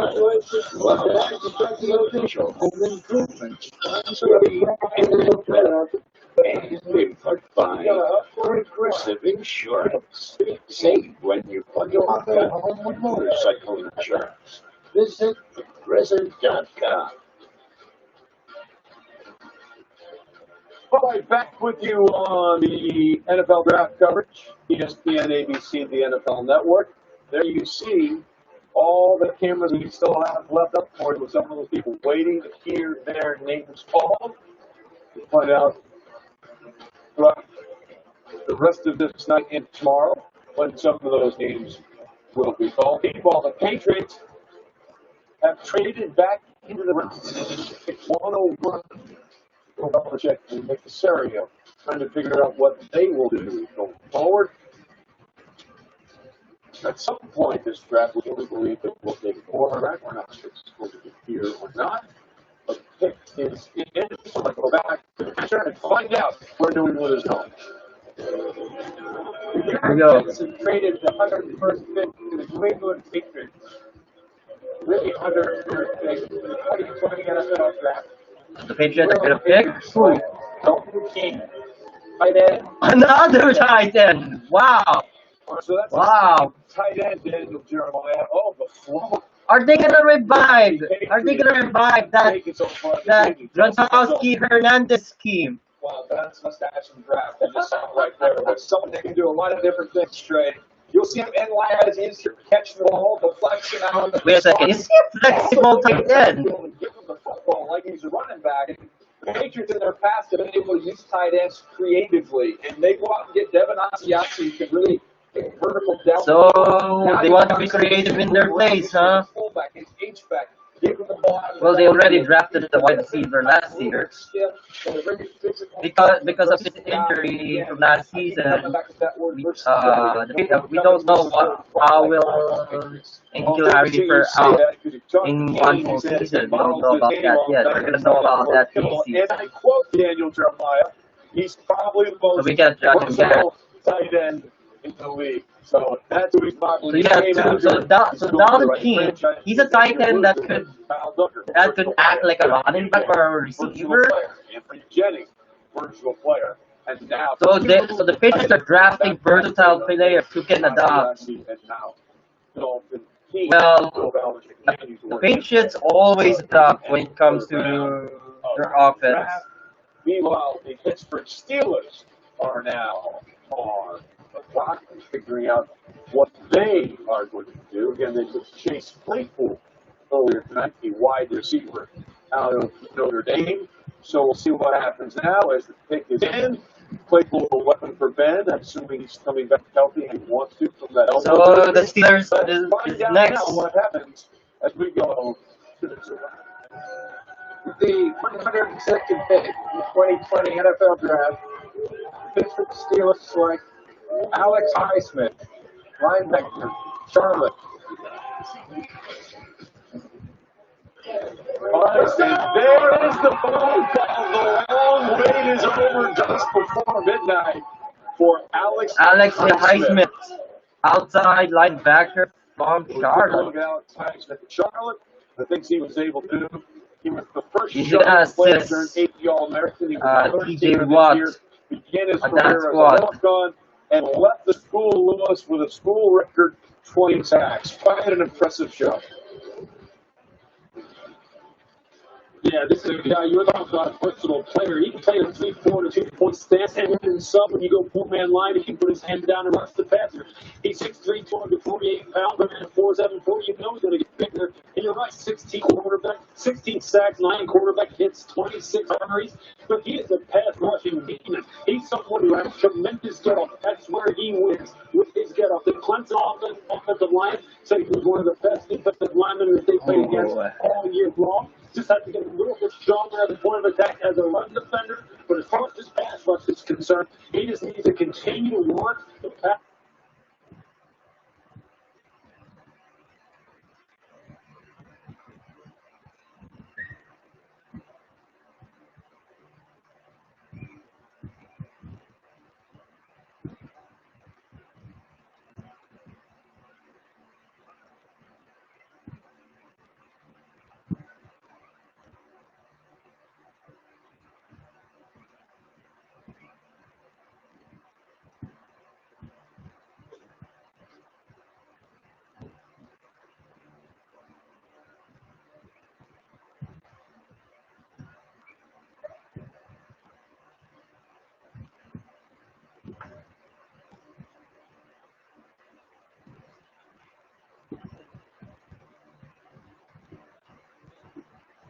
the official home improvement NFL Draft and Bigfoot by Progressive Insurance. Save when you bundle up at home with motorcycle insurance. Visit progressive.com. All right, back with you on the NFL draft coverage, ESPN, ABC, the NFL Network. There you see all the cameras we still have left up for you with some of those people waiting to hear their names called. To find out throughout the rest of this night and tomorrow when some of those names will be called. Meanwhile, the Patriots have traded back into the race. It's 101. Belichick and Nick Caserio trying to figure out what they will do going forward. At some point, this draft, we only believe that we'll take a quarterback. We're not sure if it's going to be here or not. But the pick is in. So let's go back to the picture and find out where New England is going. Here we go. Traded the 101st pick to the New England Patriots. Really 101st pick to the 2020 NFL draft. The Patriots are going to pick who? Tight end. Another tight end. Wow. So that's Wow. Tight end Daniel Jeremiah. Oh, the flow. Are they going to revive? Are they going to revive that Gronkowski Hernandez scheme? Wow, that's must have some draft. I just saw it right there. That's someone that can do a lot of different things straight. You'll see him analyze as he's catching the ball, deflection out. Wait a second. Is he a flexible tight end? Give him the football like he's a running back. The Patriots in their past have been able to use tight ends creatively, and they go out and get Devin Asiasi who can really get vertical down. So they want to be creative in their plays, huh? Fullback, his H-back, give him the ball out of the Well, they back. already drafted the wide receiver last year. Because of his injury from last season, we don't know how will Ezekiel Harry fare out in one full season. We don't know about that yet. We're gonna know about that this season. And I quote Daniel Jeremiah, he's probably the most So we got versatile tight end in the league. So that's who he's probably. So Dalvin King, he's a tight end that could act like a running back or a receiver. Anthony Jennings, versatile player. And now, so the Patriots are drafting versatile players who can adapt. Well, the Patriots always adapt when it comes to their offense. Meanwhile, the Pittsburgh Steelers are now on the clock figuring out what they are going to do. Again, they took Chase Claypool earlier tonight, the wide receiver out of Notre Dame. So we'll see what happens now as the pick is in. Claypool, a weapon for Ben, assuming he's coming back healthy and wants to from that elbow. So the Steelers is next. Now what happens as we go to the With the 102nd pick in the 2020 NFL Draft, Pittsburgh Steelers select Alex Highsmith, linebacker, Charlotte. There is the phone call. The long wait is over just before midnight for Alex Highsmith, outside linebacker from Charlotte. Alex Highsmith, Charlotte. The things he was able to do. He was the first He did Charlotte player to assist earn 8 All-American. He was the first TJ this Watt year. Began his on that career as a squad. walk-on and left the school Lewis with a school record 20 sacks. Quite an impressive show. Yeah, this is a guy you're talking about, a versatile player. He can play a 3-4 and a 2-point stance, and when in sub, when you go four-man line, he can put his hand down and rush the passer. He's 6'3", 248 pounds, but at 4'7", 40, you know he's going to get bigger. And you're right, 16 quarterback, 16 sacks, 9 quarterback hits, 26 hurries. But he is a pass rushing demon. He's someone who has tremendous get-off. That's where he wins with his get-off. The Clemson offensive line said he was one of the best defensive linemen that they played against all year long. Just have to get a little bit stronger at the point of attack as a run defender. But as far as his pass rush is concerned, he just needs to continue to work the pass.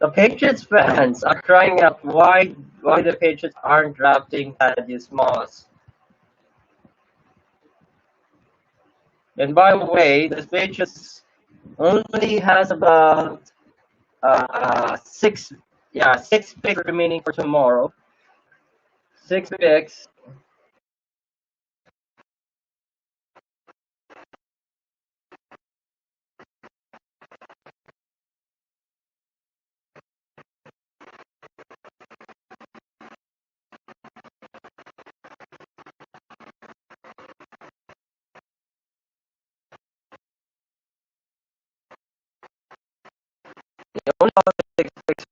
The Patriots fans are crying out why the Patriots aren't drafting Thaddeus Moss. And by the way, the Patriots only has about 6 picks remaining for tomorrow. 6 picks. They only have 6 picks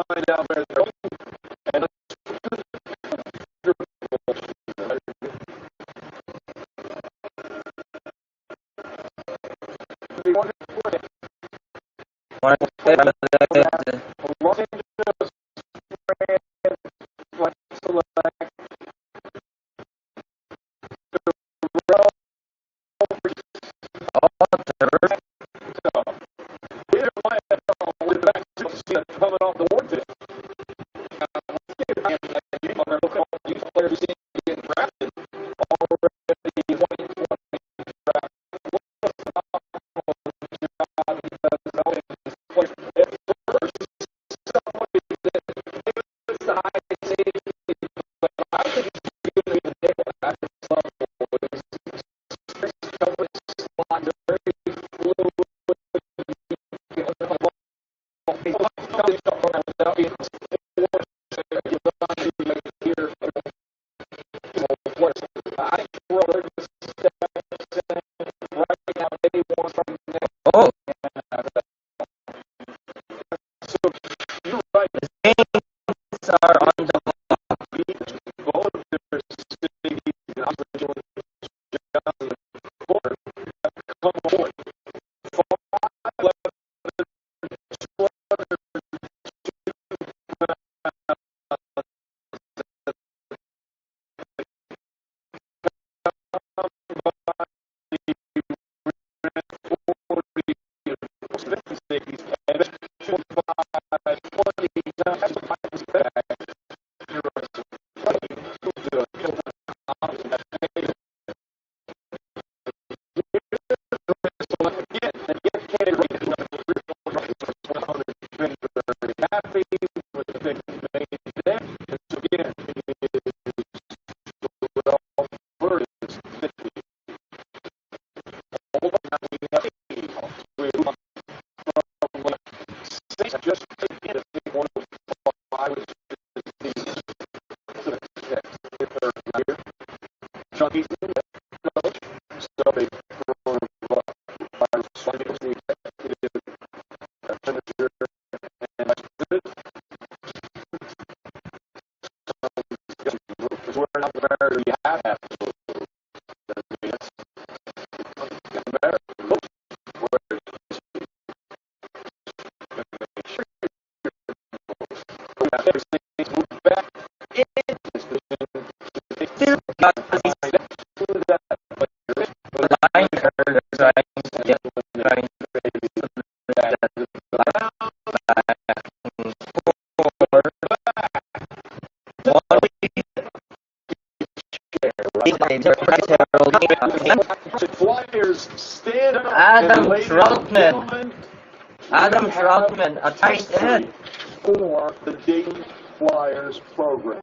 find out where they're going. And Los Angeles Rams, like, select coming off the war tip. These players seem to be getting drafted already. Oh. You're right. The Saints are on the Both their cities and come aboard. Happy with the things made there. And so again, just Chunky's so they Flyers stand up. Adam Troutman, a tight end for the Dayton Flyers program.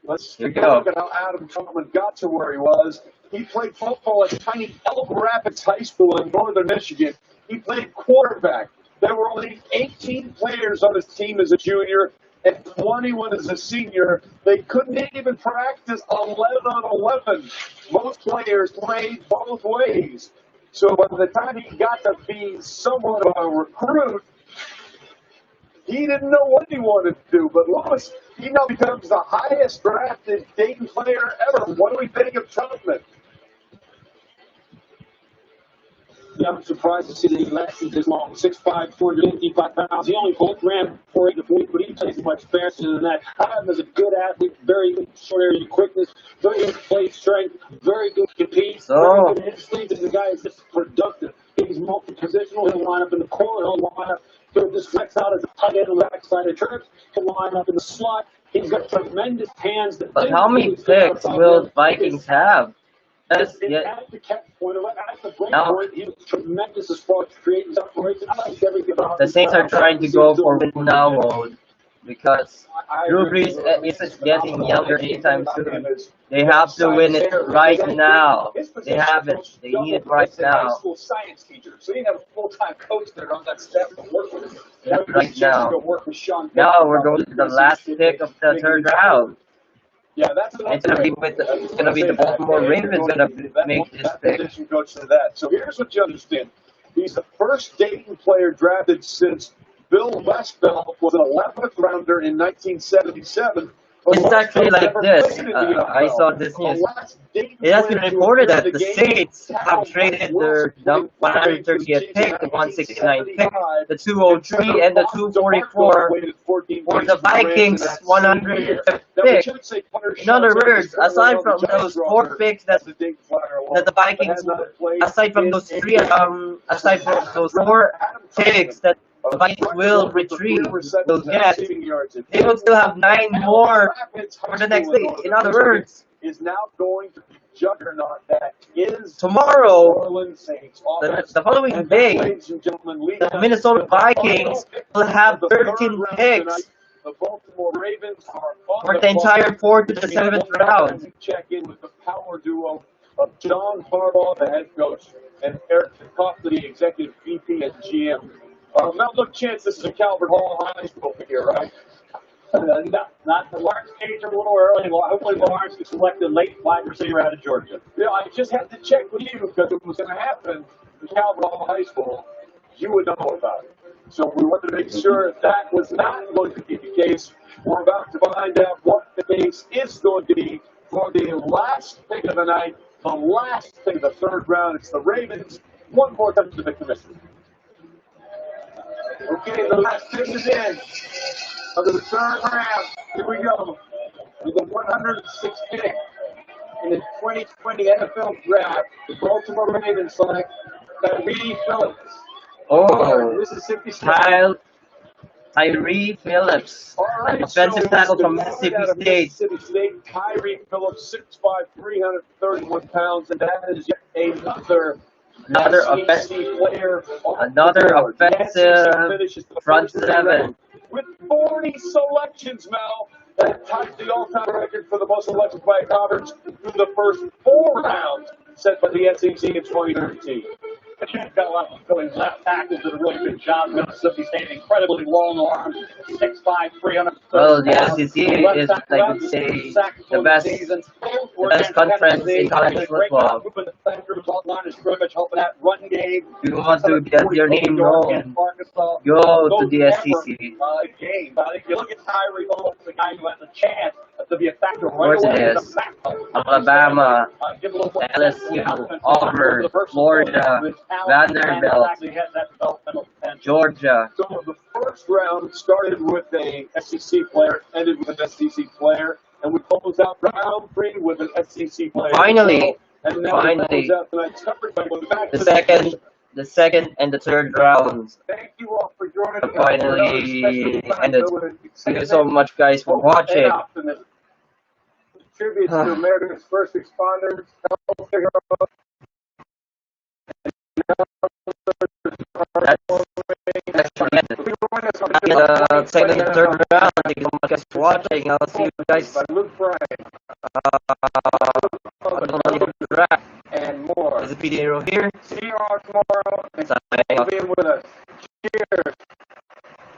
Let's take a look at how Adam Troutman got to where he was. He played football at tiny Elk Rapids High School in northern Michigan. He played quarterback. There were only 18 players on his team as a junior and 21 as a senior. They couldn't even practice 11 on 11. Most players played both ways. So by the time he got to be somewhat of a recruit, he didn't know what he wanted to do. But Lewis, he now becomes the highest drafted Dayton player ever. What do we think of Troutman? Yeah, I'm surprised to see that he lasted this long. 6'5", 455 pounds. He only ran 4'8" to 40, but he plays much faster than that. I have him as a good athlete, very good short area quickness, very good play strength, very good compete, very good instinct. He's a guy that's just productive. He's multi-positional. He'll line up in the corner. He'll line up. He'll just flex out as a tight end on the backside of church. He'll line up in the slot. He's got tremendous hands. But how many picks will Vikings have? At the point, at the break point, he was tremendous as far as creating separations. I like everything about the Saints are trying to go for win now mode because Drew Brees isn't getting younger anytime soon. They have to win it right now. They have it. They need it right now. High school science teacher, so he didn't have a full-time coach there on that staff to work with him. Yeah, right now. Now we're going to the last pick of the third round. Yeah, that's it's gonna be the Baltimore Ravens gonna make this pick. Coach to that. So here's what you understand. He's the first Dayton player drafted since Bill Westbelt was an 11th rounder in 1977. It's actually like this. I saw this news. It has been reported that the Saints have traded their 130th pick, the 169th pick, the 203, and the 244 for the Vikings' 105th pick. In other words, aside from those 4 picks that the Vikings, aside from those 4 picks that the Vikings will retrieve, they'll get, they will still have 9 more for the next day. In other words, is now going to be juggernaut that is tomorrow, the following day, the Minnesota Vikings will have 13 picks the Baltimore Ravens are for the entire 4th to the 7th round. Check in with the power duo of John Harbaugh, the head coach, and Eric Coughlin, the executive VP and GM. Now, look, Chance, this is a Calvert Hall High School here, right? Not the Lawrence Cage a little early. Well, hopefully Lawrence gets selected late wide receiver out of Georgia. Yeah, I just had to check with you because it was going to happen in Calvert Hall High School. You would know about it. So we wanted to make sure that was not going to be the case. We're about to find out what the case is going to be for the last pick of the night, the last pick of the 3rd round. It's the Ravens. One more time to the commission. Okay, the last pick is in. Under the 3rd round, here we go. With the 106th pick in the 2020 NFL Draft, the Baltimore Ravens select Tyree Phillips. Oh, Mississippi State. Tyree Phillips, offensive tackle from Mississippi State. Mississippi State. Tyree Phillips, 6'5", 331 pounds, and that is yet another offensive player. Another offensive front 7. With 40 selections, Mel, that ties the all-time record for the most selections by a conference through the first 4 rounds set by the SEC in 2013. You've got a lot of Phillies left tackles did a really good job. Mississippi State, incredibly long arms, 6'5", 300. Well, the SEC is, I would say, the best conference in college football. You want to get your name known, go to the SEC. If you look at Tyree Phillips, the guy who has a chance to be a factor Of course it is. Alabama, LSU, Auburn, Florida, Vanderbilt, Georgia. So the 1st round started with a SEC player, ended with an SEC player, and we closed out round 3 with an SEC player. Finally, and then finally, the second and the 3rd rounds. Thank you all for joining us. Finally ended. Thank you so much, guys, for watching. Tribute to America's first responders, healthcare heroes. The 2nd and 3rd round. Thank you so much, guys, for watching. I'll see you guys on the draft. And more. There's a PDA here. See you all tomorrow. And Signing off. being with us. Cheers.